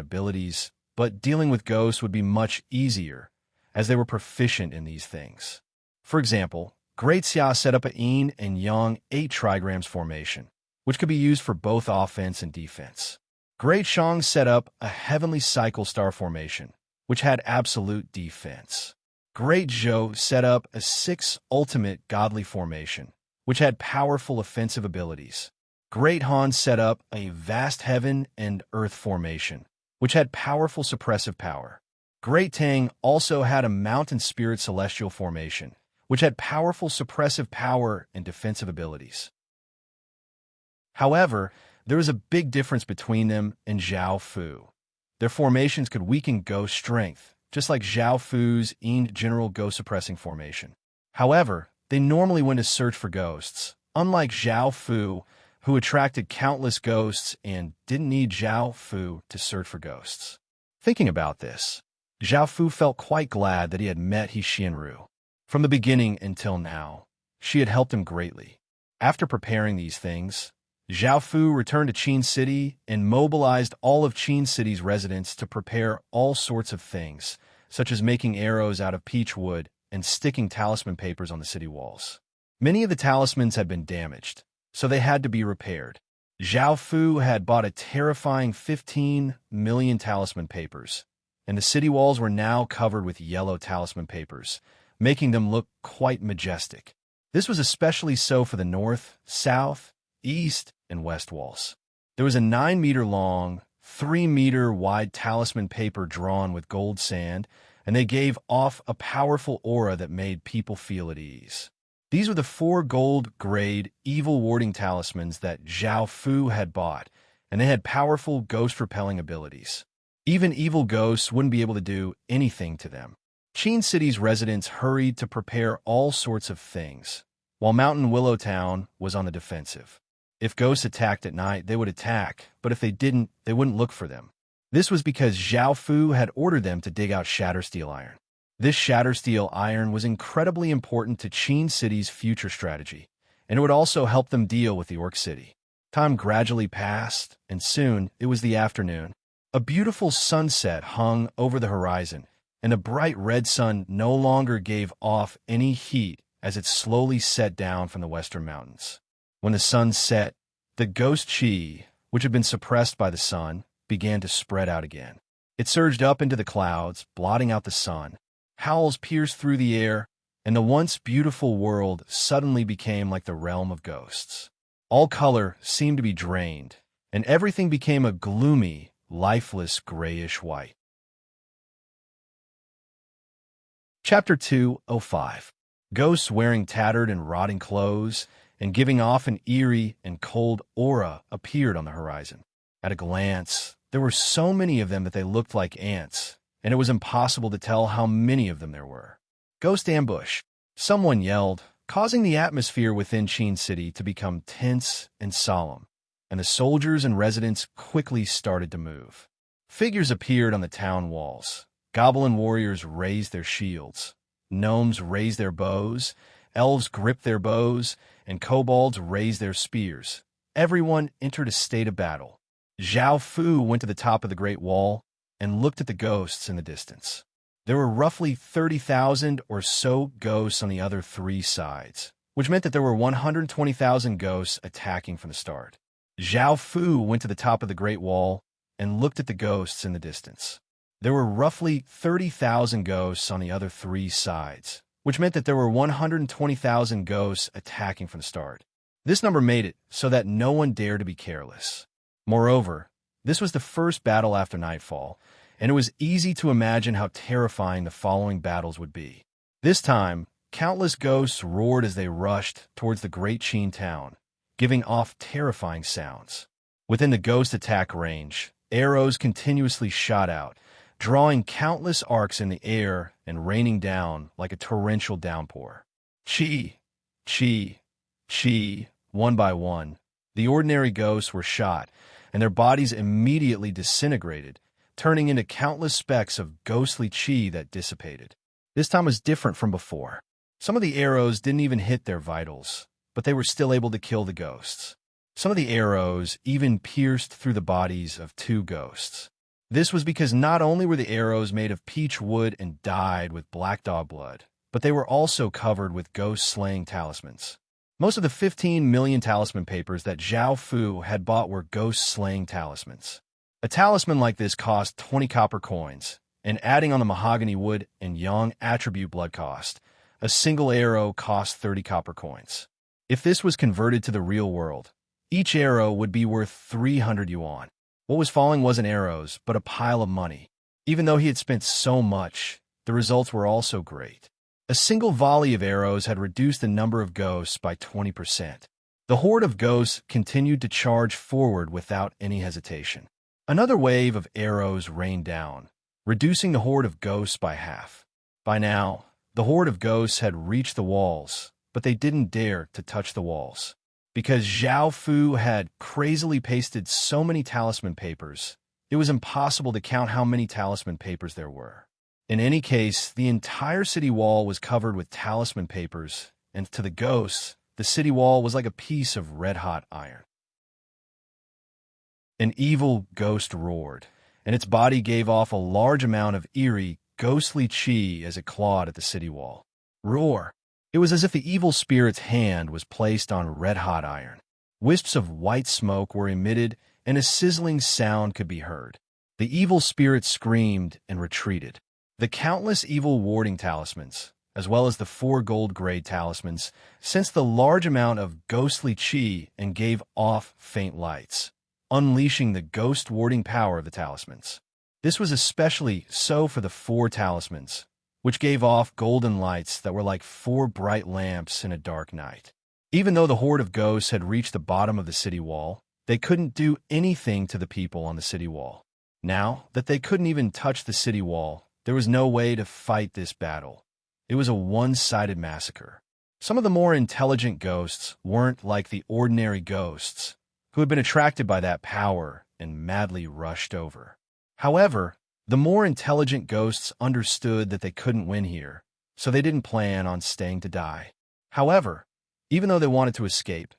but dealing with ghosts would be much easier, as they were proficient in these things. For example, Great Xia set up a yin and yang 8 trigrams formation, which could be used for both offense and defense. Great Shang set up a heavenly cycle star formation, which had absolute defense. Great Zhou set up a 6 ultimate godly formation, which had powerful offensive abilities. Great Han set up a vast heaven and earth formation, which had powerful suppressive power. Great Tang also had a mountain spirit celestial formation, which had powerful suppressive power and defensive abilities. However, there was a big difference between them and Zhao Fu. Their formations could weaken ghost strength, just like Zhao Fu's Yin General Ghost Suppressing formation. However, they normally went to search for ghosts, unlike Zhao Fu, who attracted countless ghosts and didn't need Zhao Fu to search for ghosts. Thinking about this, Zhao Fu felt quite glad that he had met He Xianru. From the beginning until now, she had helped him greatly. After preparing these things, Zhao Fu returned to Qin City and mobilized all of Qin City's residents to prepare all sorts of things, such as making arrows out of peach wood and sticking talisman papers on the city walls. Many of the talismans had been damaged, so they had to be repaired. Zhao Fu had bought a terrifying 15 million talisman papers, and the city walls were now covered with yellow talisman papers, making them look quite majestic. This was especially so for the north, south, east, and west walls. There was a 9-meter-long, 3-meter-wide talisman paper drawn with gold sand, and they gave off a powerful aura that made people feel at ease. These were the 4 gold-grade evil-warding talismans that Zhao Fu had bought, and they had powerful ghost-repelling abilities. Even evil ghosts wouldn't be able to do anything to them. Qin City's residents hurried to prepare all sorts of things, while Mountain Willow Town was on the defensive. If ghosts attacked at night, they would attack, but if they didn't, they wouldn't look for them. This was because Zhao Fu had ordered them to dig out Shatter Steel Iron. This Shatter Steel Iron was incredibly important to Qin City's future strategy, and it would also help them deal with the Orc City. Time gradually passed, and soon it was the afternoon. A beautiful sunset hung over the horizon, and a bright red sun no longer gave off any heat as it slowly set down from the western mountains. When the sun set, the ghost chi, which had been suppressed by the sun, began to spread out again. It surged up into the clouds, blotting out the sun. Howls pierced through the air, and the once beautiful world suddenly became like the realm of ghosts. All color seemed to be drained, and everything became a gloomy, lifeless grayish white. Chapter 205. Ghosts wearing tattered and rotting clothes and giving off an eerie and cold aura appeared on the horizon. At a glance, there were so many of them that they looked like ants, and it was impossible to tell how many of them there were. Ghost ambush. Someone yelled, causing the atmosphere within Qin City to become tense and solemn, and the soldiers and residents quickly started to move. Figures appeared on the town walls. Goblin warriors raised their shields. Gnomes raised their bows. Elves gripped their bows, and kobolds raised their spears. Everyone entered a state of battle. Zhao Fu went to the top of the Great Wall and looked at the ghosts in the distance. There were roughly 30,000 or so ghosts on the other three sides, which meant that there were 120,000 ghosts attacking from the start. Zhao Fu went to the top of the Great Wall and looked at the ghosts in the distance. There were roughly 30,000 ghosts on the other three sides, which meant that there were 120,000 ghosts attacking from the start. This number made it so that no one dared to be careless. Moreover, this was the first battle after nightfall, and it was easy to imagine how terrifying the following battles would be. This time, countless ghosts roared as they rushed towards the great Qin town, giving off terrifying sounds. Within the ghost attack range, arrows continuously shot out, drawing countless arcs in the air and raining down like a torrential downpour. Chi, chi, chi, one by one, the ordinary ghosts were shot, and their bodies immediately disintegrated, turning into countless specks of ghostly chi that dissipated. This time was different from before. Some of the arrows didn't even hit their vitals, but they were still able to kill the ghosts. Some of the arrows even pierced through the bodies of two ghosts. This was because not only were the arrows made of peach wood and dyed with black dog blood, but they were also covered with ghost-slaying talismans. Most of the 15 million talisman papers that Zhao Fu had bought were ghost-slaying talismans. A talisman like this cost 20 copper coins, and adding on the mahogany wood and yang attribute blood cost, a single arrow cost 30 copper coins. If this was converted to the real world, each arrow would be worth 300 yuan. What was falling wasn't arrows, but a pile of money. Even though he had spent so much, the results were also great. A single volley of arrows had reduced the number of ghosts by 20%. The horde of ghosts continued to charge forward without any hesitation. Another wave of arrows rained down, reducing the horde of ghosts by half. By now, the horde of ghosts had reached the walls, but they didn't dare to touch the walls. Because Zhao Fu had crazily pasted so many talisman papers, it was impossible to count how many talisman papers there were. In any case, the entire city wall was covered with talisman papers, and to the ghosts, the city wall was like a piece of red-hot iron. An evil ghost roared, and its body gave off a large amount of eerie, ghostly chi as it clawed at the city wall. Roar! It was as if the evil spirit's hand was placed on red-hot iron. Wisps of white smoke were emitted, and a sizzling sound could be heard. The evil spirit screamed and retreated. The countless evil warding talismans, as well as the 4 gold-grade talismans, sensed the large amount of ghostly chi and gave off faint lights, unleashing the ghost-warding power of the talismans. This was especially so for the 4 talismans, which gave off golden lights that were like 4 bright lamps in a dark night. Even though the horde of ghosts had reached the bottom of the city wall, they couldn't do anything to the people on the city wall. Now that they couldn't even touch the city wall, there was no way to fight this battle. It was a one-sided massacre. Some of the more intelligent ghosts weren't like the ordinary ghosts, who had been attracted by that power and madly rushed over. However, the more intelligent ghosts understood that they couldn't win here, so they didn't plan on staying to die. However, even though they wanted to escape,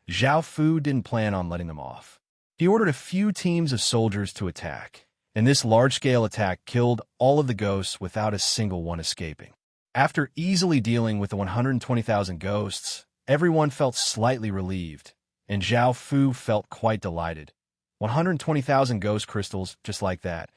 Zhao Fu didn't plan on letting them off. He ordered a few teams of soldiers to attack, and this large-scale attack killed all of the ghosts without a single one escaping. After easily dealing with the 120,000 ghosts, everyone felt slightly relieved, and Zhao Fu felt quite delighted. 120,000 ghost crystals just like that.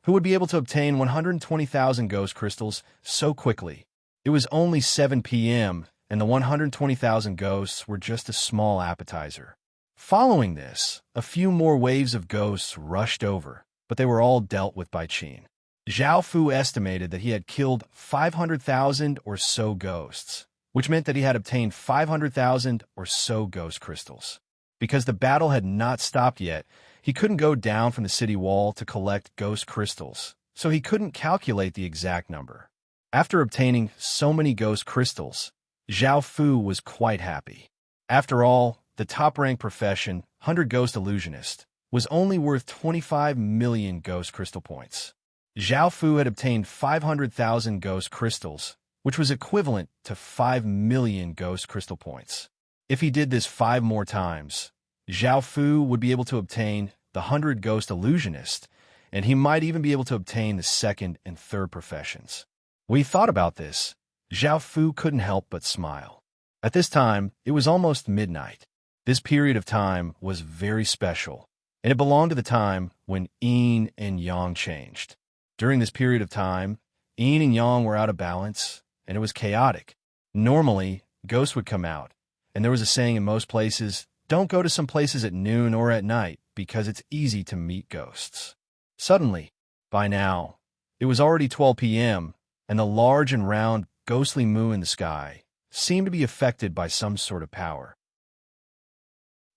Who would be able to obtain 120,000 ghost crystals so quickly? It was only 7 p.m., and the 120,000 ghosts were just a small appetizer. Following this, a few more waves of ghosts rushed over, but they were all dealt with by Qin. Zhao Fu estimated that he had killed 500,000 or so ghosts, which meant that he had obtained 500,000 or so ghost crystals. Because the battle had not stopped yet, he couldn't go down from the city wall to collect ghost crystals, so he couldn't calculate the exact number. After obtaining so many ghost crystals, Zhao Fu was quite happy. After all, the top-ranked profession, 100 Ghost Illusionist, was only worth 25 million Ghost Crystal points. Zhao Fu had obtained 500,000 Ghost Crystals, which was equivalent to 5 million Ghost Crystal points. If he did this 5 more times, Zhao Fu would be able to obtain the 100 Ghost Illusionist, and he might even be able to obtain the second and third professions. When he thought about this, Zhao Fu couldn't help but smile. At this time, it was almost midnight. This period of time was very special, and it belonged to the time when yin and yang changed. During this period of time, yin and yang were out of balance, and it was chaotic. Normally, ghosts would come out, and there was a saying in most places, don't go to some places at noon or at night because it's easy to meet ghosts. Suddenly, by now, it was already 12 p.m., and the large and round, ghostly moon in the sky seemed to be affected by some sort of power.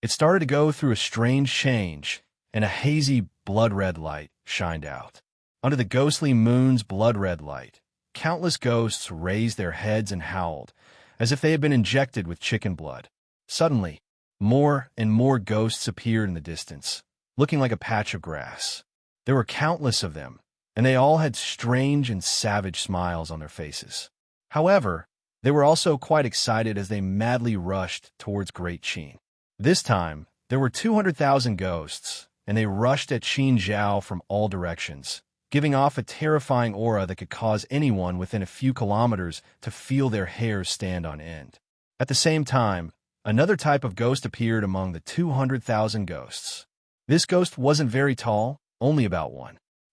It started to go through a strange change, and a hazy blood-red light shined out. Under the ghostly moon's blood-red light, countless ghosts raised their heads and howled, as if they had been injected with chicken blood. Suddenly, more and more ghosts appeared in the distance, looking like a patch of grass. There were countless of them, and they all had strange and savage smiles on their faces. However, they were also quite excited as they madly rushed towards Great Qin. This time, there were 200,000 ghosts, and they rushed at Qin Zhao from all directions, giving off a terrifying aura that could cause anyone within a few kilometers to feel their hair stand on end. At the same time, another type of ghost appeared among the 200,000 ghosts. This ghost wasn't very tall, only about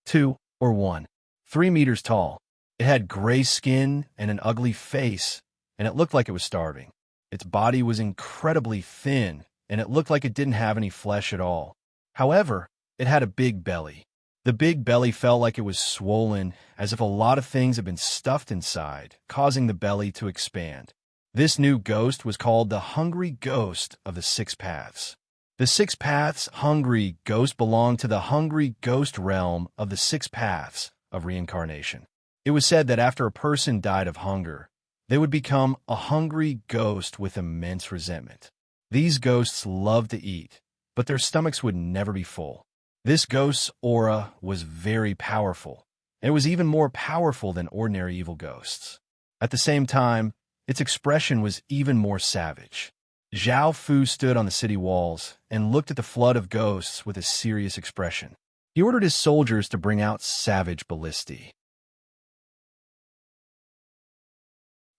3 meters tall. It had gray skin and an ugly face, and it looked like it was starving. Its body was incredibly thin, and it looked like it didn't have any flesh at all. However, it had a big belly. The big belly felt like it was swollen, as if a lot of things had been stuffed inside, causing the belly to expand. This new ghost was called the Hungry Ghost of the Six Paths. The Six Paths Hungry Ghost belonged to the Hungry Ghost realm of the Six Paths of reincarnation. It was said that after a person died of hunger, they would become a hungry ghost with immense resentment. These ghosts loved to eat, but their stomachs would never be full. This ghost's aura was very powerful, and it was even more powerful than ordinary evil ghosts. At the same time, its expression was even more savage. Zhao Fu stood on the city walls and looked at the flood of ghosts with a serious expression. He ordered his soldiers to bring out savage ballistae.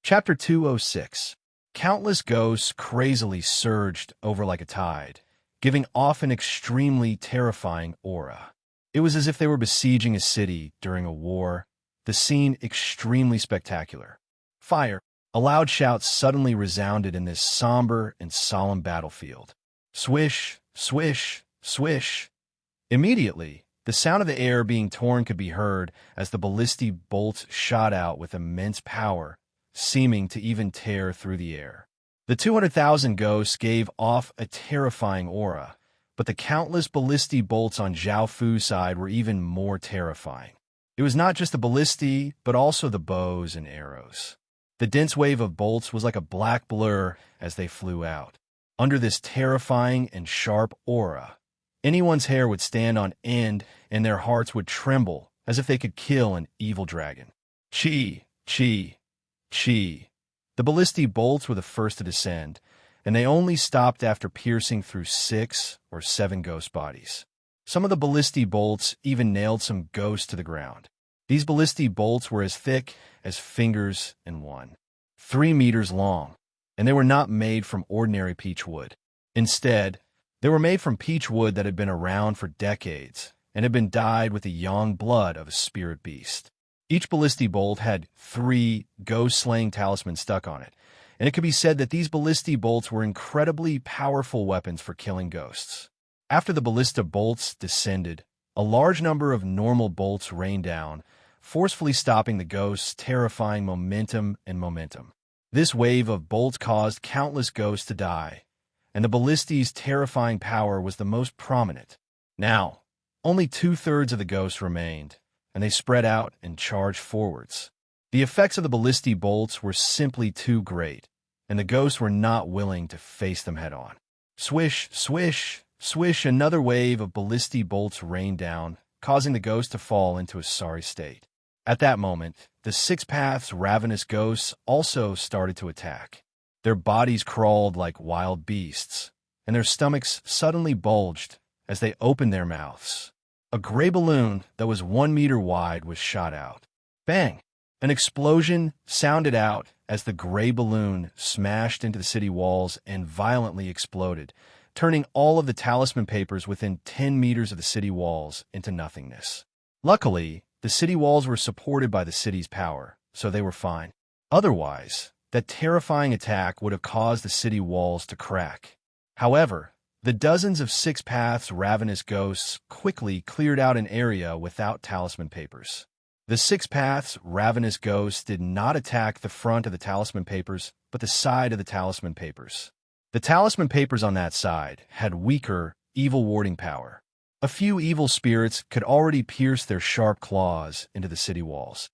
Chapter 206. Countless ghosts crazily surged over like a tide, giving off an extremely terrifying aura. It was as if they were besieging a city during a war, the scene extremely spectacular. Fire! A loud shout suddenly resounded in this somber and solemn battlefield. Swish, swish, swish. Immediately, the sound of the air being torn could be heard as the ballistic bolts shot out with immense power, seeming to even tear through the air. The 200,000 ghosts gave off a terrifying aura, but the countless ballistic bolts on Zhao Fu's side were even more terrifying. It was not just the ballistae, but also the bows and arrows. The dense wave of bolts was like a black blur as they flew out. Under this terrifying and sharp aura, anyone's hair would stand on end and their hearts would tremble as if they could kill an evil dragon. Chi, chi, chi. The ballistic bolts were the first to descend, and they only stopped after piercing through 6 or 7 ghost bodies. Some of the ballistic bolts even nailed some ghosts to the ground. These ballistic bolts were as thick as fingers in one, 3 meters long, and they were not made from ordinary peach wood. Instead, they were made from peach wood that had been around for decades and had been dyed with the yang blood of a spirit beast. Each ballistic bolt had 3 ghost-slaying talismans stuck on it, and it could be said that these ballistic bolts were incredibly powerful weapons for killing ghosts. After the ballista bolts descended, a large number of normal bolts rained down, forcefully stopping the ghost's terrifying momentum. This wave of bolts caused countless ghosts to die, and the ballistae's terrifying power was the most prominent. Now, only 2/3 of the ghosts remained, and they spread out and charged forwards. The effects of the ballistic bolts were simply too great, and the ghosts were not willing to face them head-on. Swish, swish, swish, another wave of ballistic bolts rained down, causing the ghost to fall into a sorry state. At that moment, the Six Paths' ravenous ghosts also started to attack. Their bodies crawled like wild beasts, and their stomachs suddenly bulged as they opened their mouths. A gray balloon that was 1 meter wide was shot out. Bang! An explosion sounded out as the gray balloon smashed into the city walls and violently exploded, turning all of the talisman papers within 10 meters of the city walls into nothingness. Luckily, the city walls were supported by the city's power, so they were fine. Otherwise, that terrifying attack would have caused the city walls to crack. However, the dozens of Six Paths' ravenous ghosts quickly cleared out an area without talisman papers. The Six Paths' ravenous ghosts did not attack the front of the talisman papers, but the side of the talisman papers. The talisman papers on that side had weaker, evil warding power. A few evil spirits could already pierce their sharp claws into the city walls.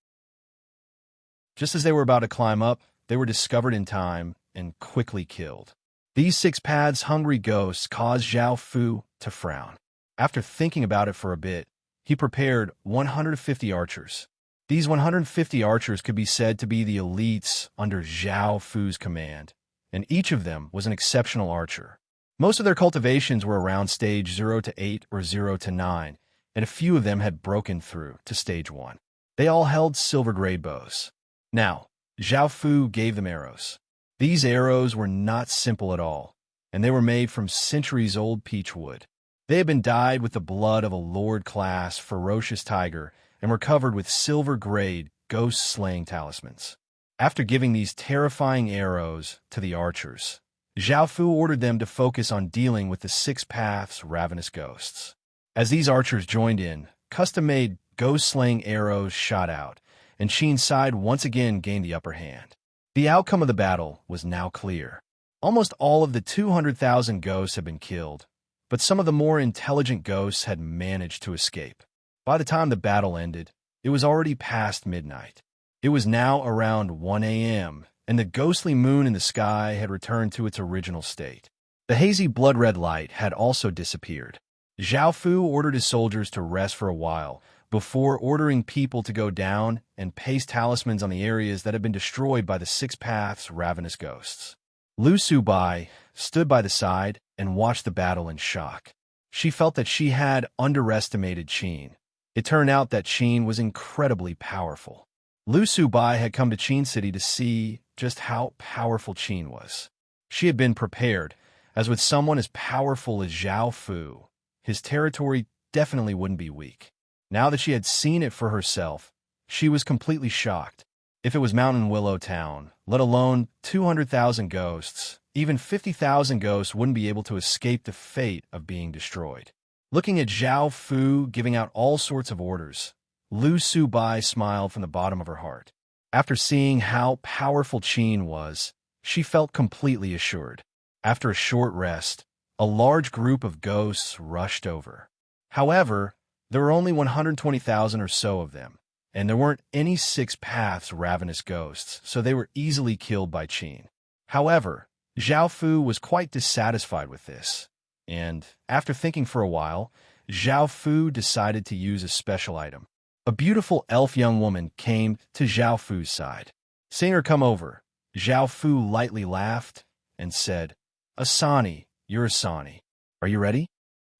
Just as they were about to climb up, they were discovered in time and quickly killed. These Six Paths' hungry ghosts caused Zhao Fu to frown. After thinking about it for a bit, he prepared 150 archers. These 150 archers could be said to be the elites under Zhao Fu's command, and each of them was an exceptional archer. Most of their cultivations were around stage 0 to 8 or 0 to 9, and a few of them had broken through to stage 1. They all held silver-grade bows. Now, Zhao Fu gave them arrows. These arrows were not simple at all, and they were made from centuries-old peach wood. They had been dyed with the blood of a Lord-class ferocious tiger and were covered with silver-grade, ghost-slaying talismans. After giving these terrifying arrows to the archers, Zhao Fu ordered them to focus on dealing with the Six Paths' ravenous ghosts. As these archers joined in, custom-made ghost-slaying arrows shot out, and Qin's side once again gained the upper hand. The outcome of the battle was now clear. Almost all of the 200,000 ghosts had been killed, but some of the more intelligent ghosts had managed to escape. By the time the battle ended, it was already past midnight. It was now around 1 a.m., and the ghostly moon in the sky had returned to its original state. The hazy blood-red light had also disappeared. Zhao Fu ordered his soldiers to rest for a while, before ordering people to go down and paste talismans on the areas that had been destroyed by the Six Paths' ravenous ghosts. Lu Subai stood by the side and watched the battle in shock. She felt that she had underestimated Qin. It turned out that Qin was incredibly powerful. Lu Subai had come to Qin City to see just how powerful Qin was. She had been prepared, as with someone as powerful as Zhao Fu, his territory definitely wouldn't be weak. Now that she had seen it for herself, she was completely shocked. If it was Mountain Willow Town, let alone 200,000 ghosts, even 50,000 ghosts wouldn't be able to escape the fate of being destroyed. Looking at Zhao Fu giving out all sorts of orders, Lu Subai smiled from the bottom of her heart. After seeing how powerful Qin was, she felt completely assured. After a short rest, a large group of ghosts rushed over. However, there were only 120,000 or so of them, and there weren't any Six Paths' ravenous ghosts, so they were easily killed by Qin. However, Zhao Fu was quite dissatisfied with this, and, after thinking for a while, Zhao Fu decided to use a special item. A beautiful elf young woman came to Zhao Fu's side. Seeing her come over, Zhao Fu lightly laughed and said, "Asani, you're Asani. Are you ready?"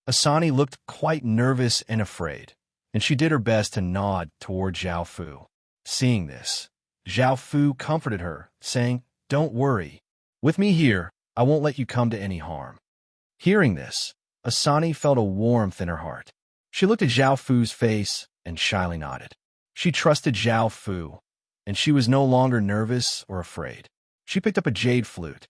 Asani looked quite nervous and afraid, and she did her best to nod toward Zhao Fu. Seeing this, Zhao Fu comforted her, saying, "Don't worry. With me here, I won't let you come to any harm." Hearing this, Asani felt a warmth in her heart. She looked at Zhao Fu's face and shyly nodded. She trusted Zhao Fu, and she was no longer nervous or afraid. She picked up a jade flute.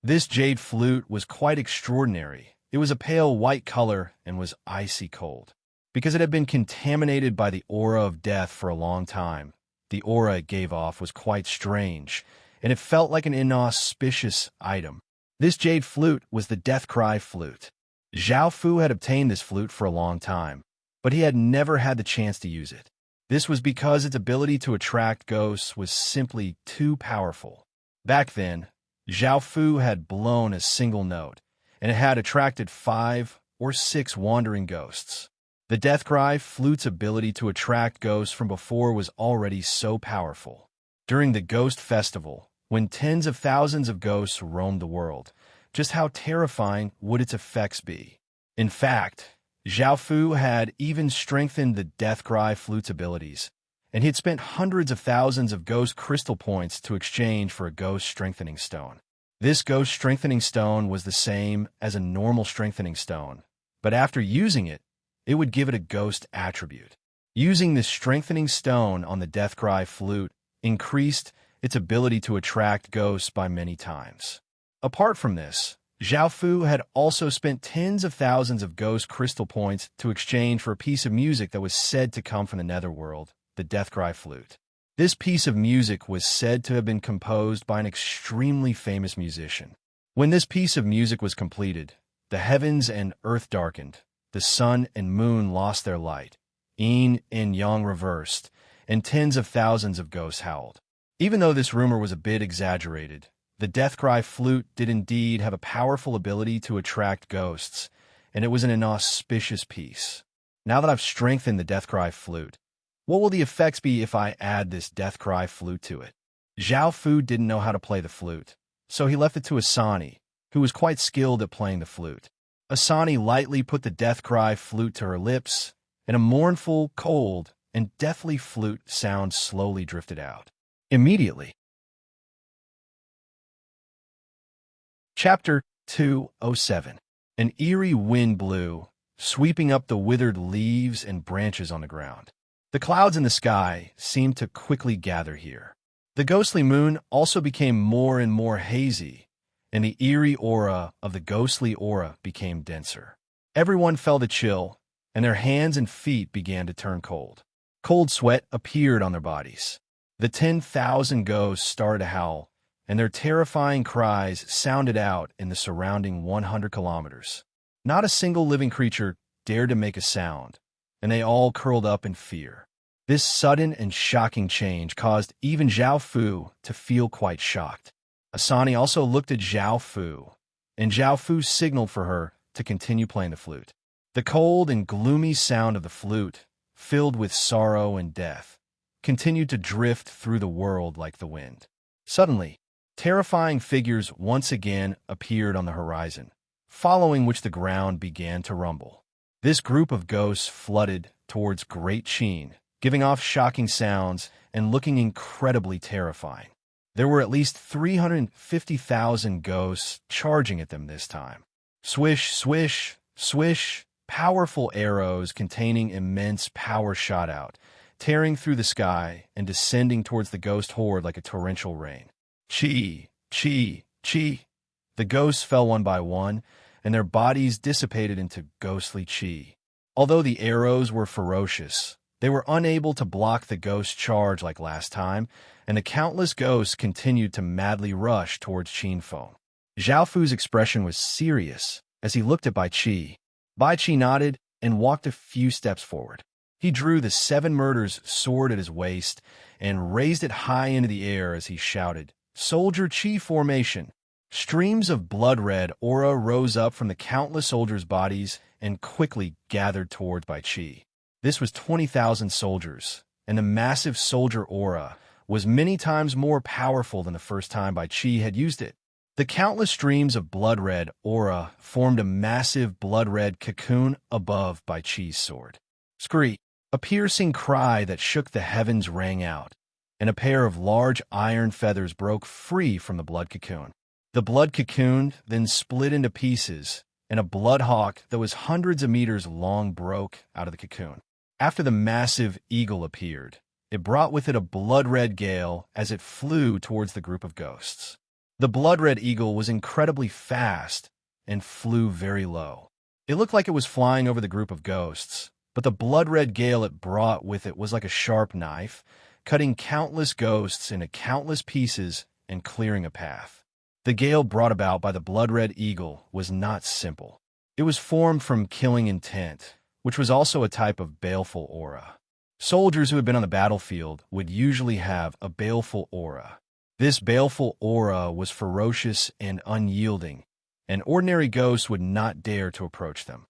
This jade flute was quite extraordinary. It was a pale white color and was icy cold. Because it had been contaminated by the aura of death for a long time, the aura it gave off was quite strange, and it felt like an inauspicious item. This jade flute was the Death Cry flute. Zhao Fu had obtained this flute for a long time, but he had never had the chance to use it. This was because its ability to attract ghosts was simply too powerful. Back then, Zhao Fu had blown a single note, and it had attracted 5 or 6 wandering ghosts. The death cry flute's ability to attract ghosts from before was already so powerful. During the Ghost Festival, when tens of thousands of ghosts roamed the world, just how terrifying would its effects be? In fact, Zhao Fu had even strengthened the death cry flute's abilities, and he had spent hundreds of thousands of ghost crystal points to exchange for a ghost strengthening stone. This ghost strengthening stone was the same as a normal strengthening stone, but after using it, it would give it a ghost attribute. Using this strengthening stone on the death cry flute increased its ability to attract ghosts by many times. Apart from this, Zhao Fu had also spent tens of thousands of ghost crystal points to exchange for a piece of music that was said to come from the netherworld, the death cry flute. This piece of music was said to have been composed by an extremely famous musician. When this piece of music was completed, the heavens and earth darkened, the sun and moon lost their light, yin and yang reversed, and tens of thousands of ghosts howled. Even though this rumor was a bit exaggerated, the death cry flute did indeed have a powerful ability to attract ghosts, and it was an inauspicious piece. Now that I've strengthened the death cry flute, what will the effects be if I add this death cry flute to it? Zhao Fu didn't know how to play the flute, so he left it to Asani, who was quite skilled at playing the flute. Asani lightly put the death cry flute to her lips, and a mournful, cold, and deathly flute sound slowly drifted out. Immediately. Chapter 207. An eerie wind blew, sweeping up the withered leaves and branches on the ground. The clouds in the sky seemed to quickly gather here. The ghostly moon also became more and more hazy, and the eerie aura of the ghostly aura became denser. Everyone felt a chill, and their hands and feet began to turn cold. Cold sweat appeared on their bodies. The 10,000 ghosts started to howl, and their terrifying cries sounded out in the surrounding 100 kilometers. Not a single living creature dared to make a sound, and they all curled up in fear. This sudden and shocking change caused even Zhao Fu to feel quite shocked. Asani also looked at Zhao Fu, and Zhao Fu signaled for her to continue playing the flute. The cold and gloomy sound of the flute, filled with sorrow and death, continued to drift through the world like the wind. Suddenly, terrifying figures once again appeared on the horizon, following which the ground began to rumble. This group of ghosts flooded towards Great Qin, giving off shocking sounds and looking incredibly terrifying. There were at least 350,000 ghosts charging at them this time. Swish, swish, swish, powerful arrows containing immense power shot out, tearing through the sky and descending towards the ghost horde like a torrential rain. Chi, chi, chi. The ghosts fell one by one, and their bodies dissipated into ghostly chi. Although the arrows were ferocious, they were unable to block the ghost charge like last time, and the countless ghosts continued to madly rush towards Qin Feng. Zhao Fu's expression was serious as he looked at Bai Qi. Bai Qi nodded and walked a few steps forward. He drew the 7 murders sword at his waist and raised it high into the air as he shouted, "Soldier Qi formation!" Streams of blood-red aura rose up from the countless soldiers' bodies and quickly gathered towards Bai Qi. This was 20,000 soldiers, and the massive soldier aura was many times more powerful than the first time Bai Qi had used it. The countless streams of blood-red aura formed a massive blood-red cocoon above Bai Qi's sword. Screech! A piercing cry that shook the heavens rang out, and a pair of large iron feathers broke free from the blood cocoon. The blood cocoon then split into pieces, and a blood hawk that was hundreds of meters long broke out of the cocoon. After the massive eagle appeared, it brought with it a blood-red gale as it flew towards the group of ghosts. The blood-red eagle was incredibly fast and flew very low. It looked like it was flying over the group of ghosts, but the blood-red gale it brought with it was like a sharp knife, cutting countless ghosts into countless pieces and clearing a path. The gale brought about by the blood-red eagle was not simple. It was formed from killing intent, which was also a type of baleful aura. Soldiers who had been on the battlefield would usually have a baleful aura. This baleful aura was ferocious and unyielding, and ordinary ghosts would not dare to approach them.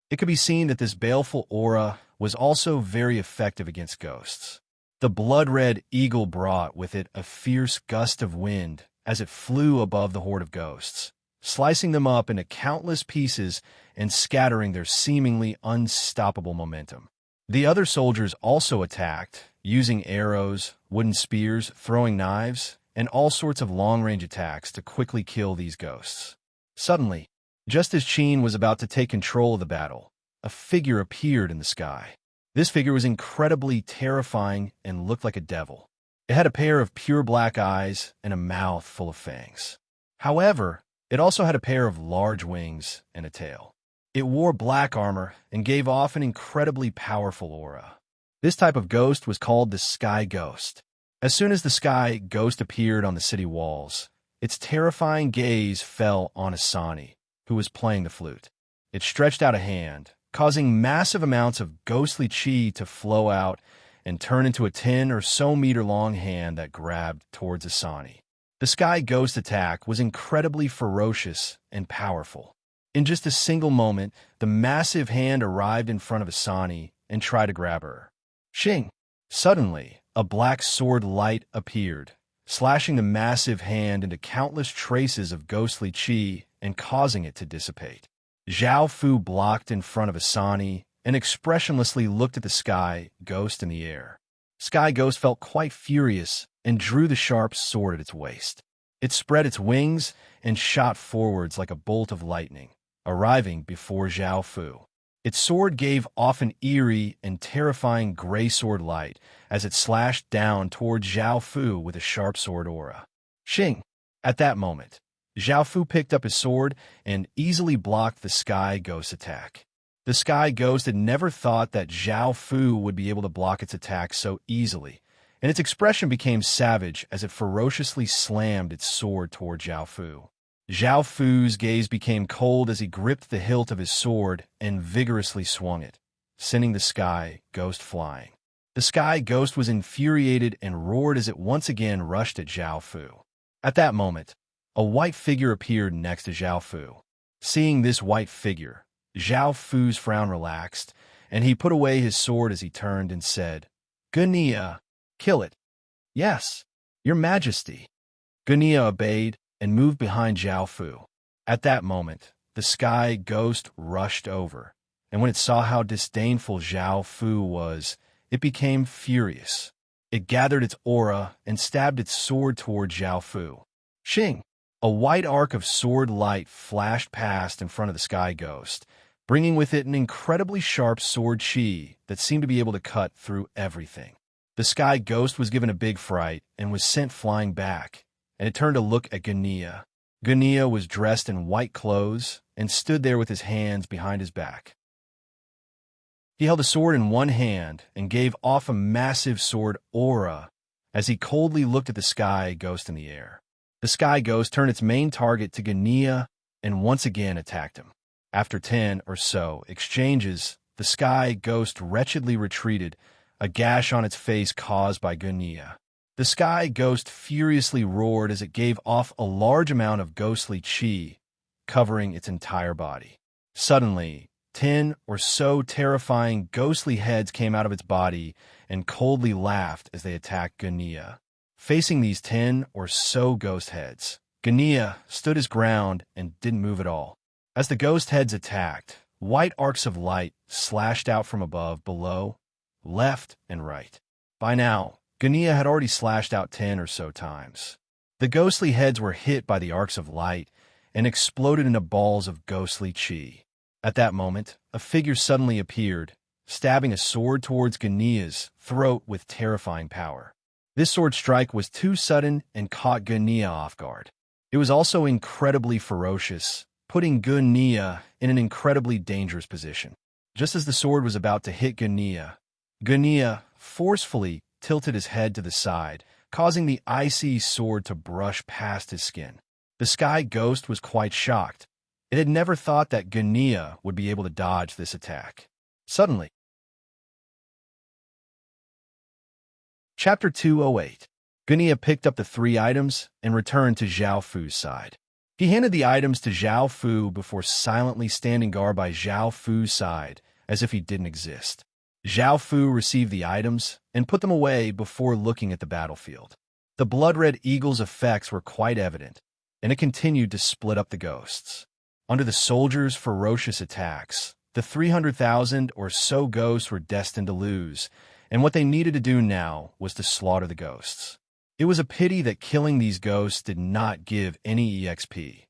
It could be seen that this baleful aura was also very effective against ghosts. The blood-red eagle brought with it a fierce gust of wind as it flew above the horde of ghosts, slicing them up into countless pieces and scattering their seemingly unstoppable momentum. The other soldiers also attacked, using arrows, wooden spears, throwing knives, and all sorts of long-range attacks to quickly kill these ghosts. Suddenly, just as Qin was about to take control of the battle, a figure appeared in the sky. This figure was incredibly terrifying and looked like a devil. It had a pair of pure black eyes and a mouth full of fangs. However, it also had a pair of large wings and a tail. It wore black armor and gave off an incredibly powerful aura. This type of ghost was called the Sky Ghost. As soon as the Sky Ghost appeared on the city walls, its terrifying gaze fell on Asani, who was playing the flute. It stretched out a hand, causing massive amounts of ghostly chi to flow out and turn into a 10 or so meter long hand that grabbed towards Asani. The Sky Ghost attack was incredibly ferocious and powerful. In just a single moment, the massive hand arrived in front of Asani and tried to grab her. Shing! Suddenly, a black sword light appeared, slashing the massive hand into countless traces of ghostly chi and causing it to dissipate. Zhao Fu blocked in front of Asani and expressionlessly looked at the Sky Ghost in the air. Sky Ghost felt quite furious and drew the sharp sword at its waist. It spread its wings and shot forwards like a bolt of lightning, arriving before Zhao Fu. Its sword gave off an eerie and terrifying gray sword light as it slashed down toward Zhao Fu with a sharp sword aura. Shing! At that moment, Zhao Fu picked up his sword and easily blocked the Sky Ghost attack. The Sky Ghost had never thought that Zhao Fu would be able to block its attack so easily, and its expression became savage as it ferociously slammed its sword toward Zhao Fu. Zhao Fu's gaze became cold as he gripped the hilt of his sword and vigorously swung it, sending the Sky Ghost flying. The Sky Ghost was infuriated and roared as it once again rushed at Zhao Fu. At that moment, a white figure appeared next to Zhao Fu. Seeing this white figure, Zhao Fu's frown relaxed, and he put away his sword as he turned and said, "Gunia, kill it." "Yes, Your Majesty." Gunia obeyed and moved behind Zhao Fu. At that moment, the Sky Ghost rushed over, and when it saw how disdainful Zhao Fu was, it became furious. It gathered its aura and stabbed its sword toward Zhao Fu. Shing! A white arc of sword light flashed past in front of the Sky Ghost, bringing with it an incredibly sharp sword chi that seemed to be able to cut through everything. The Sky Ghost was given a big fright and was sent flying back, and it turned to look at Gunia. Gunia was dressed in white clothes and stood there with his hands behind his back. He held a sword in one hand and gave off a massive sword aura as he coldly looked at the Sky Ghost in the air. The Sky Ghost turned its main target to Gunia and once again attacked him. After 10 or so exchanges, the Sky Ghost wretchedly retreated, a gash on its face caused by Gunia. The Sky Ghost furiously roared as it gave off a large amount of ghostly chi, covering its entire body. Suddenly, 10 or so terrifying ghostly heads came out of its body and coldly laughed as they attacked Gunia. Facing these 10 or so ghost heads, Gunia stood his ground and didn't move at all. As the ghost heads attacked, white arcs of light slashed out from above, below, left, and right. By now, Gunia had already slashed out 10 or so times. The ghostly heads were hit by the arcs of light and exploded into balls of ghostly chi. At that moment, a figure suddenly appeared, stabbing a sword towards Gunia's throat with terrifying power. This sword strike was too sudden and caught Gunia off guard. It was also incredibly ferocious, putting Gunia in an incredibly dangerous position. Just as the sword was about to hit Gunia, Gunia forcefully tilted his head to the side, causing the icy sword to brush past his skin. The Sky Ghost was quite shocked. It had never thought that Gunia would be able to dodge this attack. Suddenly, Chapter 208. Gunia picked up the 3 items and returned to Zhao Fu's side. He handed the items to Zhao Fu before silently standing guard by Zhao Fu's side, as if he didn't exist. Zhao Fu received the items and put them away before looking at the battlefield. The blood-red eagle's effects were quite evident, and it continued to split up the ghosts. Under the soldiers' ferocious attacks, the 300,000 or so ghosts were destined to lose, and what they needed to do now was to slaughter the ghosts. It was a pity that killing these ghosts did not give any EXP.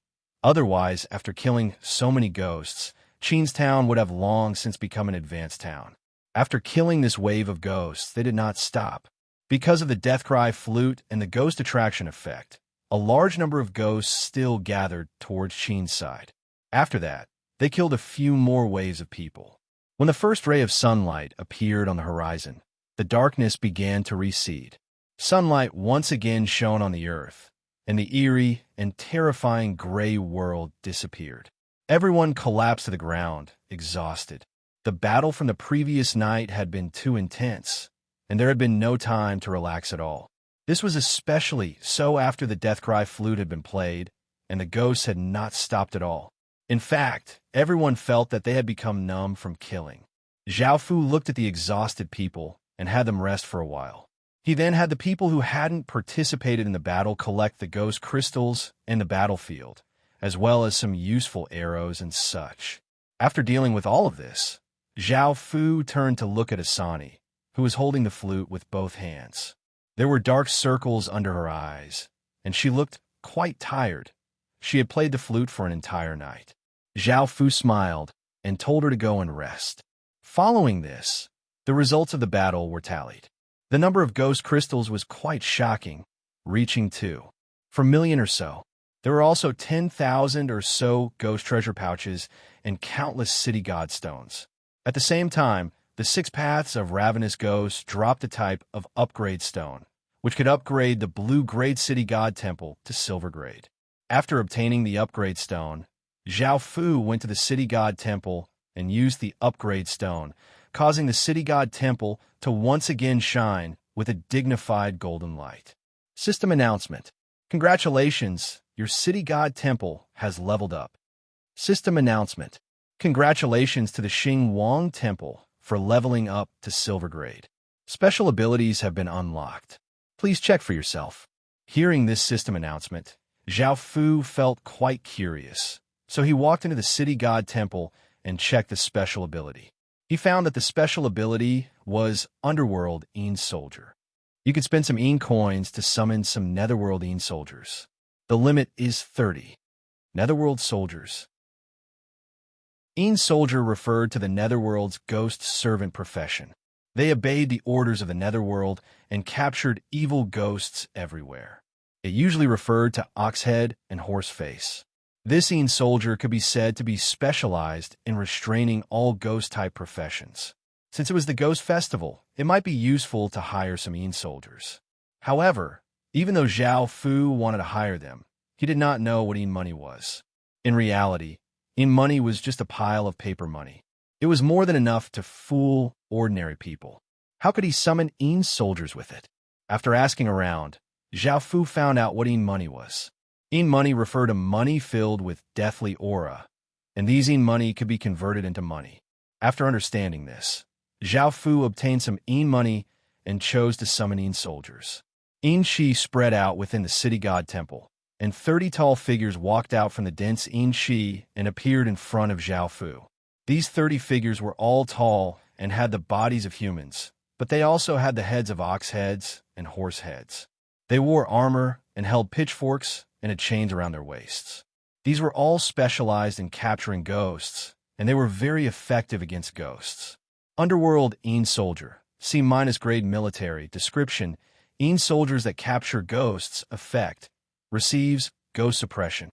Otherwise, after killing so many ghosts, Qin's town would have long since become an advanced town. After killing this wave of ghosts, they did not stop. Because of the Deathcry flute and the ghost attraction effect, a large number of ghosts still gathered towards Qin's side. After that, they killed a few more waves of people. When the first ray of sunlight appeared on the horizon, the darkness began to recede. Sunlight once again shone on the earth, and the eerie and terrifying gray world disappeared. Everyone collapsed to the ground, exhausted. The battle from the previous night had been too intense, and there had been no time to relax at all. This was especially so after the Deathcry flute had been played, and the ghosts had not stopped at all. In fact, everyone felt that they had become numb from killing. Zhao Fu looked at the exhausted people and had them rest for a while. He then had the people who hadn't participated in the battle collect the ghost crystals and the battlefield, as well as some useful arrows and such. After dealing with all of this, Zhao Fu turned to look at Asani, who was holding the flute with both hands. There were dark circles under her eyes, and she looked quite tired. She had played the flute for an entire night. Zhao Fu smiled and told her to go and rest. Following this, the results of the battle were tallied. The number of ghost crystals was quite shocking, reaching 2 million or so. There were also 10,000 or so ghost treasure pouches and countless city god stones. At the same time, the 6 paths of ravenous ghosts dropped the type of upgrade stone, which could upgrade the blue grade city god temple to silver grade. After obtaining the upgrade stone, Zhao Fu went to the city god temple and used the upgrade stone, causing the city god temple to once again shine with a dignified golden light. System announcement. Congratulations, your city god temple has leveled up. System announcement. Congratulations to the Xing Wang temple for leveling up to silver grade. Special abilities have been unlocked. Please check for yourself. Hearing this system announcement, Zhao Fu felt quite curious, so he walked into the city god temple and checked the special ability. He found that the special ability was Underworld Een Soldier. You could spend some Een coins to summon some Netherworld Een soldiers. The limit is 30. Netherworld soldiers. Een Soldier referred to the Netherworld's ghost servant profession. They obeyed the orders of the Netherworld and captured evil ghosts everywhere. It usually referred to Oxhead and Horseface. This Een Soldier could be said to be specialized in restraining all ghost-type professions. Since it was the Ghost Festival, it might be useful to hire some Een Soldiers. However, even though Zhao Fu wanted to hire them, he did not know what Een money was. In reality, Een money was just a pile of paper money. It was more than enough to fool ordinary people. How could he summon Een Soldiers with it? After asking around, Zhao Fu found out what Een money was. Een money referred to money filled with deathly aura, and these Een money could be converted into money. After understanding this, Zhao Fu obtained some Een money and chose to summon Een Soldiers. Een Shi spread out within the city god temple, and 30 tall figures walked out from the dense Een Shi and appeared in front of Zhao Fu. These 30 figures were all tall and had the bodies of humans, but they also had the heads of ox heads and horse heads. They wore armor and held pitchforks and had chains around their waists. These were all specialized in capturing ghosts, and they were very effective against ghosts. Underworld Een Soldier. C- grade military. Description: Een Soldiers that capture ghosts. Effect: receives ghost suppression.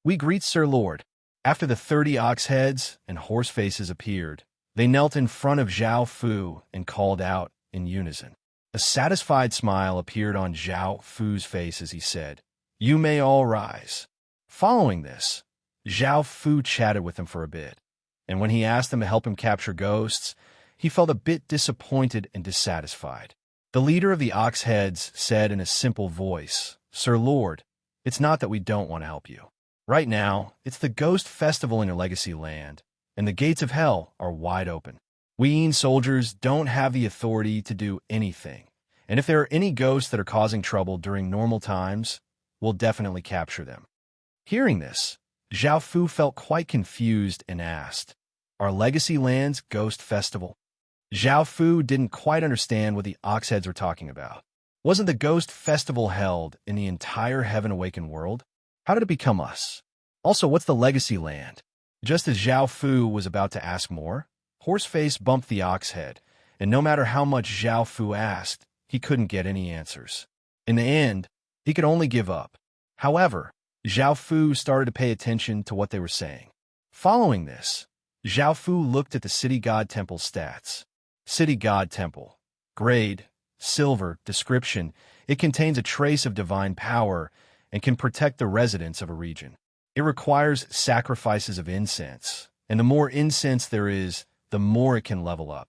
We greet Sir Lord. After the 30 ox heads and horse faces appeared, they knelt in front of Zhao Fu and called out in unison. A satisfied smile appeared on Zhao Fu's face as he said, "You may all rise." Following this, Zhao Fu chatted with them for a bit, and when he asked them to help him capture ghosts, he felt a bit disappointed and dissatisfied. The leader of the ox heads said in a simple voice, "Sir Lord, it's not that we don't want to help you. Right now, it's the ghost festival in your legacy land, and the gates of hell are wide open. We soldiers don't have the authority to do anything, and if there are any ghosts that are causing trouble during normal times, we'll definitely capture them." Hearing this, Zhao Fu felt quite confused and asked, "Our legacy land's ghost festival?" Zhao Fu didn't quite understand what the Oxheads were talking about. Wasn't the ghost festival held in the entire Heaven Awakened world? How did it become us? Also, what's the legacy land? Just as Zhao Fu was about to ask more, Horseface bumped the Oxhead, and no matter how much Zhao Fu asked, he couldn't get any answers. In the end, he could only give up. However, Zhao Fu started to pay attention to what they were saying. Following this, Zhao Fu looked at the City God Temple stats. City God Temple. Grade, Silver. Description: it contains a trace of divine power and can protect the residents of a region. It requires sacrifices of incense, and the more incense there is, the more it can level up.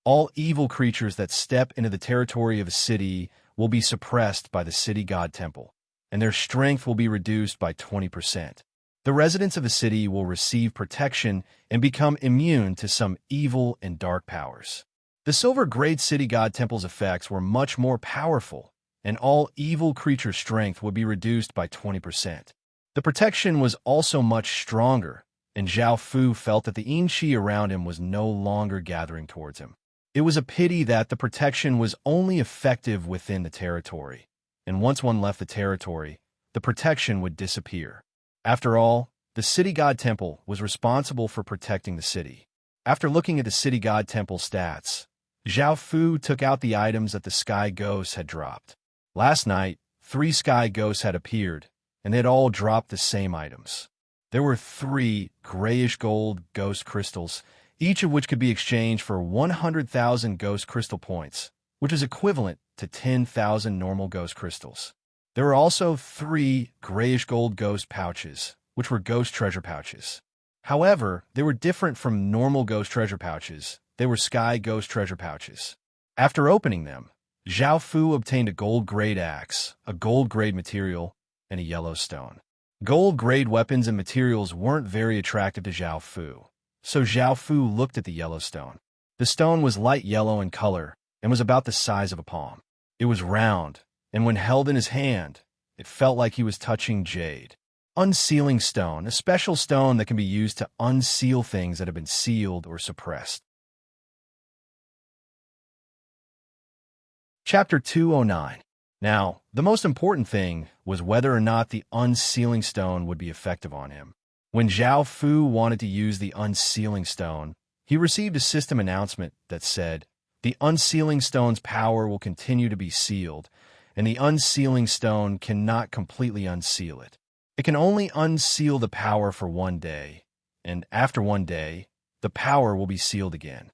All evil creatures that step into the territory of a city will be suppressed by the City God Temple, and their strength will be reduced by 20%. The residents of a city will receive protection and become immune to some evil and dark powers. The Silver Grade City God Temple's effects were much more powerful, and all evil creature strength would be reduced by 20%. The protection was also much stronger, and Zhao Fu felt that the Yin-Chi around him was no longer gathering towards him. It was a pity that the protection was only effective within the territory, and once one left the territory, the protection would disappear. After all, the City God Temple was responsible for protecting the city. After looking at the City God Temple stats, Zhao Fu took out the items that the Sky Ghosts had dropped. Last night, 3 Sky Ghosts had appeared, and they had all dropped the same items. There were 3 grayish-gold ghost crystals, each of which could be exchanged for 100,000 ghost crystal points, which is equivalent to 10,000 normal ghost crystals. There were also 3 grayish-gold ghost pouches, which were ghost treasure pouches. However, they were different from normal ghost treasure pouches. They were Sky Ghost treasure pouches. After opening them, Zhao Fu obtained a gold-grade axe, a gold-grade material, and a yellow stone. Gold-grade weapons and materials weren't very attractive to Zhao Fu, so Zhao Fu looked at the yellow stone. The stone was light yellow in color and was about the size of a palm. It was round, and when held in his hand, it felt like he was touching jade. Unsealing stone, a special stone that can be used to unseal things that have been sealed or suppressed. Chapter 209. Now, the most important thing was whether or not the unsealing stone would be effective on him. When Zhao Fu wanted to use the unsealing stone, he received a system announcement that said, "The unsealing stone's power will continue to be sealed, and the unsealing stone cannot completely unseal it. It can only unseal the power for 1 day, and after 1 day, the power will be sealed again."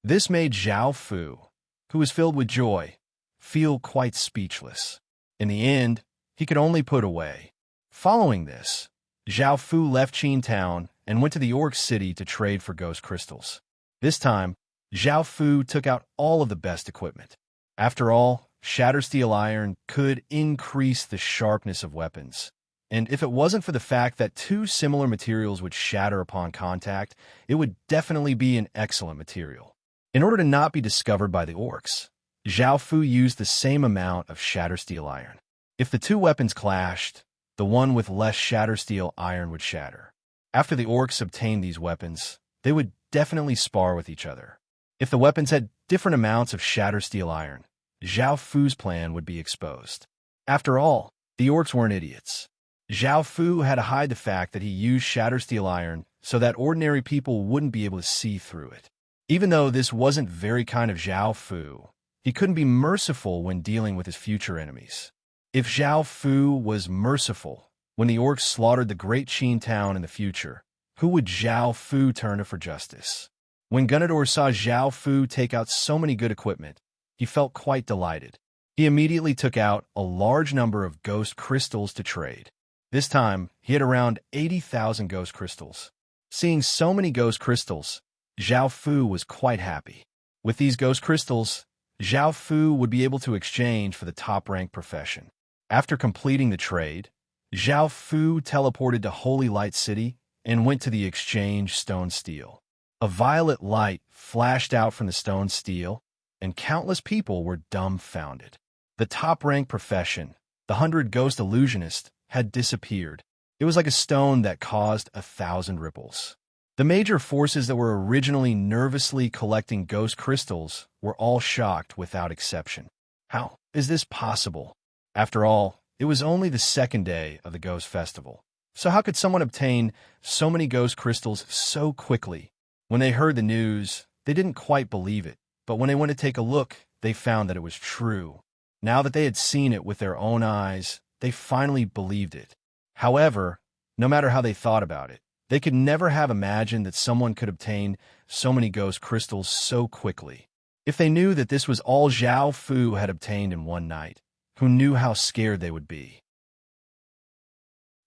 This made Zhao Fu, who was filled with joy, feel quite speechless. In the end, he could only put away. Following this, Zhao Fu left Qin Town and went to the Orc City to trade for ghost crystals. This time, Zhao Fu took out all of the best equipment. After all, Shatter Steel Iron could increase the sharpness of weapons. And if it wasn't for the fact that 2 similar materials would shatter upon contact, it would definitely be an excellent material. In order to not be discovered by the orcs, Zhao Fu used the same amount of Shatter Steel Iron. If the 2 weapons clashed, the one with less Shatter Steel Iron would shatter. After the orcs obtained these weapons, they would definitely spar with each other. If the weapons had different amounts of Shatter Steel Iron, Zhao Fu's plan would be exposed. After all, the orcs weren't idiots. Zhao Fu had to hide the fact that he used Shatter Steel Iron so that ordinary people wouldn't be able to see through it. Even though this wasn't very kind of Zhao Fu, he couldn't be merciful when dealing with his future enemies. If Zhao Fu was merciful when the orcs slaughtered the great Qin town in the future, who would Zhao Fu turn to for justice? When Gunador saw Zhao Fu take out so many good equipment, he felt quite delighted. He immediately took out a large number of ghost crystals to trade. This time, he had around 80,000 ghost crystals. Seeing so many ghost crystals, Zhao Fu was quite happy. With these ghost crystals, Zhao Fu would be able to exchange for the top-ranked profession. After completing the trade, Zhao Fu teleported to Holy Light City and went to the exchange stone steel. A violet light flashed out from the stone steel, and countless people were dumbfounded. The top-ranked profession, the 100 Ghost Illusionist, had disappeared. It was like a stone that caused 1,000 ripples. The major forces that were originally nervously collecting ghost crystals were all shocked without exception. How is this possible? After all, it was only the second day of the Ghost Festival. So how could someone obtain so many ghost crystals so quickly? When they heard the news, they didn't quite believe it, but when they went to take a look, they found that it was true. Now that they had seen it with their own eyes, they finally believed it. However, no matter how they thought about it, they could never have imagined that someone could obtain so many ghost crystals so quickly. If they knew that this was all Zhao Fu had obtained in one night, who knew how scared they would be?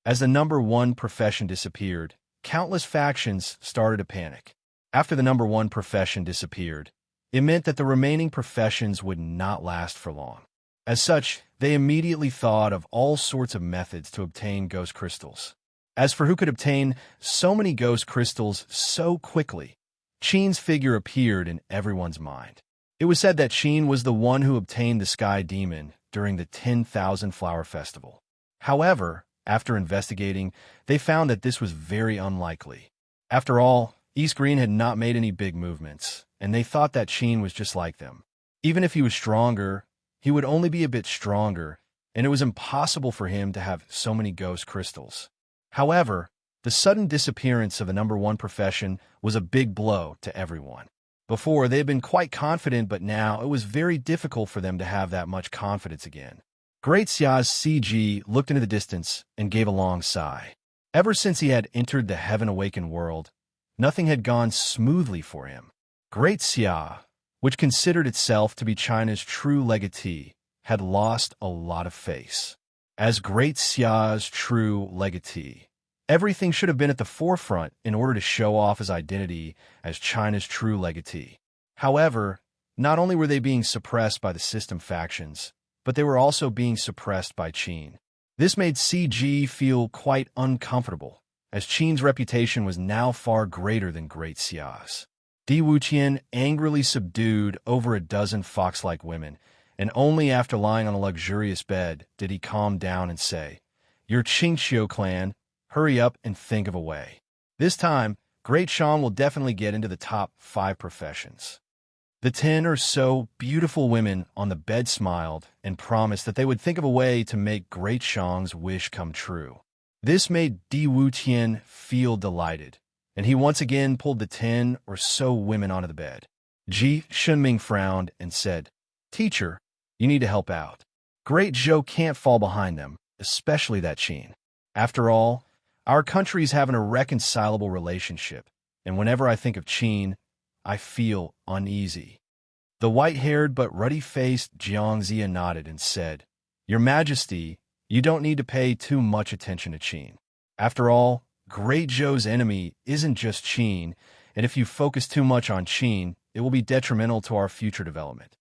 As the number one profession disappeared, countless factions started to panic. After the number one profession disappeared, it meant that the remaining professions would not last for long. As such, they immediately thought of all sorts of methods to obtain ghost crystals. As for who could obtain so many ghost crystals so quickly, Qin's figure appeared in everyone's mind. It was said that Qin was the one who obtained the Sky Demon during the 10,000 Flower Festival. However, after investigating, they found that this was very unlikely. After all, East Green had not made any big movements, and they thought that Qin was just like them. Even if he was stronger, he would only be a bit stronger, and it was impossible for him to have so many ghost crystals. However, the sudden disappearance of the number one profession was a big blow to everyone. Before, they had been quite confident, but now it was very difficult for them to have that much confidence again. Great Xia's CG looked into the distance and gave a long sigh. Ever since he had entered the heaven-awakened world, nothing had gone smoothly for him. Great Xia, which considered itself to be China's true legatee, had lost a lot of face. As Great Xia's true legatee, everything should have been at the forefront in order to show off his identity as China's true legatee. However, not only were they being suppressed by the system factions, but they were also being suppressed by Qin. This made CG feel quite uncomfortable, as Qin's reputation was now far greater than Great Xia's. Di Wuqian angrily subdued over a dozen fox-like women, and only after lying on a luxurious bed did he calm down and say, "Your Qingqiu clan, hurry up and think of a way. This time, Great Shang will definitely get into the top 5 professions." The 10 or so beautiful women on the bed smiled and promised that they would think of a way to make Great Shang's wish come true. This made Di Wuqian feel delighted, and he once again pulled the 10 or so women onto the bed. Ji Shunming frowned and said, "Teacher, you need to help out. Great Zhou can't fall behind them, especially that Qin. After all, our countries have an irreconcilable relationship, and whenever I think of Qin, I feel uneasy." The white-haired but ruddy-faced Jiangxia nodded and said, "Your Majesty, you don't need to pay too much attention to Qin. After all, Great Zhou's enemy isn't just Qin, and if you focus too much on Qin, it will be detrimental to our future development."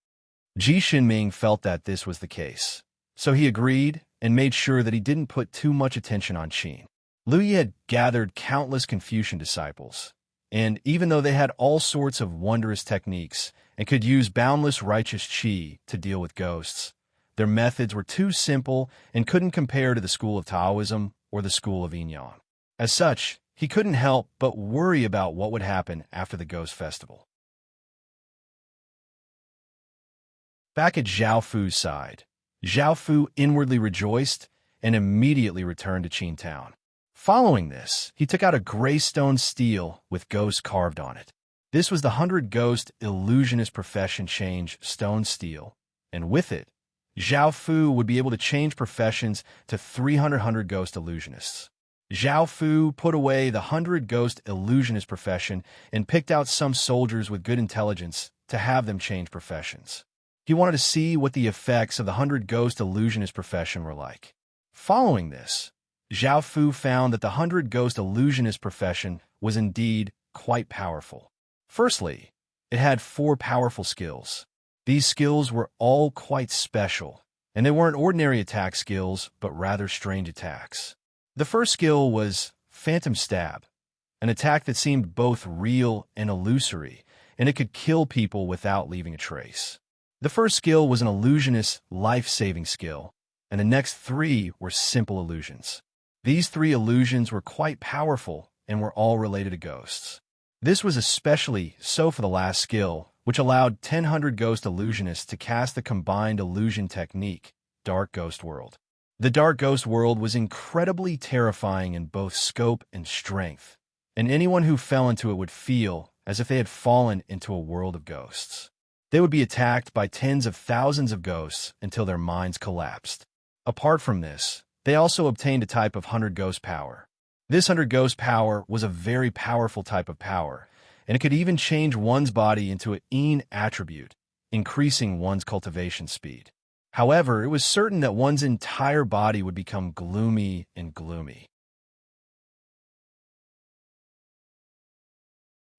Ji Xinming felt that this was the case, so he agreed and made sure that he didn't put too much attention on Qin. Liu Yi had gathered countless Confucian disciples, and even though they had all sorts of wondrous techniques and could use boundless righteous qi to deal with ghosts, their methods were too simple and couldn't compare to the school of Taoism or the school of Yin Yang. As such, he couldn't help but worry about what would happen after the Ghost Festival. Back at Zhao Fu's side, Zhao Fu inwardly rejoiced and immediately returned to Qin Town. Following this, he took out a gray stone steel with ghosts carved on it. This was the 100 Ghost Illusionist Profession Change stone steel, and with it, Zhao Fu would be able to change professions to 300 Ghost Illusionists. Zhao Fu put away the 100 Ghost Illusionist profession and picked out some soldiers with good intelligence to have them change professions. He wanted to see what the effects of the 100 Ghost Illusionist profession were like. Following this, Zhao Fu found that the 100 Ghost Illusionist profession was indeed quite powerful. Firstly, it had 4 powerful skills. These skills were all quite special, and they weren't ordinary attack skills, but rather strange attacks. The first skill was Phantom Stab, an attack that seemed both real and illusory, and it could kill people without leaving a trace. The first skill was an illusionist life-saving skill, and the next three were simple illusions. These three illusions were quite powerful and were all related to ghosts. This was especially so for the last skill, which allowed 1,000 ghost illusionists to cast the combined illusion technique, Dark Ghost World. The Dark Ghost World was incredibly terrifying in both scope and strength, and anyone who fell into it would feel as if they had fallen into a world of ghosts. They would be attacked by tens of thousands of ghosts until their minds collapsed. Apart from this, they also obtained a type of 100 ghost power. This 100 ghost power was a very powerful type of power, and it could even change one's body into an een attribute, increasing one's cultivation speed. However, it was certain that one's entire body would become gloomy and gloomy.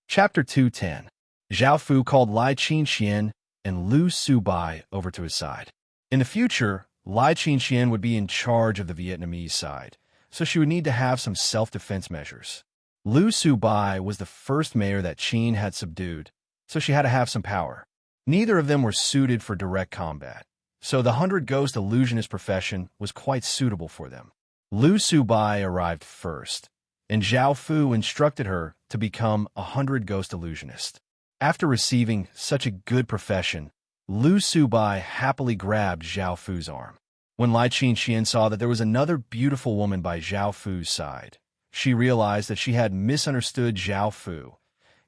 Chapter 210. Zhao Fu called Lai Qingxian and Lu Subai over to his side. In the future, Lai Qingxian would be in charge of the Vietnamese side, so she would need to have some self-defense measures. Lu Subai was the first mayor that Qin had subdued, so she had to have some power. Neither of them were suited for direct combat, so the 100 ghost illusionist profession was quite suitable for them. Lu Subai arrived first, and Zhao Fu instructed her to become a 100 ghost illusionist. After receiving such a good profession, Lu Subai happily grabbed Zhao Fu's arm. When Lai Qingxian saw that there was another beautiful woman by Zhao Fu's side, she realized that she had misunderstood Zhao Fu.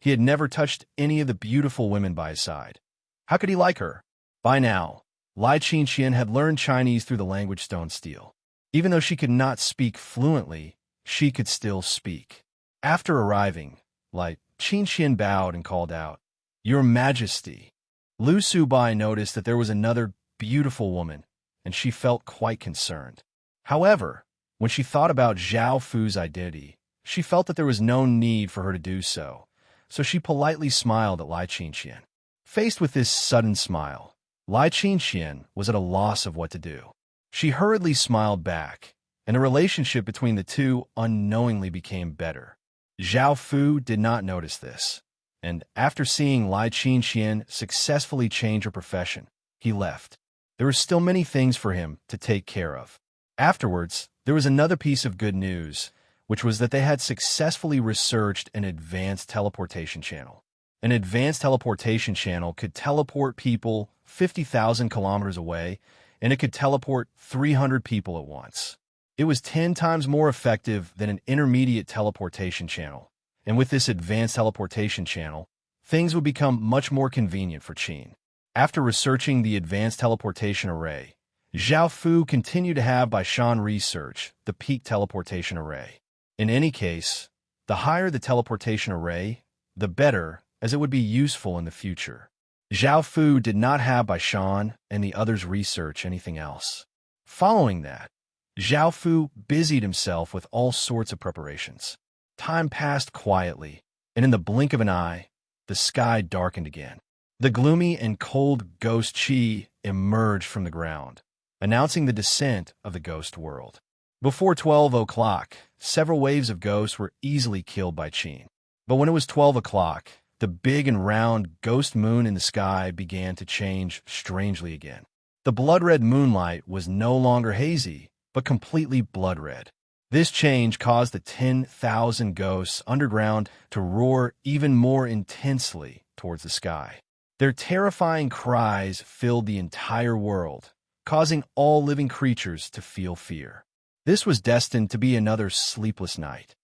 He had never touched any of the beautiful women by his side. How could he like her? By now, Lai Qingxian had learned Chinese through the language stone steel. Even though she could not speak fluently, she could still speak. After arriving, Lai Qingxian bowed and called out, "Your Majesty." Lu Subai noticed that there was another beautiful woman, and she felt quite concerned. However, when she thought about Zhao Fu's identity, she felt that there was no need for her to do so, so she politely smiled at Lai Qingxian. Faced with this sudden smile, Lai Qingxian was at a loss of what to do. She hurriedly smiled back, and the relationship between the two unknowingly became better. Zhao Fu did not notice this, and after seeing Lai Qingxian successfully change her profession, he left. There were still many things for him to take care of. Afterwards, there was another piece of good news, which was that they had successfully researched an advanced teleportation channel. An advanced teleportation channel could teleport people 50,000 kilometers away, and it could teleport 300 people at once. It was 10 times more effective than an intermediate teleportation channel, and with this advanced teleportation channel, things would become much more convenient for Qin. After researching the advanced teleportation array, Zhao Fu continued to have by Shan research the peak teleportation array. In any case, the higher the teleportation array, the better, as it would be useful in the future. Zhao Fu did not have by Shan and the others research anything else. Following that, Zhao Fu busied himself with all sorts of preparations. Time passed quietly, and in the blink of an eye, the sky darkened again. The gloomy and cold ghost Qi emerged from the ground, announcing the descent of the ghost world. Before 12 o'clock, several waves of ghosts were easily killed by Qin. But when it was 12 o'clock, the big and round ghost moon in the sky began to change strangely again. The blood-red moonlight was no longer hazy, but completely blood-red. This change caused the 10,000 ghosts underground to roar even more intensely towards the sky. Their terrifying cries filled the entire world, causing all living creatures to feel fear. This was destined to be another sleepless night.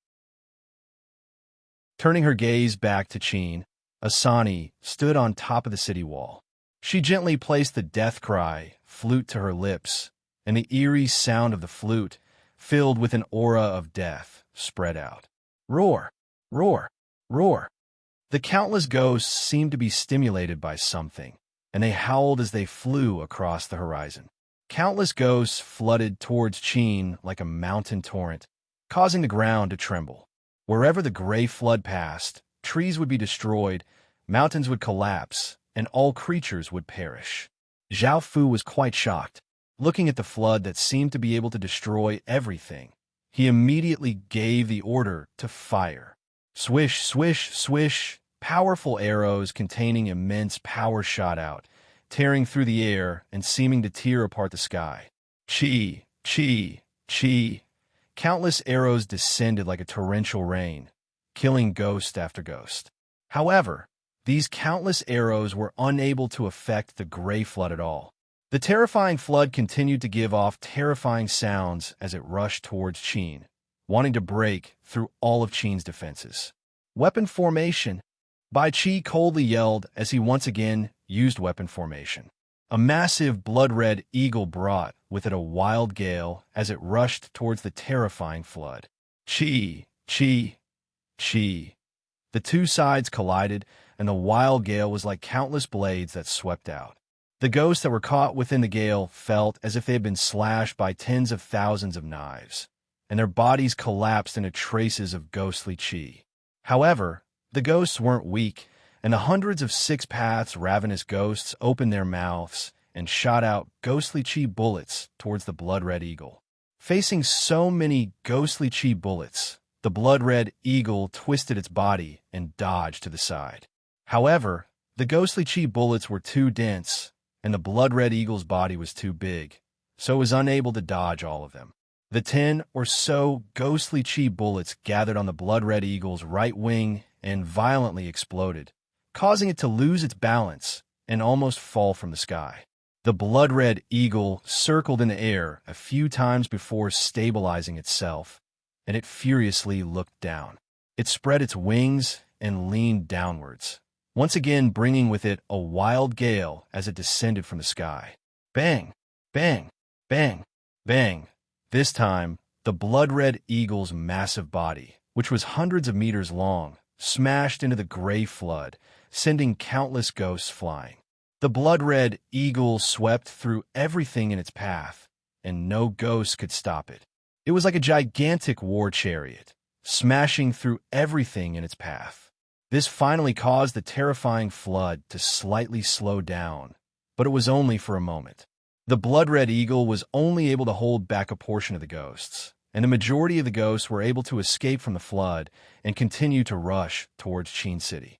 Turning her gaze back to Qin, Asani stood on top of the city wall. She gently placed the death cry flute to her lips, and the eerie sound of the flute, filled with an aura of death, spread out. Roar! Roar! Roar! The countless ghosts seemed to be stimulated by something, and they howled as they flew across the horizon. Countless ghosts flooded towards Qin like a mountain torrent, causing the ground to tremble. Wherever the gray flood passed, trees would be destroyed, mountains would collapse, and all creatures would perish. Zhao Fu was quite shocked. Looking at the flood that seemed to be able to destroy everything, he immediately gave the order to fire. Swish, swish, swish, powerful arrows containing immense power shot out, tearing through the air and seeming to tear apart the sky. Chi, chi, chi. Countless arrows descended like a torrential rain, killing ghost after ghost. However, these countless arrows were unable to affect the gray flood at all. The terrifying flood continued to give off terrifying sounds as it rushed towards Qin, wanting to break through all of Qin's defenses. Weapon formation! Bai Qi coldly yelled as he once again used weapon formation. A massive blood-red eagle brought with it a wild gale as it rushed towards the terrifying flood. Qi, qi, qi. The two sides collided, and the wild gale was like countless blades that swept out. The ghosts that were caught within the gale felt as if they had been slashed by tens of thousands of knives, and their bodies collapsed into traces of ghostly qi. However, the ghosts weren't weak, and the hundreds of six-paths ravenous ghosts opened their mouths and shot out ghostly qi bullets towards the blood-red eagle. Facing so many ghostly qi bullets, the blood-red eagle twisted its body and dodged to the side. However, the ghostly qi bullets were too dense, and the blood-red eagle's body was too big, so it was unable to dodge all of them. The 10 or so ghostly qi bullets gathered on the blood-red eagle's right wing and violently exploded, causing it to lose its balance and almost fall from the sky. The blood-red eagle circled in the air a few times before stabilizing itself, and it furiously looked down. It spread its wings and leaned downwards, once again bringing with it a wild gale as it descended from the sky. Bang! Bang! Bang! Bang! This time, the blood-red eagle's massive body, which was hundreds of meters long, smashed into the gray flood, sending countless ghosts flying. The blood-red eagle swept through everything in its path, and no ghost could stop it. It was like a gigantic war chariot, smashing through everything in its path. This finally caused the terrifying flood to slightly slow down, but it was only for a moment. The blood-red eagle was only able to hold back a portion of the ghosts, and the majority of the ghosts were able to escape from the flood and continue to rush towards Qin City.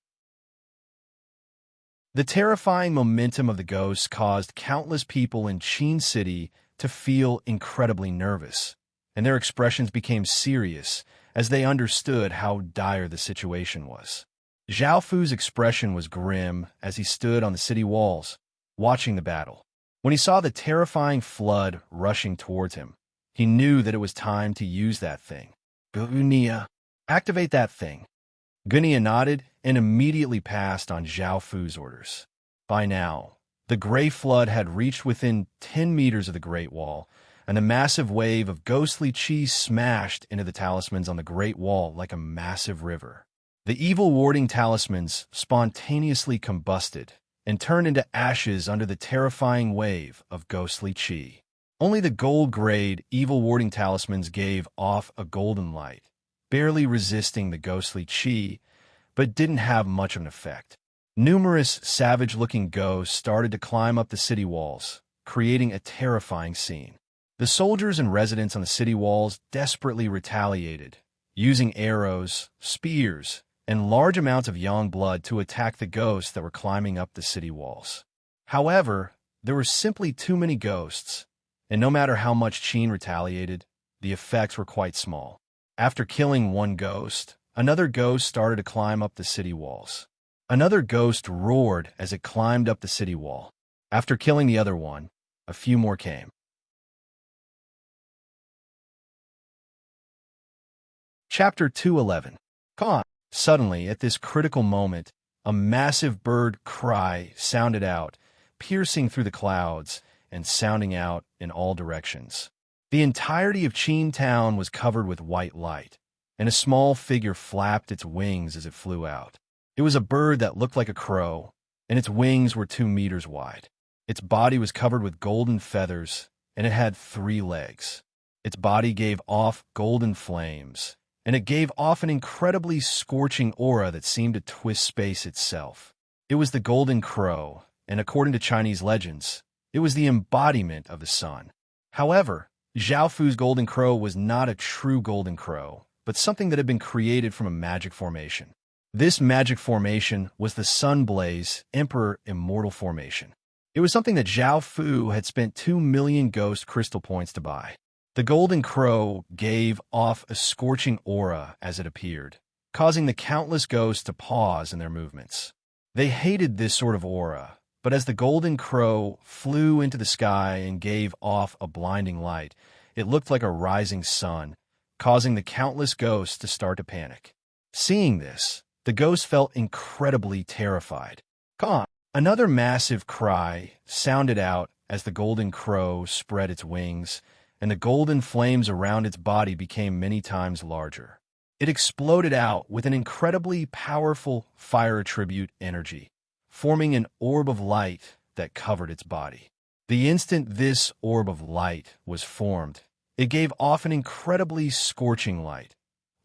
The terrifying momentum of the ghosts caused countless people in Qin City to feel incredibly nervous, and their expressions became serious as they understood how dire the situation was. Zhao Fu's expression was grim as he stood on the city walls, watching the battle. When he saw the terrifying flood rushing towards him, he knew that it was time to use that thing. Gunia, activate that thing. Gunia nodded and immediately passed on Zhao Fu's orders. By now, the gray flood had reached within 10 meters of the Great Wall, and a massive wave of ghostly qi smashed into the talismans on the Great Wall like a massive river. The evil warding talismans spontaneously combusted and turned into ashes under the terrifying wave of ghostly qi. Only the gold-grade evil warding talismans gave off a golden light, barely resisting the ghostly qi, but didn't have much of an effect. Numerous savage-looking ghosts started to climb up the city walls, creating a terrifying scene. The soldiers and residents on the city walls desperately retaliated, using arrows, spears, and large amounts of young blood to attack the ghosts that were climbing up the city walls. However, there were simply too many ghosts, and no matter how much Qin retaliated, the effects were quite small. After killing one ghost, another ghost started to climb up the city walls. Another ghost roared as it climbed up the city wall. After killing the other one, a few more came. Chapter 211. Con. Suddenly, at this critical moment, a massive bird cry sounded out, piercing through the clouds and sounding out in all directions. The entirety of Qin town was covered with white light, and a small figure flapped its wings as it flew out. It was a bird that looked like a crow, and its wings were 2 meters wide. Its body was covered with golden feathers, and it had 3 legs. Its body gave off golden flames, and it gave off an incredibly scorching aura that seemed to twist space itself. It was the golden crow, and according to Chinese legends, it was the embodiment of the sun. However, Zhao Fu's golden crow was not a true golden crow, but something that had been created from a magic formation. This magic formation was the Sun Blaze Emperor Immortal Formation. It was something that Zhao Fu had spent 2 million ghost crystal points to buy. The golden crow gave off a scorching aura as it appeared, causing the countless ghosts to pause in their movements. They hated this sort of aura, but as the golden crow flew into the sky and gave off a blinding light, it looked like a rising sun, causing the countless ghosts to start to panic. Seeing this, the ghosts felt incredibly terrified. Gone! Another massive cry sounded out as the golden crow spread its wings, and the golden flames around its body became many times larger. It exploded out with an incredibly powerful fire attribute energy, forming an orb of light that covered its body. The instant this orb of light was formed, it gave off an incredibly scorching light,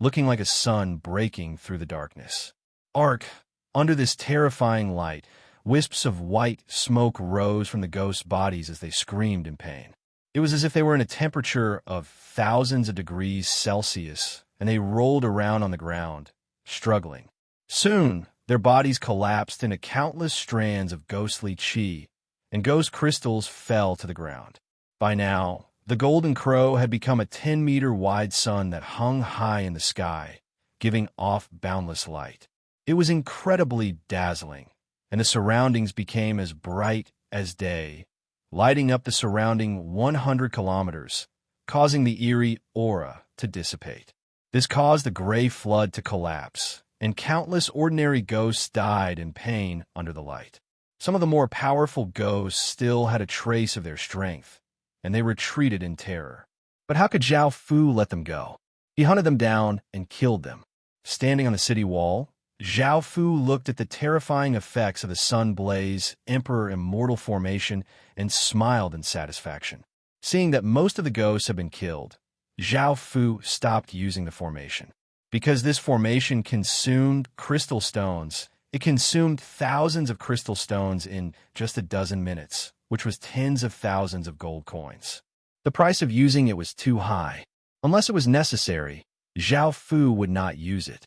looking like a sun breaking through the darkness. Under this terrifying light, wisps of white smoke rose from the ghosts' bodies as they screamed in pain. It was as if they were in a temperature of thousands of degrees Celsius, and they rolled around on the ground, struggling. Soon, their bodies collapsed into countless strands of ghostly chi, and ghost crystals fell to the ground. By now, the golden crow had become a 10-meter wide sun that hung high in the sky, giving off boundless light. It was incredibly dazzling, and the surroundings became as bright as day, lighting up the surrounding 100 kilometers, causing the eerie aura to dissipate. This caused the gray flood to collapse, and countless ordinary ghosts died in pain under the light. Some of the more powerful ghosts still had a trace of their strength, and they retreated in terror. But how could Zhao Fu let them go? He hunted them down and killed them. Standing on the city wall, Zhao Fu looked at the terrifying effects of the Sun Blaze Emperor Immortal Formation and smiled in satisfaction. Seeing that most of the ghosts had been killed, Zhao Fu stopped using the formation. Because this formation consumed crystal stones, it consumed thousands of crystal stones in just a dozen minutes, which was tens of thousands of gold coins. The price of using it was too high. Unless it was necessary, Zhao Fu would not use it.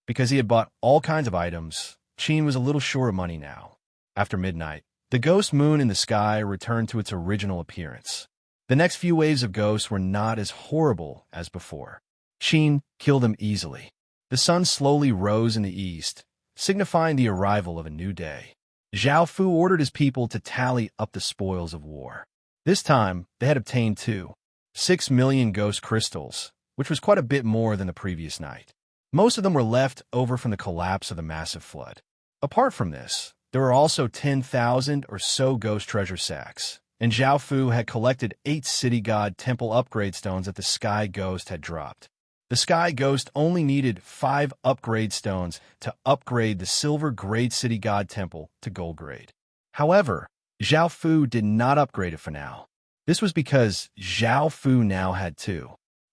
Because he had bought all kinds of items, Qin was a little short of money now. After midnight, the ghost moon in the sky returned to its original appearance. The next few waves of ghosts were not as horrible as before. Qin killed them easily. The sun slowly rose in the east, signifying the arrival of a new day. Zhao Fu ordered his people to tally up the spoils of war. This time, they had obtained 6 million ghost crystals, which was quite a bit more than the previous night. Most of them were left over from the collapse of the massive flood. Apart from this, there were also 10,000 or so ghost treasure sacks, and Zhao Fu had collected 8 city god temple upgrade stones that the Sky Ghost had dropped. The Sky Ghost only needed 5 upgrade stones to upgrade the silver grade city god temple to gold grade. However, Zhao Fu did not upgrade it for now. This was because Zhao Fu now had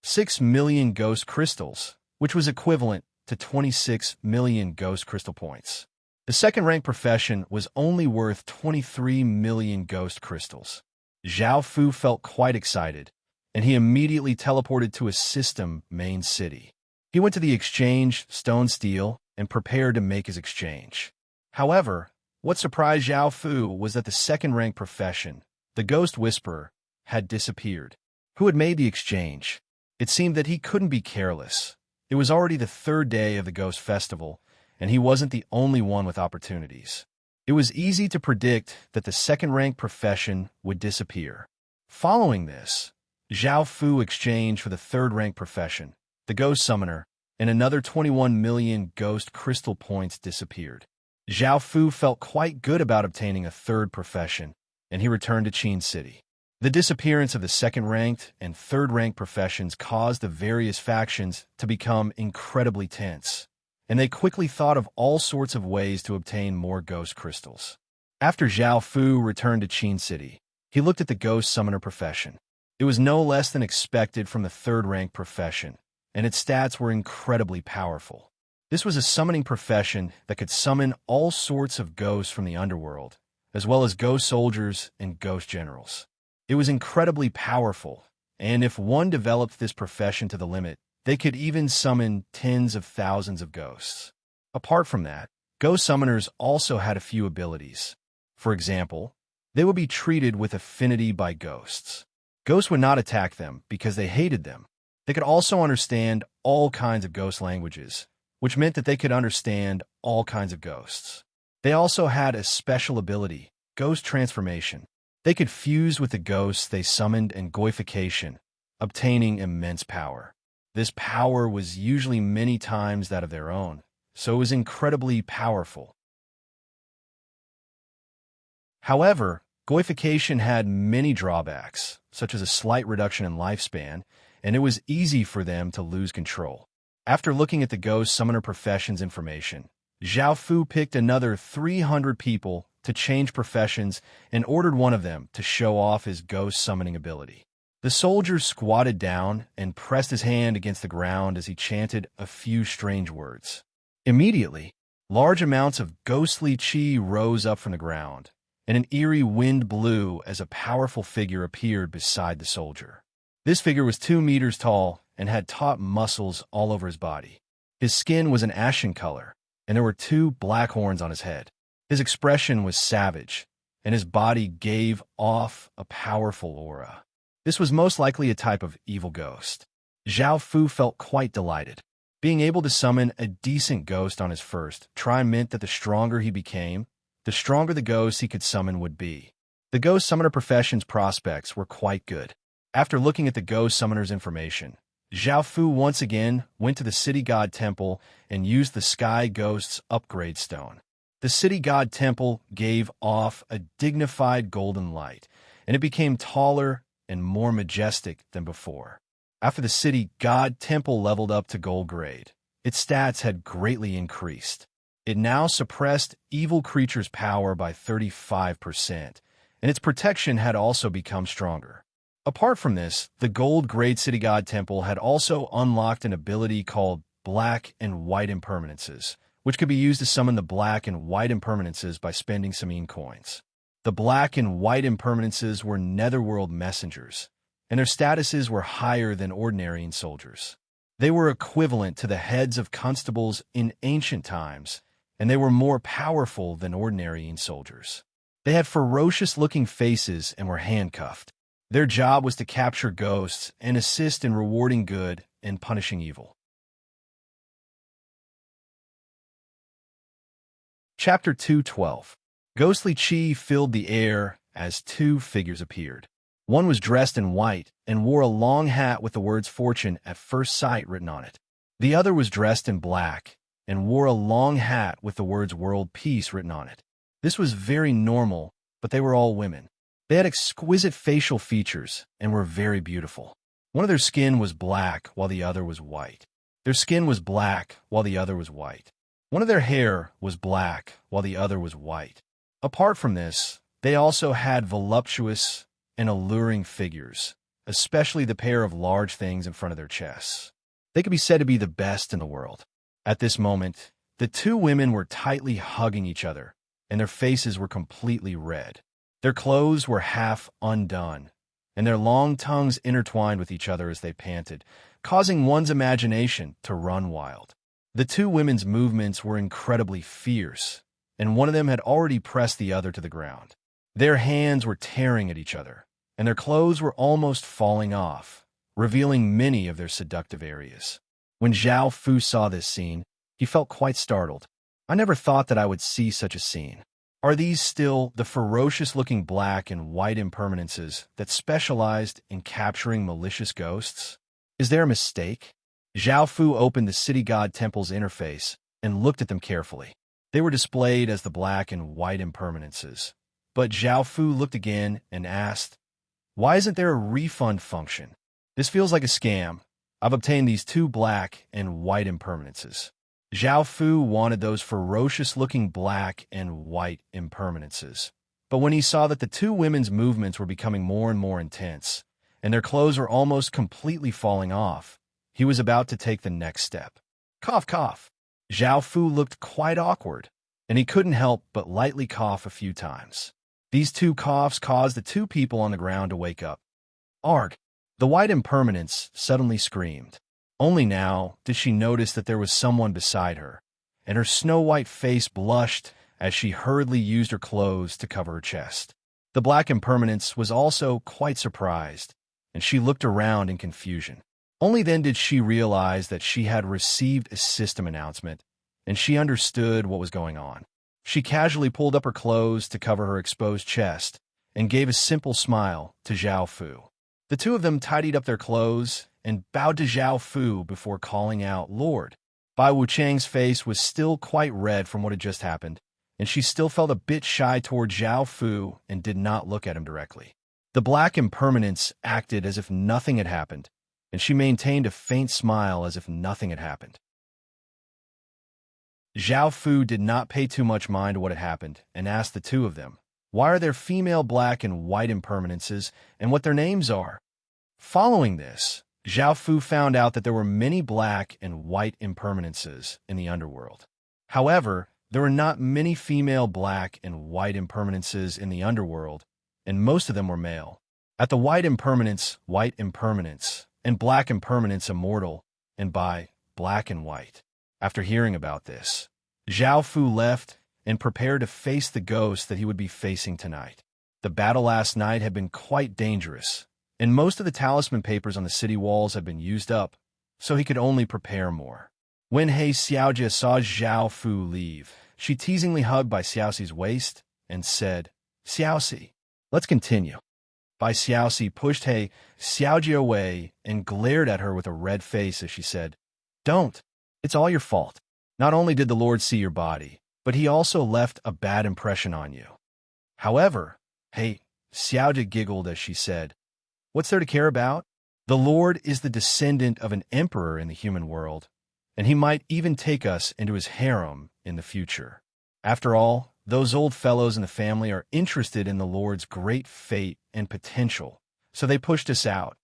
6 million ghost crystals, which was equivalent to 26 million ghost crystal points. The second-rank profession was only worth 23 million ghost crystals. Zhao Fu felt quite excited, and he immediately teleported to a system main city. He went to the exchange Stone Steel and prepared to make his exchange. However, what surprised Zhao Fu was that the second-rank profession, the Ghost Whisperer, had disappeared. Who had made the exchange? It seemed that he couldn't be careless. It was already the 3rd day of the Ghost Festival, and he wasn't the only one with opportunities. It was easy to predict that the second-rank profession would disappear. Following this, Zhao Fu exchanged for the 3rd-rank profession, the Ghost Summoner, and another 21 million ghost crystal points disappeared. Zhao Fu felt quite good about obtaining a 3rd profession, and he returned to Qin City. The disappearance of the 2nd-ranked and 3rd-ranked professions caused the various factions to become incredibly tense, and they quickly thought of all sorts of ways to obtain more ghost crystals. After Zhao Fu returned to Qin City, he looked at the Ghost Summoner profession. It was no less than expected from the 3rd-ranked profession, and its stats were incredibly powerful. This was a summoning profession that could summon all sorts of ghosts from the underworld, as well as ghost soldiers and ghost generals. It was incredibly powerful, and if one developed this profession to the limit, they could even summon tens of thousands of ghosts. Apart from that, ghost summoners also had a few abilities. For example, they would be treated with affinity by ghosts. Ghosts would not attack them because they hated them. They could also understand all kinds of ghost languages, which meant that they could understand all kinds of ghosts. They also had a special ability, ghost transformation. They could fuse with the ghosts they summoned and goification, obtaining immense power. This power was usually many times that of their own, so it was incredibly powerful. However, goification had many drawbacks, such as a slight reduction in lifespan, and it was easy for them to lose control. After looking at the ghost summoner profession's information, Zhao Fu picked another 300 people to change professions and ordered one of them to show off his ghost summoning ability. The soldier squatted down and pressed his hand against the ground as he chanted a few strange words. Immediately, large amounts of ghostly qi rose up from the ground, and an eerie wind blew as a powerful figure appeared beside the soldier. This figure was 2 meters tall and had taut muscles all over his body. His skin was an ashen color, and there were 2 black horns on his head. His expression was savage, and his body gave off a powerful aura. This was most likely a type of evil ghost. Zhao Fu felt quite delighted. Being able to summon a decent ghost on his first try meant that the stronger he became, the stronger the ghosts he could summon would be. The ghost summoner profession's prospects were quite good. After looking at the ghost summoner's information, Zhao Fu once again went to the city god temple and used the sky ghost's upgrade stone. The city god temple gave off a dignified golden light, and it became taller and more majestic than before. After the city god temple leveled up to gold grade, its stats had greatly increased. It now suppressed evil creatures' power by 35%, and its protection had also become stronger. Apart from this, the gold grade city god temple had also unlocked an ability called black and white impermanences, which could be used to summon the black and white impermanences by spending serene coins. The black and white impermanences were netherworld messengers, and their statuses were higher than ordinary soldiers. They were equivalent to the heads of constables in ancient times, and they were more powerful than ordinary soldiers. They had ferocious-looking faces and were handcuffed. Their job was to capture ghosts and assist in rewarding good and punishing evil. Chapter 2:12. Ghostly qi filled the air as 2 figures appeared. One was dressed in white and wore a long hat with the words fortune at first sight written on it. The other was dressed in black and wore a long hat with the words world peace written on it. This was very normal, but they were all women. They had exquisite facial features and were very beautiful. One of their skin was black while the other was white. Their skin was black while the other was white. One of their hair was black while the other was white. Apart from this, they also had voluptuous and alluring figures, especially the pair of large things in front of their chests. They could be said to be the best in the world. At this moment, the 2 women were tightly hugging each other, and their faces were completely red. Their clothes were half undone, and their long tongues intertwined with each other as they panted, causing one's imagination to run wild. The 2 women's movements were incredibly fierce, and one of them had already pressed the other to the ground. Their hands were tearing at each other, and their clothes were almost falling off, revealing many of their seductive areas. When Zhao Fu saw this scene, he felt quite startled. I never thought that I would see such a scene. Are these still the ferocious-looking black and white impermanences that specialized in capturing malicious ghosts? Is there a mistake? Zhao Fu opened the city god temple's interface and looked at them carefully. They were displayed as the black and white impermanences. But Zhao Fu looked again and asked, "Why isn't there a refund function? This feels like a scam. I've obtained these 2 black and white impermanences." Zhao Fu wanted those ferocious-looking black and white impermanences. But when he saw that the 2 women's movements were becoming more and more intense, and their clothes were almost completely falling off, he was about to take the next step. Cough, cough. Zhao Fu looked quite awkward, and he couldn't help but lightly cough a few times. These two coughs caused the two people on the ground to wake up. "Arg!" The white impermanence suddenly screamed. Only now did she notice that there was someone beside her, and her snow-white face blushed as she hurriedly used her clothes to cover her chest. The black impermanence was also quite surprised, and she looked around in confusion. Only then did she realize that she had received a system announcement, and she understood what was going on. She casually pulled up her clothes to cover her exposed chest and gave a simple smile to Zhao Fu. The two of them tidied up their clothes and bowed to Zhao Fu before calling out, "Lord." Bai Wuchang's face was still quite red from what had just happened, and she still felt a bit shy toward Zhao Fu and did not look at him directly. The black impermanence acted as if nothing had happened, and she maintained a faint smile as if nothing had happened. Zhao Fu did not pay too much mind to what had happened and asked the two of them, why are there female black and white impermanences and what their names are? Following this, Zhao Fu found out that there were many black and white impermanences in the underworld. However, there were not many female black and white impermanences in the underworld, and most of them were male. At the white impermanence, and black impermanence immortal, and by black and white. After hearing about this, Zhao Fu left and prepared to face the ghost that he would be facing tonight. The battle last night had been quite dangerous, and most of the talisman papers on the city walls had been used up, so he could only prepare more. When He Xiaojie saw Zhao Fu leave, she teasingly hugged Bai Xiaoxi's waist and said, "Xiaoxi, let's continue." Bai Xiaoxi pushed He Xiaojie away and glared at her with a red face as she said, "Don't. It's all your fault. Not only did the Lord see your body, but he also left a bad impression on you." However, He Xiaojie giggled as she said, "What's there to care about? The Lord is the descendant of an emperor in the human world, and he might even take us into his harem in the future. After all, those old fellows in the family are interested in the Lord's great fate and potential, so they pushed us out.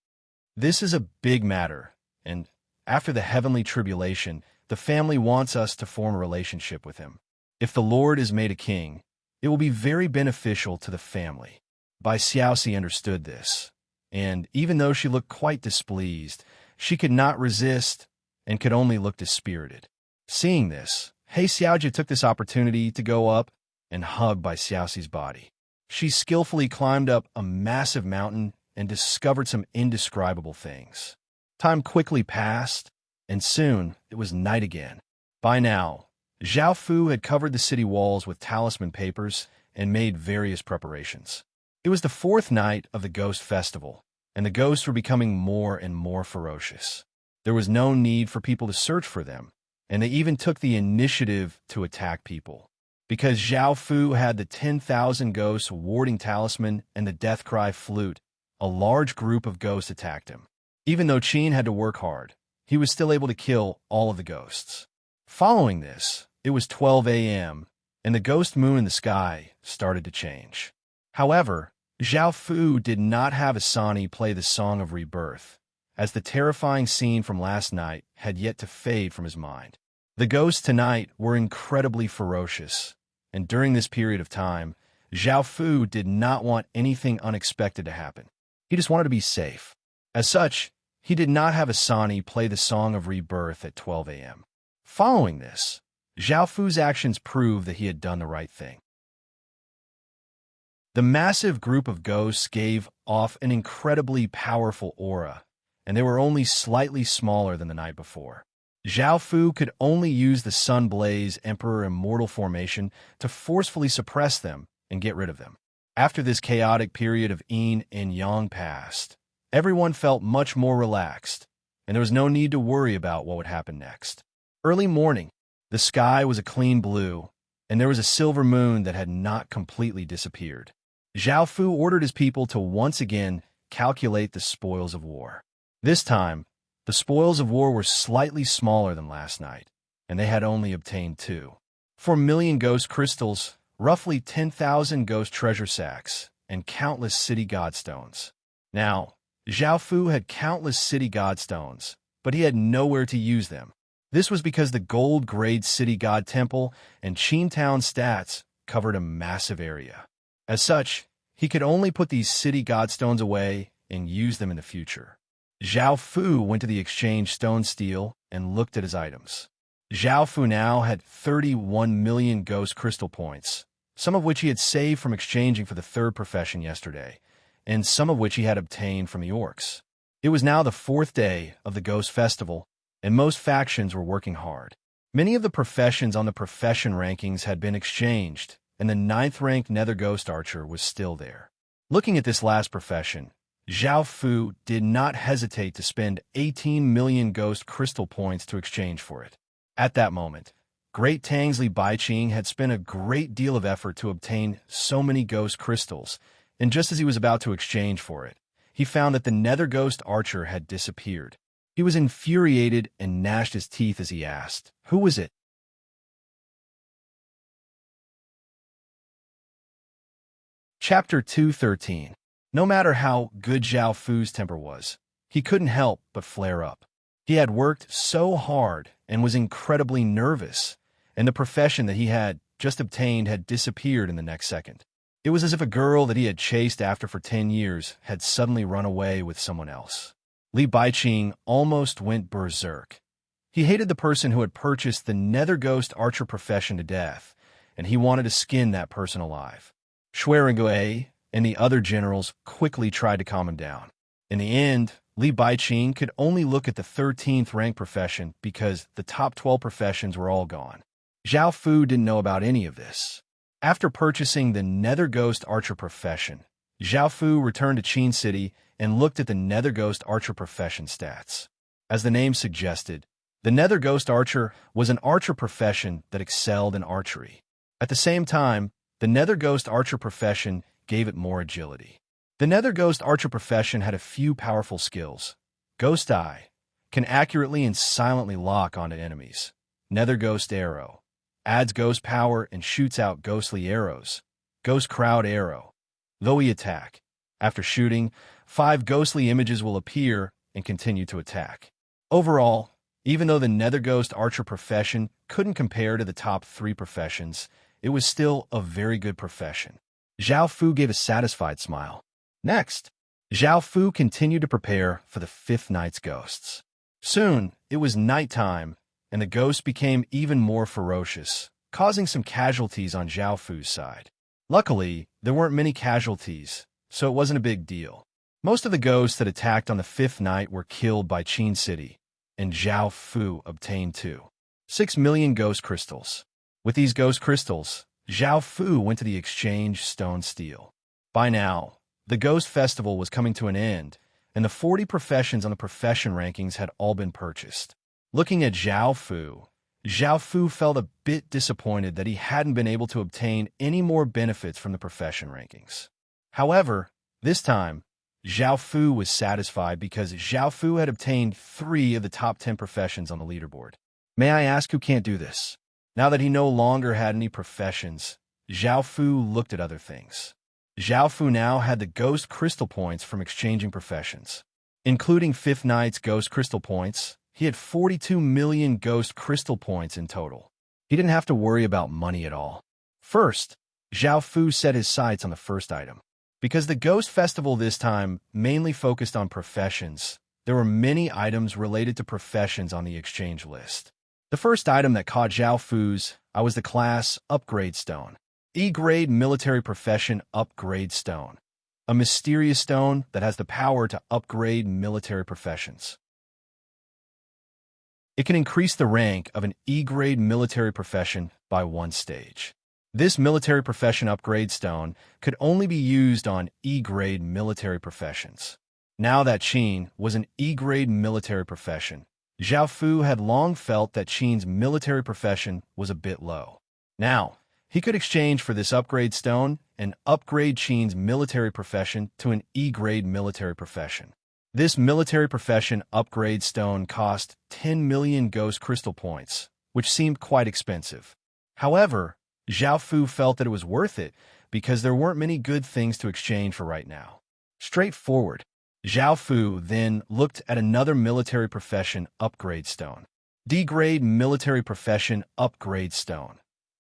This is a big matter, and after the heavenly tribulation, the family wants us to form a relationship with him. If the Lord is made a king, it will be very beneficial to the family." Bai Xiaoxi understood this, and even though she looked quite displeased, she could not resist and could only look dispirited. Seeing this, He Xiaojie took this opportunity to go up and hug Bai Xiaoxi's body. She skillfully climbed up a massive mountain and discovered some indescribable things. Time quickly passed, and soon it was night again. By now, Zhao Fu had covered the city walls with talisman papers and made various preparations. It was the fourth night of the Ghost Festival, and the ghosts were becoming more and more ferocious. There was no need for people to search for them, and they even took the initiative to attack people. Because Zhao Fu had the 10,000 ghosts warding talisman and the death cry flute, a large group of ghosts attacked him. Even though Qin had to work hard, he was still able to kill all of the ghosts. Following this, it was 12 a.m., and the ghost moon in the sky started to change. However, Zhao Fu did not have Asani play the Song of Rebirth, as the terrifying scene from last night had yet to fade from his mind. The ghosts tonight were incredibly ferocious, and during this period of time, Zhao Fu did not want anything unexpected to happen. He just wanted to be safe. As such, he did not have Asani play the Song of Rebirth at 12 a.m. Following this, Zhao Fu's actions proved that he had done the right thing. The massive group of ghosts gave off an incredibly powerful aura, and they were only slightly smaller than the night before. Zhao Fu could only use the Sun Blaze Emperor Immortal formation to forcefully suppress them and get rid of them. After this chaotic period of yin and yang passed, everyone felt much more relaxed, and there was no need to worry about what would happen next. Early morning, the sky was a clean blue, and there was a silver moon that had not completely disappeared. Zhao Fu ordered his people to once again calculate the spoils of war. This time, the spoils of war were slightly smaller than last night, and they had only obtained 4 million ghost crystals, roughly 10,000 ghost treasure sacks, and countless city godstones. Now, Zhao Fu had countless city godstones, but he had nowhere to use them. This was because the gold-grade city god temple and Qingtown stats covered a massive area. As such, he could only put these city godstones away and use them in the future. Zhao Fu went to the exchange stone steel and looked at his items. Zhao Fu now had 31 million ghost crystal points, some of which he had saved from exchanging for the third profession yesterday, and some of which he had obtained from the orcs. It was now the 4th day of the Ghost Festival, and most factions were working hard. Many of the professions on the profession rankings had been exchanged, and the 9th-ranked Nether Ghost Archer was still there. Looking at this last profession, Zhao Fu did not hesitate to spend 18 million ghost crystal points to exchange for it. At that moment, Great Tangsley Baiqing had spent a great deal of effort to obtain so many ghost crystals, and just as he was about to exchange for it, he found that the Nether Ghost Archer had disappeared. He was infuriated and gnashed his teeth as he asked, "Who was it?" Chapter 213. No matter how good Zhao Fu's temper was, he couldn't help but flare up. He had worked so hard and was incredibly nervous, and the profession that he had just obtained had disappeared in the next second. It was as if a girl that he had chased after for 10 years had suddenly run away with someone else. Li Baiqing almost went berserk. He hated the person who had purchased the Nether Ghost Archer profession to death, and he wanted to skin that person alive. Shuirengui and the other generals quickly tried to calm him down. In the end, Li Baiqing could only look at the 13th rank profession because the top 12 professions were all gone. Zhao Fu didn't know about any of this. After purchasing the Nether Ghost Archer profession, Zhao Fu returned to Qin City and looked at the Nether Ghost Archer profession stats. As the name suggested, the Nether Ghost Archer was an archer profession that excelled in archery. At the same time, the Nether Ghost Archer profession gave it more agility. The Nether Ghost Archer profession had a few powerful skills. Ghost Eye can accurately and silently lock onto enemies. Nether Ghost Arrow adds ghost power and shoots out ghostly arrows. Ghost Crowd Arrow. Though we attack, after shooting, 5 ghostly images will appear and continue to attack. Overall, even though the Nether Ghost Archer profession couldn't compare to the top 3 professions, it was still a very good profession. Zhao Fu gave a satisfied smile. Next, Zhao Fu continued to prepare for the 5th night's ghosts. Soon, it was nighttime, and the ghosts became even more ferocious, causing some casualties on Zhao Fu's side. Luckily, there weren't many casualties, so it wasn't a big deal. Most of the ghosts that attacked on the 5th night were killed by Qin City, and Zhao Fu obtained 6 million ghost crystals. With these ghost crystals, Zhao Fu went to the exchange stone steel. By now, the Ghost Festival was coming to an end, and the 40 professions on the profession rankings had all been purchased. Looking at Zhao Fu felt a bit disappointed that he hadn't been able to obtain any more benefits from the profession rankings. However, this time, Zhao Fu was satisfied because Zhao Fu had obtained 3 of the top 10 professions on the leaderboard. May I ask who can't do this? Now that he no longer had any professions, Zhao Fu looked at other things. Zhao Fu now had the ghost crystal points from exchanging professions. Including 5th night's ghost crystal points, he had 42 million ghost crystal points in total. He didn't have to worry about money at all. First, Zhao Fu set his sights on the first item. Because the Ghost Festival this time mainly focused on professions, there were many items related to professions on the exchange list. The first item that caught Zhao Fu's eye was the class Upgrade Stone. E-grade military profession Upgrade Stone. A mysterious stone that has the power to upgrade military professions. It can increase the rank of an E-grade military profession by 1 stage. This military profession upgrade stone could only be used on E-grade military professions. Now that Qin was an E-grade military profession, Zhao Fu had long felt that Qin's military profession was a bit low. Now, he could exchange for this upgrade stone and upgrade Qin's military profession to an E-grade military profession. This military profession upgrade stone cost 10 million ghost crystal points, which seemed quite expensive. However, Zhao Fu felt that it was worth it because there weren't many good things to exchange for right now. Straightforward. Zhao Fu then looked at another military profession upgrade stone. D-grade military profession upgrade stone.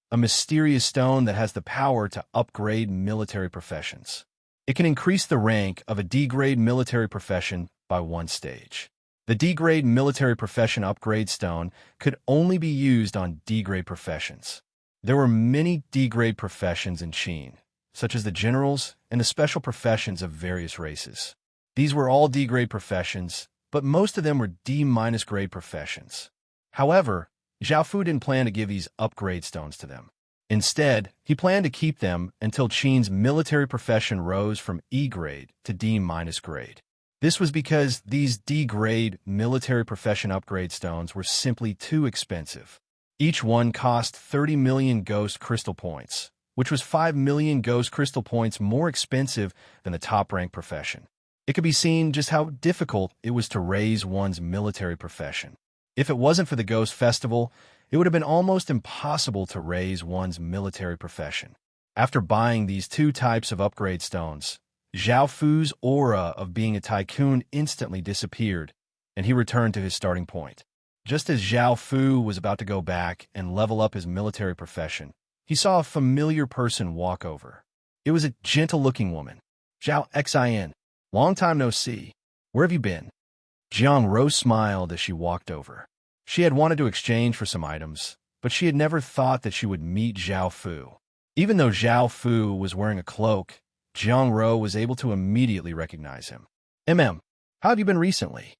A mysterious stone that has the power to upgrade military professions. It can increase the rank of a D-grade military profession by 1 stage. The D-grade military profession upgrade stone could only be used on D-grade professions. There were many D-grade professions in Qin, such as the generals and the special professions of various races. These were all D-grade professions, but most of them were D- grade professions. However, Zhao Fu didn't plan to give these upgrade stones to them. Instead, he planned to keep them until Qin's military profession rose from E grade to D- grade. This was because these D-grade military profession upgrade stones were simply too expensive. Each one cost 30 million ghost crystal points, which was 5 million ghost crystal points more expensive than the top-ranked profession. It could be seen just how difficult it was to raise one's military profession. If it wasn't for the Ghost Festival, it would have been almost impossible to raise one's military profession. After buying these 2 types of upgrade stones, Zhao Fu's aura of being a tycoon instantly disappeared, and he returned to his starting point. Just as Zhao Fu was about to go back and level up his military profession, he saw a familiar person walk over. It was a gentle-looking woman. Zhao Xin, long time no see. Where have you been? Jiang Ro smiled as she walked over. She had wanted to exchange for some items, but she had never thought that she would meet Zhao Fu. Even though Zhao Fu was wearing a cloak, Jiang Ro was able to immediately recognize him. How have you been recently?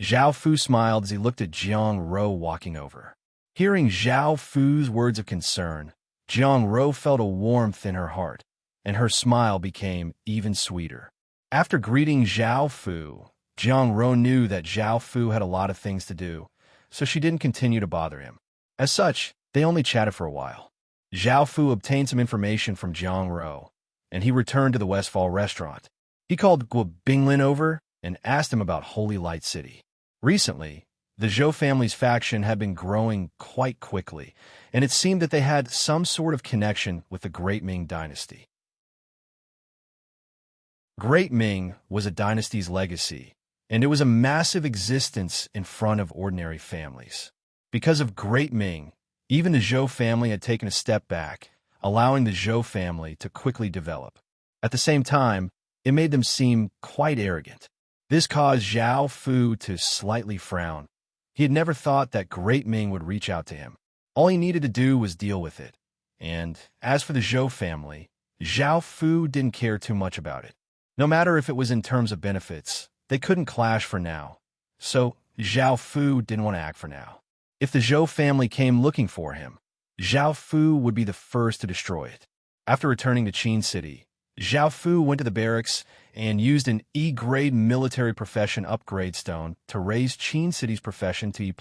Zhao Fu smiled as he looked at Jiang Ro walking over. Hearing Zhao Fu's words of concern, Jiang Ro felt a warmth in her heart, and her smile became even sweeter. After greeting Zhao Fu, Jiang Ro knew that Zhao Fu had a lot of things to do, so she didn't continue to bother him. As such, they only chatted for a while. Zhao Fu obtained some information from Jiang Ro, and he returned to the Westfall restaurant. He called Guo Binglin over and asked him about Holy Light City. Recently, the Zhou family's faction had been growing quite quickly, and it seemed that they had some sort of connection with the Great Ming dynasty. Great Ming was a dynasty's legacy, and it was a massive existence in front of ordinary families. Because of Great Ming, even the Zhou family had taken a step back, allowing the Zhou family to quickly develop. At the same time, it made them seem quite arrogant. This caused Zhao Fu to slightly frown. He had never thought that Great Ming would reach out to him. All he needed to do was deal with it. And as for the Zhou family, Zhao Fu didn't care too much about it. No matter if it was in terms of benefits, they couldn't clash for now. So Zhao Fu didn't want to act for now. If the Zhou family came looking for him, Zhao Fu would be the first to destroy it. After returning to Qin City, Zhao Fu went to the barracks and used an E-grade military profession upgrade stone to raise Qin City's profession to E+.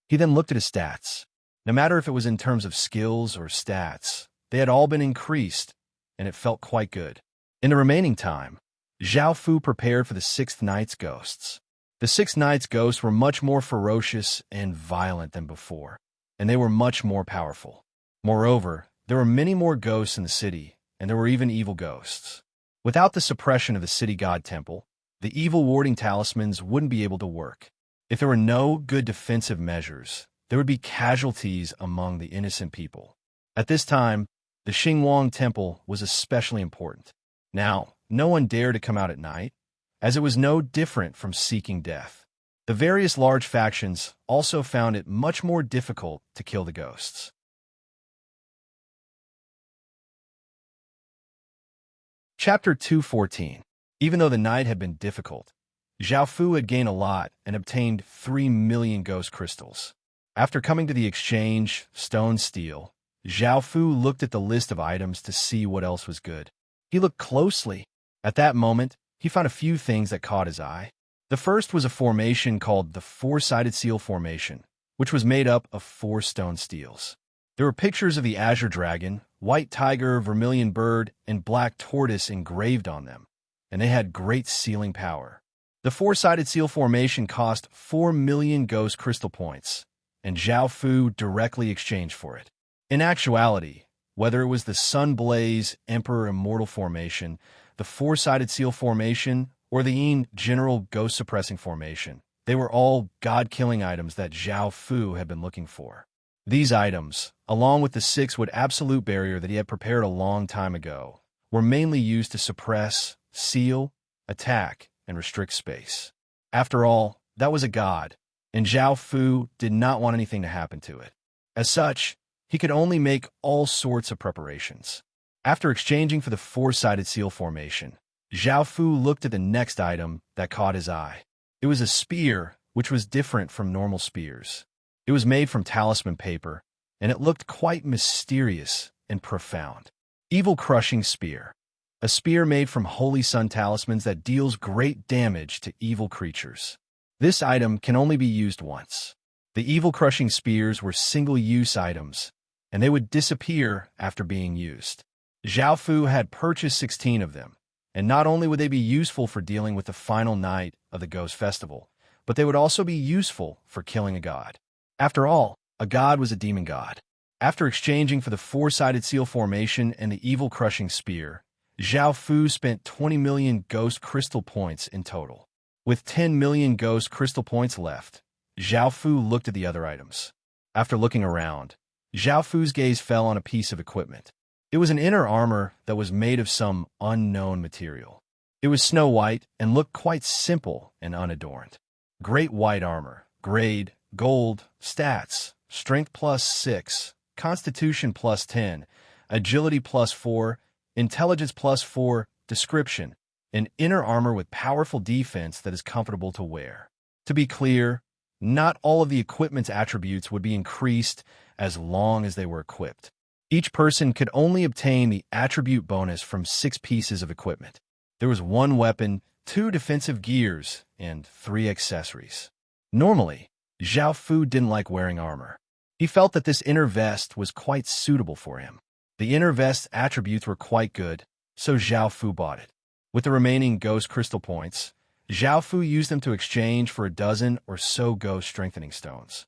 He then looked at his stats. No matter if it was in terms of skills or stats, they had all been increased, and it felt quite good. In the remaining time, Zhao Fu prepared for the 6th Night's ghosts. The 6th Night's ghosts were much more ferocious and violent than before, and they were much more powerful. Moreover, there were many more ghosts in the city, and there were even evil ghosts. Without the suppression of the city god temple, the evil warding talismans wouldn't be able to work. If there were no good defensive measures, there would be casualties among the innocent people. At this time, the Xingwang temple was especially important. Now, no one dared to come out at night, as it was no different from seeking death. The various large factions also found it much more difficult to kill the ghosts. Chapter 214. Even though the night had been difficult, Zhao Fu had gained a lot and obtained 3 million ghost crystals. After coming to the exchange, Stone Steel, Zhao Fu looked at the list of items to see what else was good. He looked closely. At that moment, he found a few things that caught his eye. The first was a formation called the Four-Sided Seal Formation, which was made up of 4 stone steels. There were pictures of the Azure Dragon, White Tiger, Vermilion Bird, and Black Tortoise engraved on them, and they had great sealing power. The Four-Sided Seal Formation cost 4 million ghost crystal points, and Zhao Fu directly exchanged for it. In actuality, whether it was the Sunblaze Emperor Immortal Formation, the Four-Sided Seal Formation, or the Yin General Ghost Suppressing Formation, They were all god-killing items that Zhao Fu had been looking for. These items, along with the 6-wood absolute barrier that he had prepared a long time ago, were mainly used to suppress, seal, attack, and restrict space. After all, that was a god, and Zhao Fu did not want anything to happen to it. As such, he could only make all sorts of preparations. After exchanging for the 4-sided seal formation, Zhao Fu looked at the next item that caught his eye. It was a spear, which was different from normal spears. It was made from talisman paper, and it looked quite mysterious and profound. Evil Crushing Spear. A spear made from Holy Sun talismans that deals great damage to evil creatures. This item can only be used once. The Evil Crushing Spears were single-use items, and they would disappear after being used. Zhao Fu had purchased 16 of them, and not only would they be useful for dealing with the final night of the Ghost Festival, but they would also be useful for killing a god. After all, a god was a demon god. After exchanging for the 4-sided seal formation and the Evil Crushing Spear, Zhao Fu spent 20 million ghost crystal points in total. With 10 million ghost crystal points left, Zhao Fu looked at the other items. After looking around, Zhao Fu's gaze fell on a piece of equipment. It was an inner armor that was made of some unknown material. It was snow white and looked quite simple and unadorned. Great white armor, grade, gold, stats, strength +6, constitution +10, agility +4, intelligence +4, description, an inner armor with powerful defense that is comfortable to wear. To be clear, not all of the equipment's attributes would be increased as long as they were equipped. Each person could only obtain the attribute bonus from 6 pieces of equipment. There was 1 weapon, 2 defensive gears, and 3 accessories. Normally, Zhao Fu didn't like wearing armor. He felt that this inner vest was quite suitable for him. The inner vest's attributes were quite good, so Zhao Fu bought it. With the remaining ghost crystal points, Zhao Fu used them to exchange for a dozen or so ghost strengthening stones.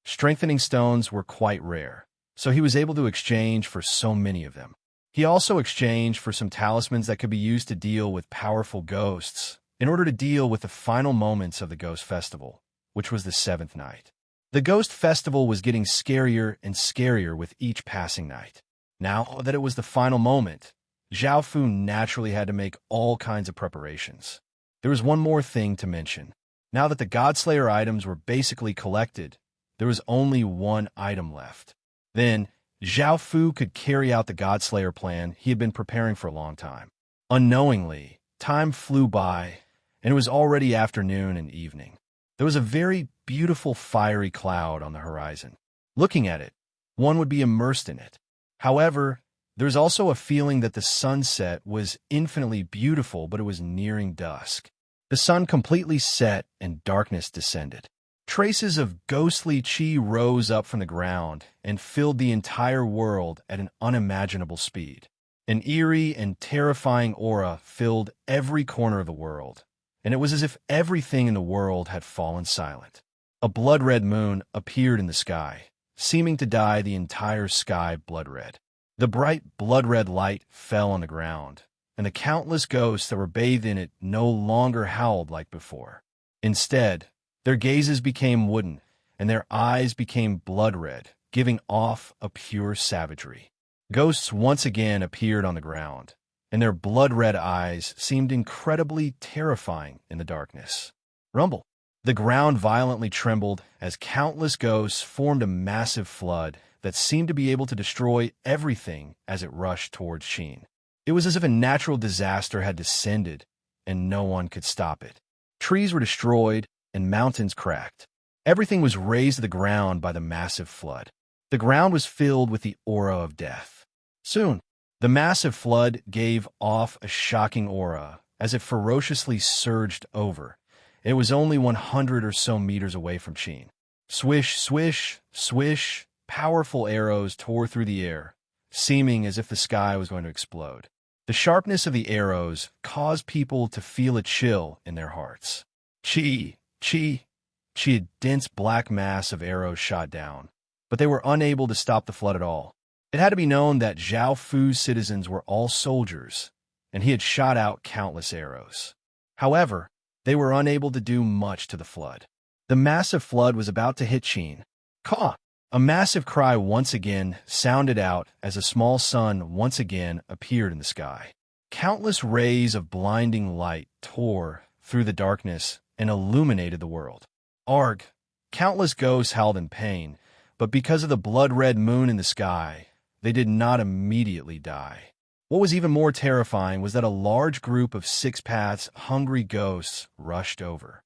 Strengthening stones were quite rare, so he was able to exchange for so many of them. He also exchanged for some talismans that could be used to deal with powerful ghosts in order to deal with the final moments of the Ghost Festival, which was the 7th night. The Ghost Festival was getting scarier and scarier with each passing night. Now that it was the final moment, Zhao Fu naturally had to make all kinds of preparations. There was one more thing to mention. Now that the Godslayer items were basically collected, there was only 1 item left. Then, Zhao Fu could carry out the Godslayer plan he had been preparing for a long time. Unknowingly, time flew by, and it was already afternoon and evening. There was a very beautiful fiery cloud on the horizon. Looking at it, one would be immersed in it. However, there was also a feeling that the sunset was infinitely beautiful, but it was nearing dusk. The sun completely set and darkness descended. Traces of ghostly chi rose up from the ground and filled the entire world at an unimaginable speed. An eerie and terrifying aura filled every corner of the world, and it was as if everything in the world had fallen silent. A blood-red moon appeared in the sky, seeming to dye the entire sky blood-red. The bright blood-red light fell on the ground, and the countless ghosts that were bathed in it no longer howled like before. Instead, their gazes became wooden, and their eyes became blood-red, giving off a pure savagery. Ghosts once again appeared on the ground, and their blood-red eyes seemed incredibly terrifying in the darkness. Rumble! The ground violently trembled as countless ghosts formed a massive flood that seemed to be able to destroy everything as it rushed towards Sheen. It was as if a natural disaster had descended, and no one could stop it. Trees were destroyed, and mountains cracked. Everything was razed to the ground by the massive flood. The ground was filled with the aura of death. Soon, the massive flood gave off a shocking aura as it ferociously surged over. It was only 100 or so meters away from Sheen. Swish, swish, swish, powerful arrows tore through the air, seeming as if the sky was going to explode. The sharpness of the arrows caused people to feel a chill in their hearts. Chi, a dense black mass of arrows shot down, but they were unable to stop the flood at all. It had to be known that Zhao Fu's citizens were all soldiers, and he had shot out countless arrows. However, they were unable to do much to the flood. The massive flood was about to hit Qin. Caw! A massive cry once again sounded out as a small sun once again appeared in the sky. Countless rays of blinding light tore through the darkness and illuminated the world. Arg! Countless ghosts howled in pain, but because of the blood-red moon in the sky, they did not immediately die. What was even more terrifying was that a large group of Six Paths hungry ghosts rushed over.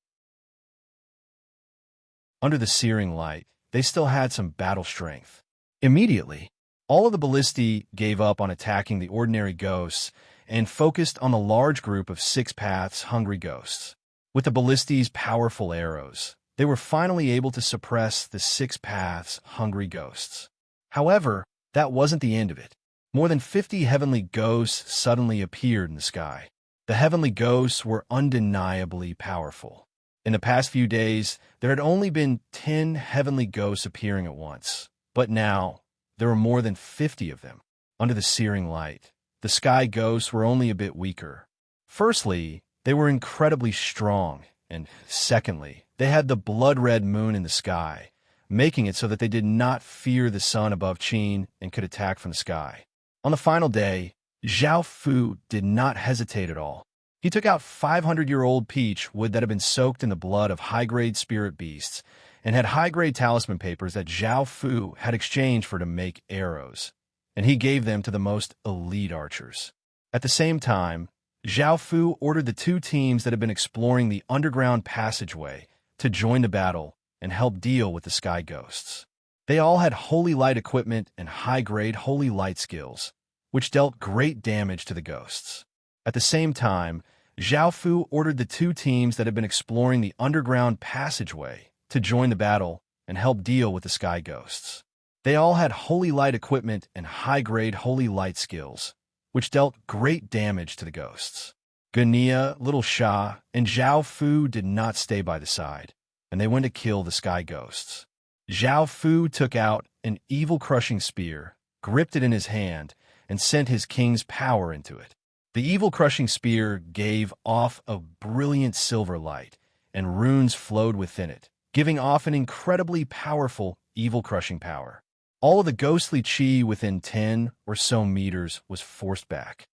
Under the searing light, they still had some battle strength. Immediately, all of the ballistae gave up on attacking the ordinary ghosts and focused on the large group of Six Paths hungry ghosts. With the ballistae's powerful arrows, they were finally able to suppress the Six Paths hungry ghosts. However, that wasn't the end of it. More than 50 heavenly ghosts suddenly appeared in the sky. The heavenly ghosts were undeniably powerful. In the past few days, there had only been 10 heavenly ghosts appearing at once, but now there were more than 50 of them. Under the searing light, the sky ghosts were only a bit weaker. Firstly, they were incredibly strong, and secondly, they had the blood-red moon in the sky, making it so that they did not fear the sun above Qin and could attack from the sky. On the final day, Zhao Fu did not hesitate at all. He took out 500-year-old peach wood that had been soaked in the blood of high-grade spirit beasts and had high-grade talisman papers that Zhao Fu had exchanged for to make arrows, and he gave them to the most elite archers. At the same time, Zhao Fu ordered the 2 teams that had been exploring the underground passageway to join the battle and help deal with the sky ghosts. They all had holy light equipment and high-grade holy light skills, which dealt great damage to the ghosts. At the same time, Zhao Fu ordered the 2 teams that had been exploring the underground passageway to join the battle and help deal with the sky ghosts. They all had holy light equipment and high-grade holy light skills, which dealt great damage to the ghosts. Gania, Little Sha, and Zhao Fu did not stay by the side, and they went to kill the sky ghosts. Zhao Fu took out an evil-crushing spear, gripped it in his hand, and sent his king's power into it. The evil-crushing spear gave off a brilliant silver light, and runes flowed within it, giving off an incredibly powerful evil-crushing power. All of the ghostly chi within 10 or so meters was forced back.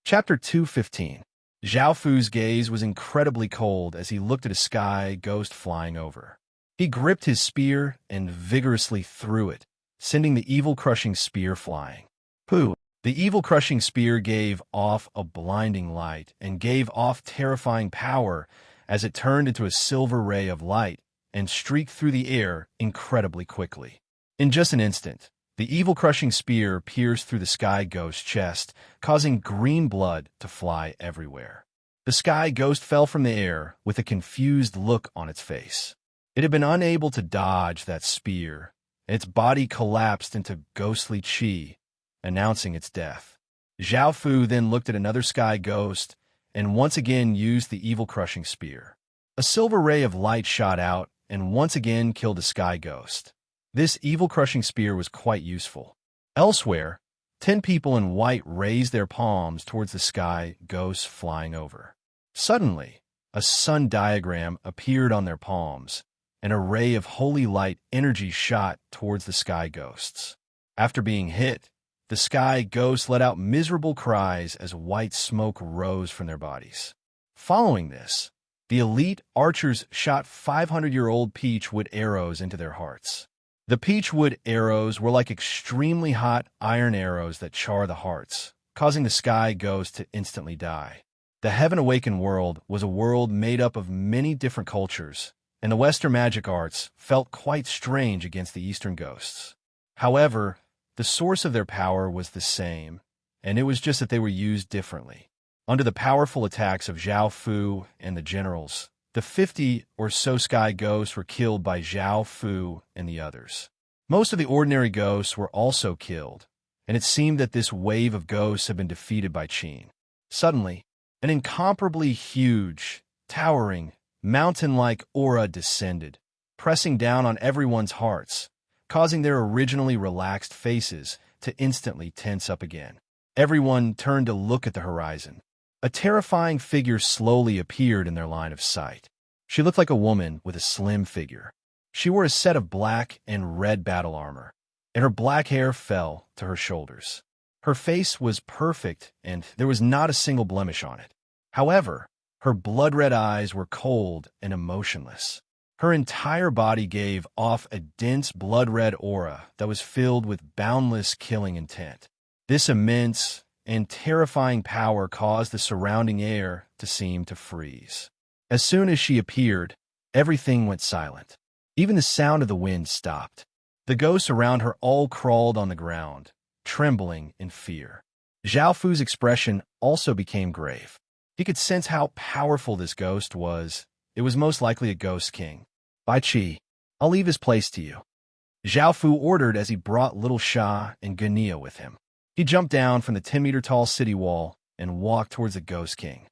Chapter 215. Zhao Fu's gaze was incredibly cold as he looked at a sky ghost flying over. He gripped his spear and vigorously threw it, sending the evil-crushing spear flying. Pooh! The evil-crushing spear gave off a blinding light and gave off terrifying power as it turned into a silver ray of light and streaked through the air incredibly quickly. In just an instant, the evil-crushing spear pierced through the sky ghost's chest, causing green blood to fly everywhere. The sky ghost fell from the air with a confused look on its face. It had been unable to dodge that spear, and its body collapsed into ghostly chi, announcing its death. Zhao Fu then looked at another sky ghost and once again used the evil-crushing spear. A silver ray of light shot out and once again killed the sky ghost. This evil-crushing spear was quite useful. Elsewhere, 10 people in white raised their palms towards the sky ghosts flying over. Suddenly, a sun diagram appeared on their palms, and a ray of holy light energy shot towards the sky ghosts. After being hit, the sky ghosts let out miserable cries as white smoke rose from their bodies. Following this, the elite archers shot 500-year-old peachwood arrows into their hearts. The peachwood arrows were like extremely hot iron arrows that char the hearts, causing the sky ghost to instantly die. The Heaven Awakened world was a world made up of many different cultures, and the Western magic arts felt quite strange against the Eastern ghosts. However, the source of their power was the same, and it was just that they were used differently. Under the powerful attacks of Zhao Fu and the generals, the 50 or so sky ghosts were killed by Zhao Fu and the others. Most of the ordinary ghosts were also killed, and it seemed that this wave of ghosts had been defeated by Qin. Suddenly, an incomparably huge, towering, mountain-like aura descended, pressing down on everyone's hearts, causing their originally relaxed faces to instantly tense up again. Everyone turned to look at the horizon. A terrifying figure slowly appeared in their line of sight. She looked like a woman with a slim figure. She wore a set of black and red battle armor, and her black hair fell to her shoulders. Her face was perfect, and there was not a single blemish on it. However, her blood-red eyes were cold and emotionless. Her entire body gave off a dense blood-red aura that was filled with boundless killing intent. This immense and terrifying power caused the surrounding air to seem to freeze. As soon as she appeared, everything went silent. Even the sound of the wind stopped. The ghosts around her all crawled on the ground, trembling in fear. Zhao Fu's expression also became grave. He could sense how powerful this ghost was. It was most likely a ghost king. Bai Qi, I'll leave his place to you, Zhao Fu ordered as he brought little Sha and Gania with him. He jumped down from the 10-meter-tall city wall and walked towards the ghost king.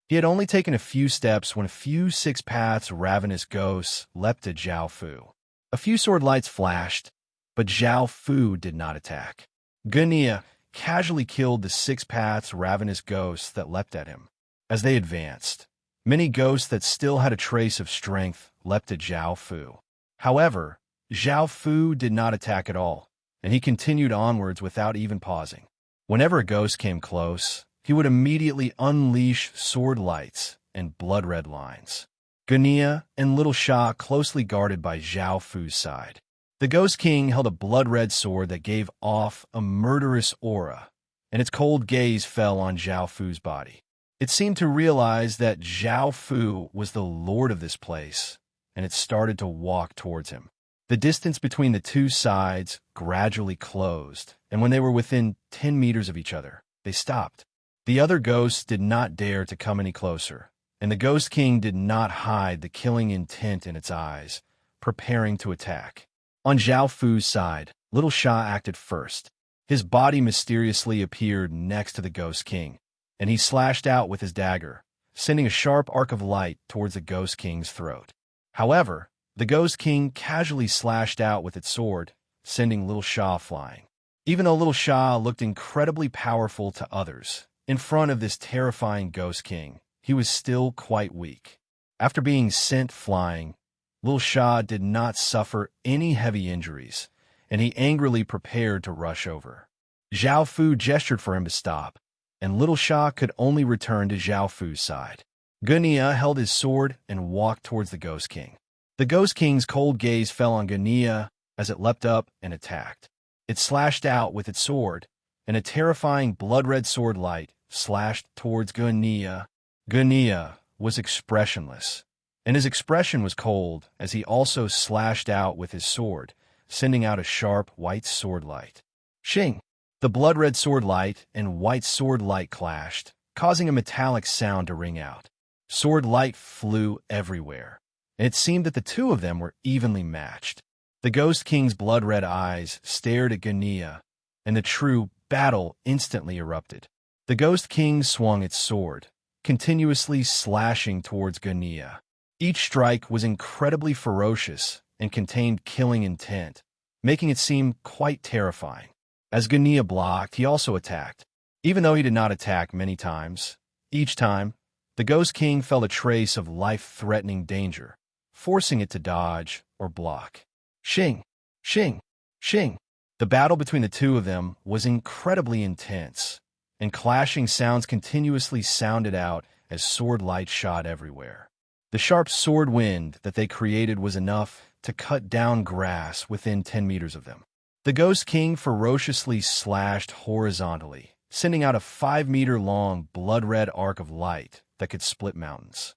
He had only taken a few steps when a few six-paths ravenous ghosts leapt at Zhao Fu. A few sword lights flashed, but Zhao Fu did not attack. Gania casually killed the six-paths ravenous ghosts that leapt at him. As they advanced, many ghosts that still had a trace of strength leapt at Zhao Fu. However, Zhao Fu did not attack at all, and he continued onwards without even pausing. Whenever a ghost came close, he would immediately unleash sword lights and blood-red lines. Gania and little Sha closely guarded by Zhao Fu's side. The Ghost King held a blood-red sword that gave off a murderous aura, and its cold gaze fell on Zhao Fu's body. It seemed to realize that Zhao Fu was the lord of this place, and it started to walk towards him. The distance between the two sides gradually closed, and when they were within 10 meters of each other, they stopped. The other ghosts did not dare to come any closer, and the Ghost King did not hide the killing intent in its eyes, preparing to attack. On Zhao Fu's side, little Sha acted first. His body mysteriously appeared next to the Ghost King, and he slashed out with his dagger, sending a sharp arc of light towards the Ghost King's throat. However, the Ghost King casually slashed out with its sword, sending little Sha flying. Even though little Sha looked incredibly powerful to others, in front of this terrifying Ghost King, he was still quite weak. After being sent flying, little Sha did not suffer any heavy injuries, and he angrily prepared to rush over. Zhao Fu gestured for him to stop, and little Sha could only return to Zhao Fu's side. Gania held his sword and walked towards the Ghost King. The Ghost King's cold gaze fell on Gania as it leapt up and attacked. It slashed out with its sword, and a terrifying blood-red sword light slashed towards Gania. Gania was expressionless, and his expression was cold as he also slashed out with his sword, sending out a sharp white sword light. Shing! The blood-red sword light and white sword light clashed, causing a metallic sound to ring out. Sword light flew everywhere, and it seemed that the two of them were evenly matched. The Ghost King's blood-red eyes stared at Gania, and the true battle instantly erupted. The Ghost King swung its sword, continuously slashing towards Gania. Each strike was incredibly ferocious and contained killing intent, making it seem quite terrifying. As Gania blocked, he also attacked. Even though he did not attack many times, each time, the Ghost King felt a trace of life-threatening danger, forcing it to dodge or block. Shing! Shing! Shing! The battle between the two of them was incredibly intense, and clashing sounds continuously sounded out as sword light shot everywhere. The sharp sword wind that they created was enough to cut down grass within 10 meters of them. The Ghost King ferociously slashed horizontally, sending out a 5-meter-long blood-red arc of light that could split mountains.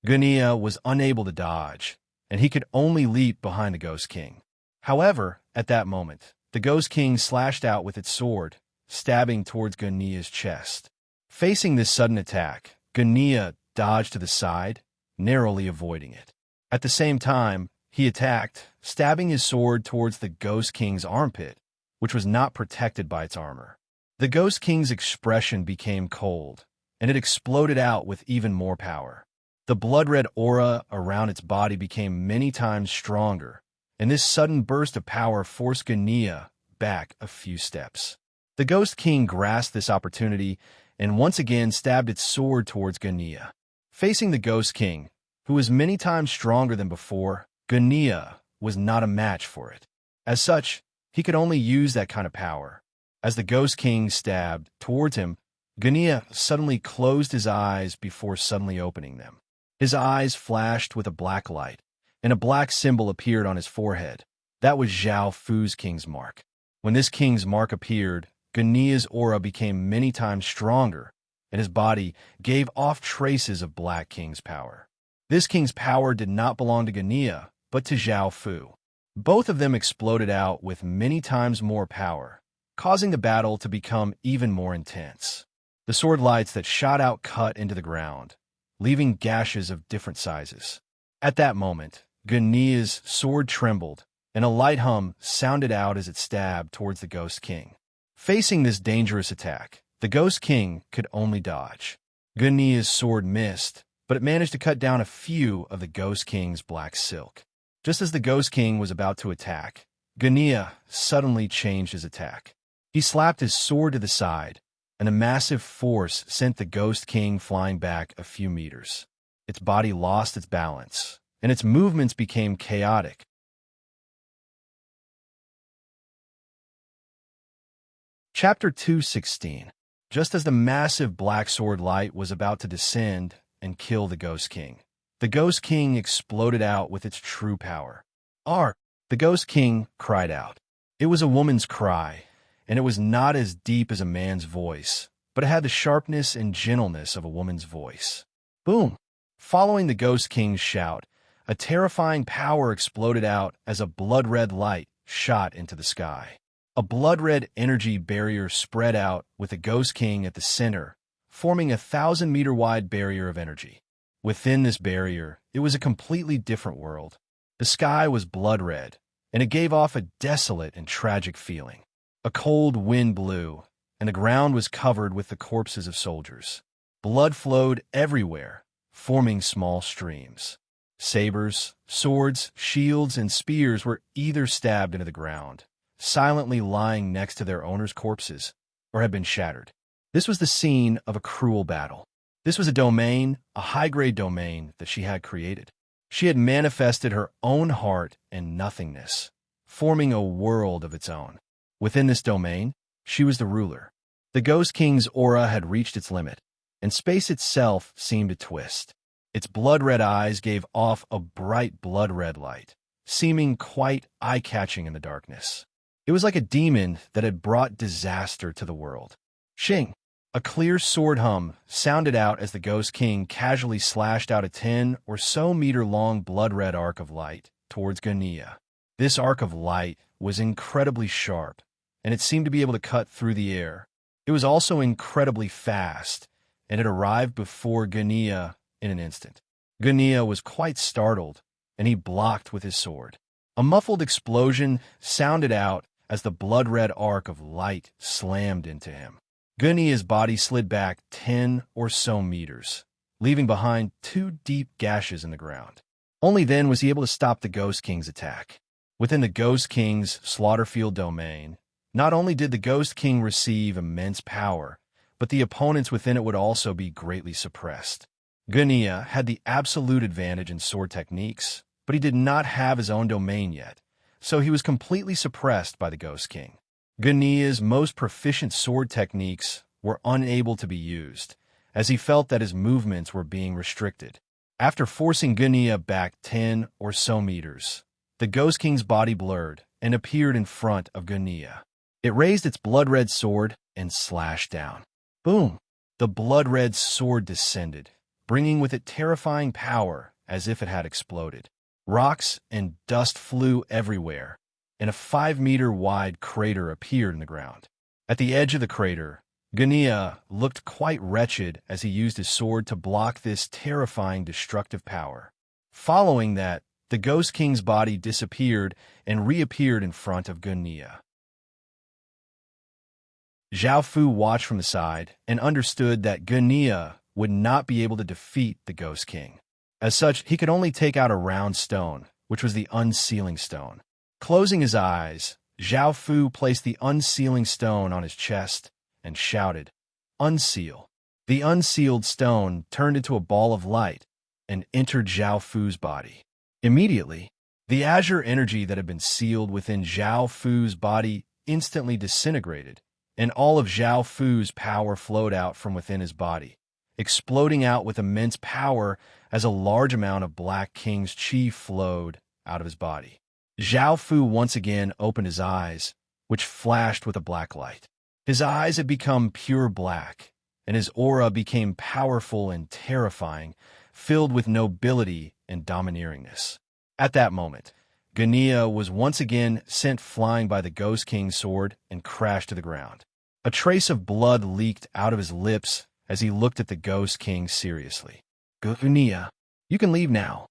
Gania was unable to dodge, and he could only leap behind the Ghost King. However, at that moment, the Ghost King slashed out with its sword, stabbing towards Gania's chest. Facing this sudden attack, Gania dodged to the side, narrowly avoiding it. At the same time, he attacked, stabbing his sword towards the Ghost King's armpit, which was not protected by its armor. The Ghost King's expression became cold, and it exploded out with even more power. The blood-red aura around its body became many times stronger, and this sudden burst of power forced Guinea back a few steps. The Ghost King grasped this opportunity and once again stabbed its sword towards Guinea. Facing the Ghost King, who was many times stronger than before, Guinea was not a match for it. As such, he could only use that kind of power. As the Ghost King stabbed towards him, Guinea suddenly closed his eyes before suddenly opening them. His eyes flashed with a black light, and a black symbol appeared on his forehead. That was Zhao Fu's king's mark. When this king's mark appeared, Guinea's aura became many times stronger, and his body gave off traces of Black King's power. This king's power did not belong to Guinea, but to Zhao Fu. Both of them exploded out with many times more power, causing the battle to become even more intense. The sword lights that shot out cut into the ground, leaving gashes of different sizes. At that moment, Guinea's sword trembled, and a light hum sounded out as it stabbed towards the Ghost King. Facing this dangerous attack, the Ghost King could only dodge. Guinea's sword missed, but it managed to cut down a few of the Ghost King's black silk. Just as the Ghost King was about to attack, Guinea suddenly changed his attack. He slapped his sword to the side, and a massive force sent the Ghost King flying back a few meters. Its body lost its balance, and its movements became chaotic. Chapter 2:16. Just as the massive black sword light was about to descend and kill the Ghost King, the Ghost King exploded out with its true power. "Ark!" The Ghost King cried out. It was a woman's cry, and it was not as deep as a man's voice, but it had the sharpness and gentleness of a woman's voice. Boom! Following the Ghost King's shout, a terrifying power exploded out as a blood-red light shot into the sky. A blood-red energy barrier spread out with the Ghost King at the center, forming a 1,000-meter-wide barrier of energy. Within this barrier, it was a completely different world. The sky was blood-red, and it gave off a desolate and tragic feeling. A cold wind blew, and the ground was covered with the corpses of soldiers. Blood flowed everywhere, forming small streams. Sabers, swords, shields, and spears were either stabbed into the ground, silently lying next to their owners' corpses, or had been shattered. This was the scene of a cruel battle. This was a domain, a high-grade domain that she had created. She had manifested her own heart and nothingness, forming a world of its own. Within this domain, she was the ruler. The Ghost King's aura had reached its limit, and space itself seemed to twist. Its blood-red eyes gave off a bright blood-red light, seeming quite eye-catching in the darkness. It was like a demon that had brought disaster to the world. Shing! A clear sword hum sounded out as the Ghost King casually slashed out a 10 or so meter-long blood-red arc of light towards Guinea. This arc of light was incredibly sharp, and it seemed to be able to cut through the air. It was also incredibly fast, and it arrived before Guinea in an instant. Guinea was quite startled, and he blocked with his sword. A muffled explosion sounded out as the blood-red arc of light slammed into him. Guinea's body slid back 10 or so meters, leaving behind 2 deep gashes in the ground. Only then was he able to stop the Ghost King's attack. Within the Ghost King's Slaughterfield domain, not only did the Ghost King receive immense power, but the opponents within it would also be greatly suppressed. Guinea had the absolute advantage in sword techniques, but he did not have his own domain yet, so he was completely suppressed by the Ghost King. Guinea's most proficient sword techniques were unable to be used, as he felt that his movements were being restricted. After forcing Guinea back 10 or so meters, the Ghost King's body blurred and appeared in front of Guinea. It raised its blood-red sword and slashed down. Boom! The blood-red sword descended, bringing with it terrifying power as if it had exploded. Rocks and dust flew everywhere, and a 5-meter-wide crater appeared in the ground. At the edge of the crater, Guinea looked quite wretched as he used his sword to block this terrifying destructive power. Following that, the Ghost King's body disappeared and reappeared in front of Guinea. Zhao Fu watched from the side and understood that Guinea would not be able to defeat the Ghost King. As such, he could only take out a round stone, which was the unsealing stone. Closing his eyes, Zhao Fu placed the unsealing stone on his chest and shouted, "Unseal." The unsealed stone turned into a ball of light and entered Zhao Fu's body. Immediately, the azure energy that had been sealed within Zhao Fu's body instantly disintegrated, and all of Zhao Fu's power flowed out from within his body, exploding out with immense power as a large amount of Black King's chi flowed out of his body. Zhao Fu once again opened his eyes, which flashed with a black light. His eyes had become pure black, and his aura became powerful and terrifying, filled with nobility and domineeringness. At that moment, Guinea was once again sent flying by the Ghost King's sword and crashed to the ground. A trace of blood leaked out of his lips as he looked at the Ghost King seriously. "Guinea, you can leave now."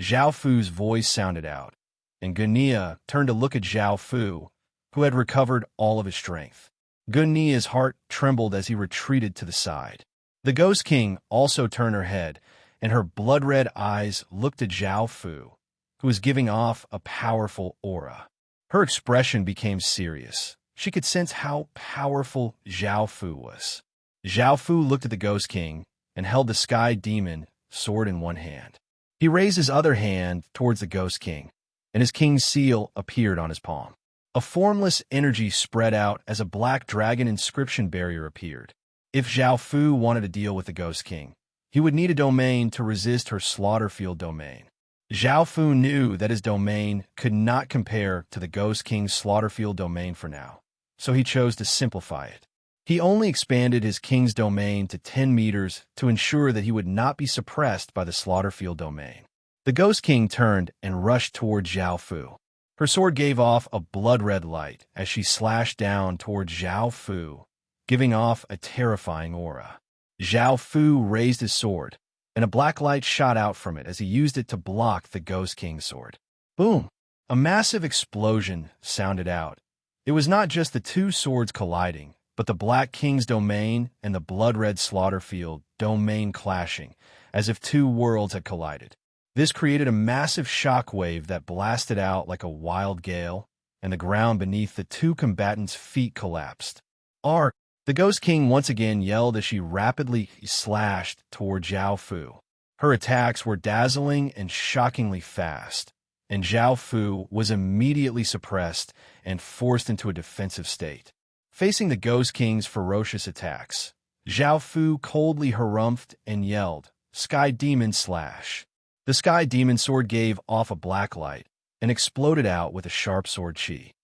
Zhao Fu's voice sounded out, and Guinea turned to look at Zhao Fu, who had recovered all of his strength. Guinea's heart trembled as he retreated to the side. The Ghost King also turned her head, and her blood-red eyes looked at Zhao Fu, who was giving off a powerful aura. Her expression became serious. She could sense how powerful Zhao Fu was. Zhao Fu looked at the Ghost King and held the Sky Demon sword in one hand. He raised his other hand towards the Ghost King, and his king's seal appeared on his palm. A formless energy spread out as a black dragon inscription barrier appeared. If Zhao Fu wanted to deal with the Ghost King, he would need a domain to resist her Slaughterfield domain. Zhao Fu knew that his domain could not compare to the Ghost King's Slaughterfield domain for now, so he chose to simplify it. He only expanded his king's domain to 10 meters to ensure that he would not be suppressed by the Slaughterfield domain. The Ghost King turned and rushed toward Zhao Fu. Her sword gave off a blood-red light as she slashed down toward Zhao Fu, giving off a terrifying aura. Zhao Fu raised his sword, and a black light shot out from it as he used it to block the Ghost King's sword. Boom! A massive explosion sounded out. It was not just the two swords colliding, but the Black King's domain and the blood-red Slaughterfield domain clashing, as if two worlds had collided. This created a massive shockwave that blasted out like a wild gale, and the ground beneath the two combatants' feet collapsed. "Ark!" The Ghost King once again yelled as she rapidly slashed toward Zhao Fu. Her attacks were dazzling and shockingly fast, and Zhao Fu was immediately suppressed and forced into a defensive state. Facing the Ghost King's ferocious attacks, Zhao Fu coldly harumphed and yelled, "Sky Demon Slash!" The Sky Demon sword gave off a black light and exploded out with a sharp sword chi.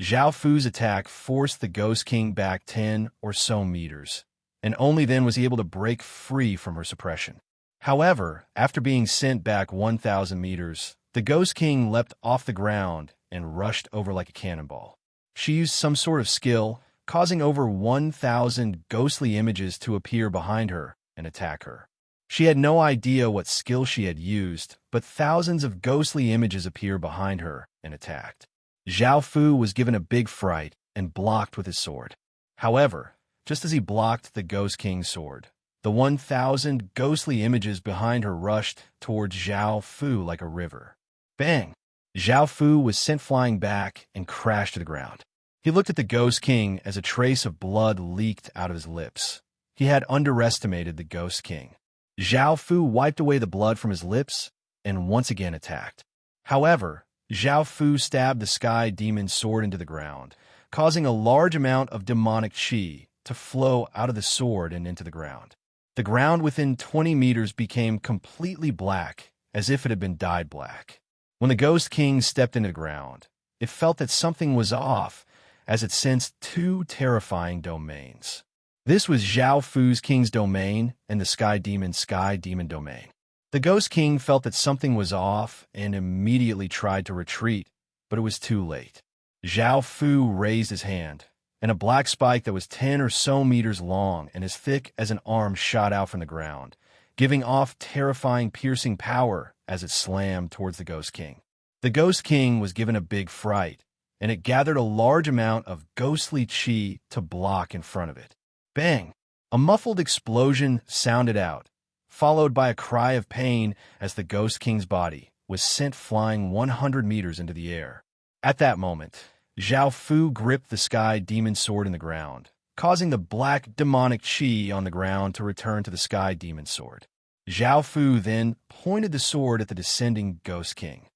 Zhao Fu's attack forced the Ghost King back 10 or so meters, and only then was he able to break free from her suppression. However, after being sent back 1,000 meters, the Ghost King leapt off the ground and rushed over like a cannonball. She used some sort of skill, causing over 1,000 ghostly images to appear behind her and attack her. She had no idea what skill she had used, but thousands of ghostly images appeared behind her and attacked. Zhao Fu was given a big fright and blocked with his sword. However, just as he blocked the Ghost King's sword, the 1,000 ghostly images behind her rushed towards Zhao Fu like a river. Bang! Zhao Fu was sent flying back and crashed to the ground. He looked at the Ghost King as a trace of blood leaked out of his lips. He had underestimated the Ghost King. Zhao Fu wiped away the blood from his lips and once again attacked. However, Zhao Fu stabbed the Sky Demon's sword into the ground, causing a large amount of demonic chi to flow out of the sword and into the ground. The ground within 20 meters became completely black, as if it had been dyed black. When the Ghost King stepped into the ground, it felt that something was off, as it sensed two terrifying domains. This was Zhao Fu's King's domain and the Sky Demon's domain. The Ghost King felt that something was off and immediately tried to retreat, but it was too late. Zhao Fu raised his hand, and a black spike that was 10 or so meters long and as thick as an arm shot out from the ground, giving off terrifying piercing power as it slammed towards the Ghost King. The Ghost King was given a big fright, and it gathered a large amount of ghostly chi to block in front of it. Bang! A muffled explosion sounded out, followed by a cry of pain as the Ghost King's body was sent flying 100 meters into the air. At that moment, Zhao Fu gripped the sky demon sword in the ground, causing the black demonic chi on the ground to return to the sky demon sword. Zhao Fu then pointed the sword at the descending Ghost King.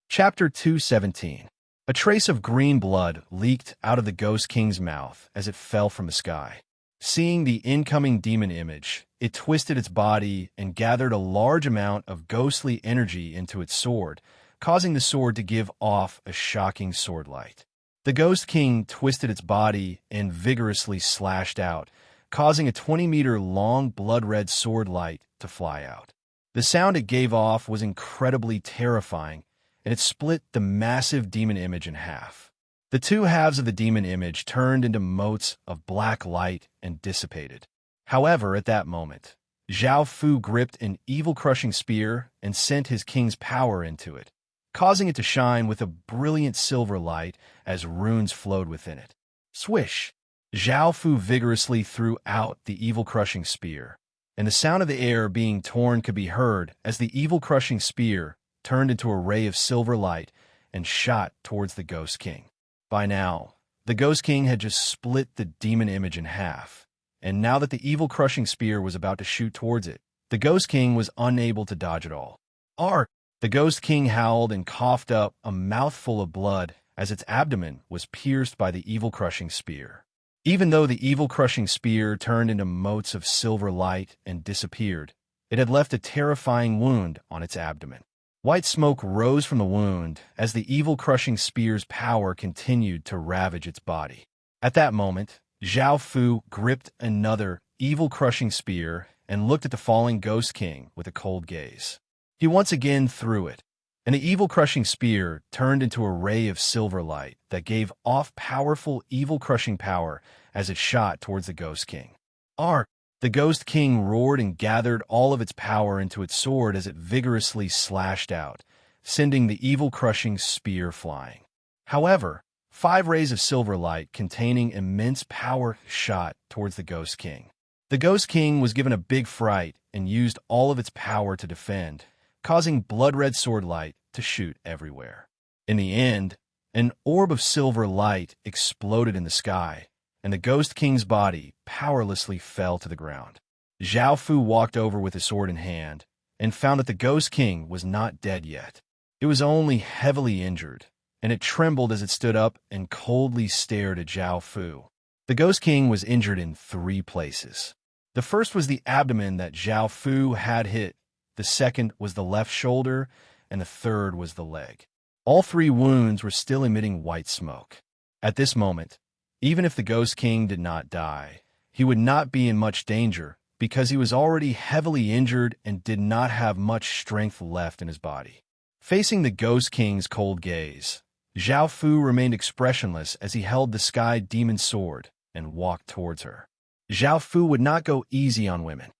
Chapter 217. A trace of green blood leaked out of the Ghost King's mouth as it fell from the sky. Seeing the incoming demon image, it twisted its body and gathered a large amount of ghostly energy into its sword, causing the sword to give off a shocking sword light. The Ghost King twisted its body and vigorously slashed out, causing a 20-meter-long blood-red sword light to fly out. The sound it gave off was incredibly terrifying, and it split the massive demon image in half. The two halves of the demon image turned into motes of black light and dissipated. However, at that moment, Zhao Fu gripped an evil-crushing spear and sent his king's power into it, causing it to shine with a brilliant silver light as runes flowed within it. Swish! Zhao Fu vigorously threw out the evil-crushing spear, and the sound of the air being torn could be heard as the evil-crushing spear turned into a ray of silver light and shot towards the Ghost King. By now, the Ghost King had just split the demon image in half, and now that the evil-crushing spear was about to shoot towards it, the Ghost King was unable to dodge it all. Ark! The Ghost King howled and coughed up a mouthful of blood as its abdomen was pierced by the evil-crushing spear. Even though the evil-crushing spear turned into motes of silver light and disappeared, it had left a terrifying wound on its abdomen. White smoke rose from the wound as the evil-crushing spear's power continued to ravage its body. At that moment, Zhao Fu gripped another evil-crushing spear and looked at the falling Ghost King with a cold gaze. He once again threw it, and the evil-crushing spear turned into a ray of silver light that gave off powerful evil-crushing power as it shot towards the Ghost King. Ark! The Ghost King roared and gathered all of its power into its sword as it vigorously slashed out, sending the evil-crushing spear flying. However, 5 rays of silver light containing immense power shot towards the Ghost King. The Ghost King was given a big fright and used all of its power to defend, causing blood-red sword light to shoot everywhere. In the end, an orb of silver light exploded in the sky, and the Ghost King's body powerlessly fell to the ground. Zhao Fu walked over with his sword in hand and found that the Ghost King was not dead yet. It was only heavily injured, and it trembled as it stood up and coldly stared at Zhao Fu. The Ghost King was injured in 3 places. The first was the abdomen that Zhao Fu had hit, the second was the left shoulder, and the third was the leg. All 3 wounds were still emitting white smoke. At this moment, even if the Ghost King did not die, he would not be in much danger because he was already heavily injured and did not have much strength left in his body. Facing the Ghost King's cold gaze, Zhao Fu remained expressionless as he held the sky demon sword and walked towards her. Zhao Fu would not go easy on women.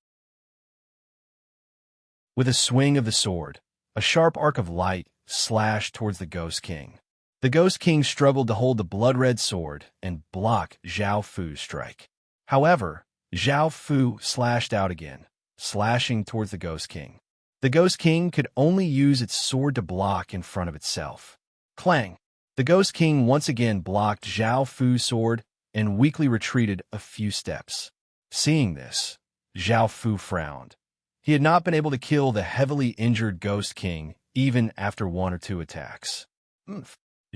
With a swing of the sword, a sharp arc of light slashed towards the Ghost King. The Ghost King struggled to hold the blood-red sword and block Zhao Fu's strike. However, Zhao Fu slashed out again, slashing towards the Ghost King. The Ghost King could only use its sword to block in front of itself. Clang! The Ghost King once again blocked Zhao Fu's sword and weakly retreated a few steps. Seeing this, Zhao Fu frowned. He had not been able to kill the heavily injured Ghost King even after 1 or 2 attacks.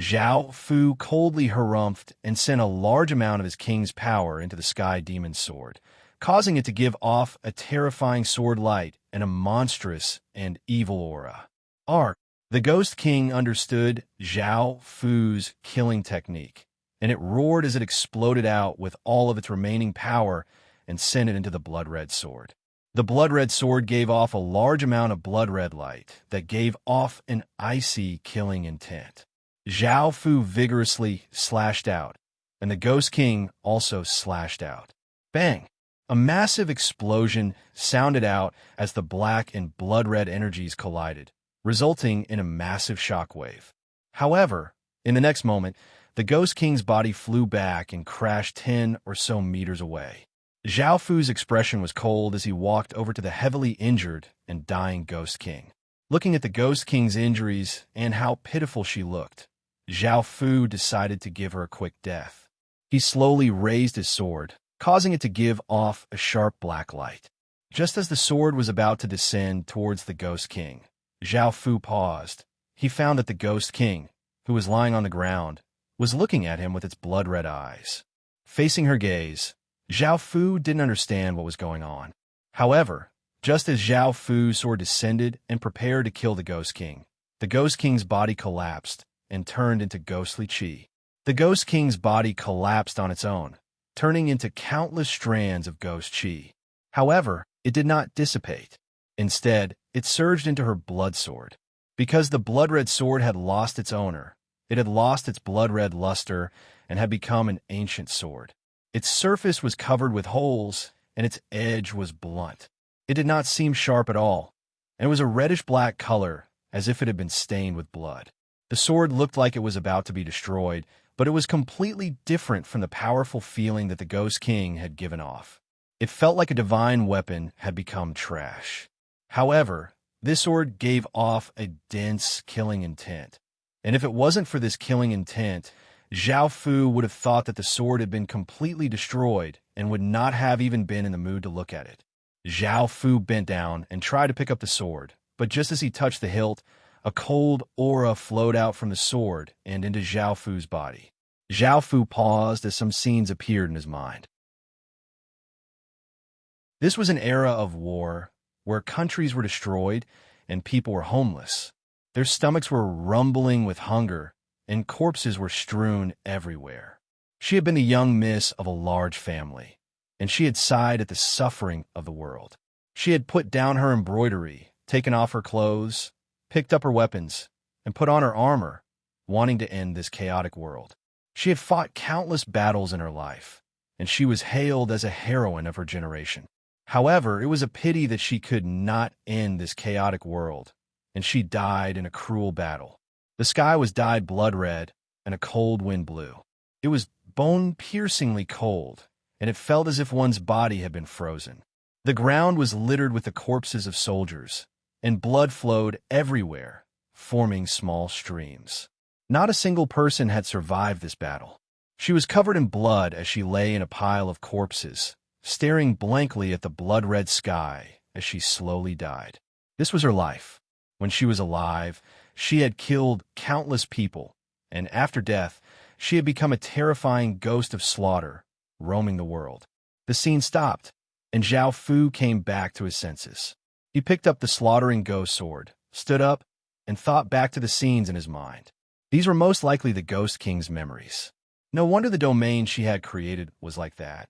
Zhao Fu coldly harumphed and sent a large amount of his king's power into the sky demon's sword, causing it to give off a terrifying sword light and a monstrous and evil aura. Ark! The Ghost King understood Zhao Fu's killing technique, and it roared as it exploded out with all of its remaining power and sent it into the blood-red sword. The blood-red sword gave off a large amount of blood-red light that gave off an icy killing intent. Zhao Fu vigorously slashed out, and the Ghost King also slashed out. Bang! A massive explosion sounded out as the black and blood-red energies collided, resulting in a massive shockwave. However, in the next moment, the Ghost King's body flew back and crashed 10 or so meters away. Zhao Fu's expression was cold as he walked over to the heavily injured and dying Ghost King. Looking at the Ghost King's injuries and how pitiful she looked, Zhao Fu decided to give her a quick death. He slowly raised his sword, causing it to give off a sharp black light. Just as the sword was about to descend towards the Ghost King, Zhao Fu paused. He found that the Ghost King, who was lying on the ground, was looking at him with its blood-red eyes. Facing her gaze, Zhao Fu didn't understand what was going on. However, just as Zhao Fu's sword descended and prepared to kill the Ghost King's body collapsed and turned into ghostly qi. The Ghost King's body collapsed on its own, turning into countless strands of ghost qi. However, it did not dissipate. Instead, it surged into her blood sword. Because the blood-red sword had lost its owner, it had lost its blood-red luster and had become an ancient sword. Its surface was covered with holes, and its edge was blunt. It did not seem sharp at all, and it was a reddish-black color, as if it had been stained with blood. The sword looked like it was about to be destroyed, but it was completely different from the powerful feeling that the Ghost King had given off. It felt like a divine weapon had become trash. However, this sword gave off a dense, killing intent. And if it wasn't for this killing intent, Zhao Fu would have thought that the sword had been completely destroyed and would not have even been in the mood to look at it. Zhao Fu bent down and tried to pick up the sword, but just as he touched the hilt, a cold aura flowed out from the sword and into Zhao Fu's body. Zhao Fu paused as some scenes appeared in his mind. This was an era of war, where countries were destroyed and people were homeless. Their stomachs were rumbling with hunger, and corpses were strewn everywhere. She had been the young miss of a large family, and she had sighed at the suffering of the world. She had put down her embroidery, taken off her clothes, picked up her weapons, and put on her armor, wanting to end this chaotic world. She had fought countless battles in her life, and she was hailed as a heroine of her generation. However, it was a pity that she could not end this chaotic world, and she died in a cruel battle. The sky was dyed blood red, and a cold wind blew. It was bone-piercingly cold, and it felt as if one's body had been frozen. The ground was littered with the corpses of soldiers, and blood flowed everywhere, forming small streams. Not a single person had survived this battle. She was covered in blood as she lay in a pile of corpses, staring blankly at the blood-red sky as she slowly died. This was her life. When she was alive, she had killed countless people, and after death, she had become a terrifying ghost of slaughter, roaming the world. The scene stopped, and Zhao Fu came back to his senses. He picked up the slaughtering ghost sword, stood up, and thought back to the scenes in his mind. These were most likely the Ghost King's memories. No wonder the domain she had created was like that.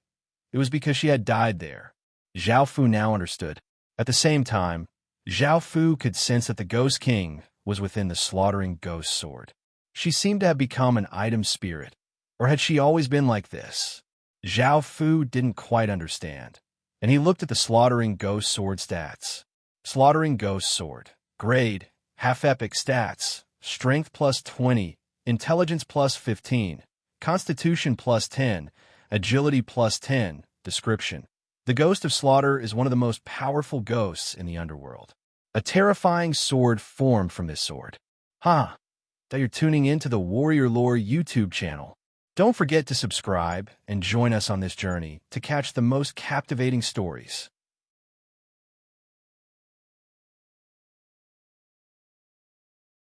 It was because she had died there. Zhao Fu now understood. At the same time, Zhao Fu could sense that the Ghost King was within the slaughtering ghost sword. She seemed to have become an item spirit, or had she always been like this? Zhao Fu didn't quite understand, and he looked at the slaughtering ghost sword stats. Slaughtering ghost sword. Grade, half-epic stats, strength plus 20, intelligence plus 15, constitution plus 10, agility plus 10, description. The Ghost of Slaughter is one of the most powerful ghosts in the underworld. A terrifying sword formed from this sword. That you're tuning in to the Warrior Lore YouTube channel. Don't forget to subscribe and join us on this journey to catch the most captivating stories.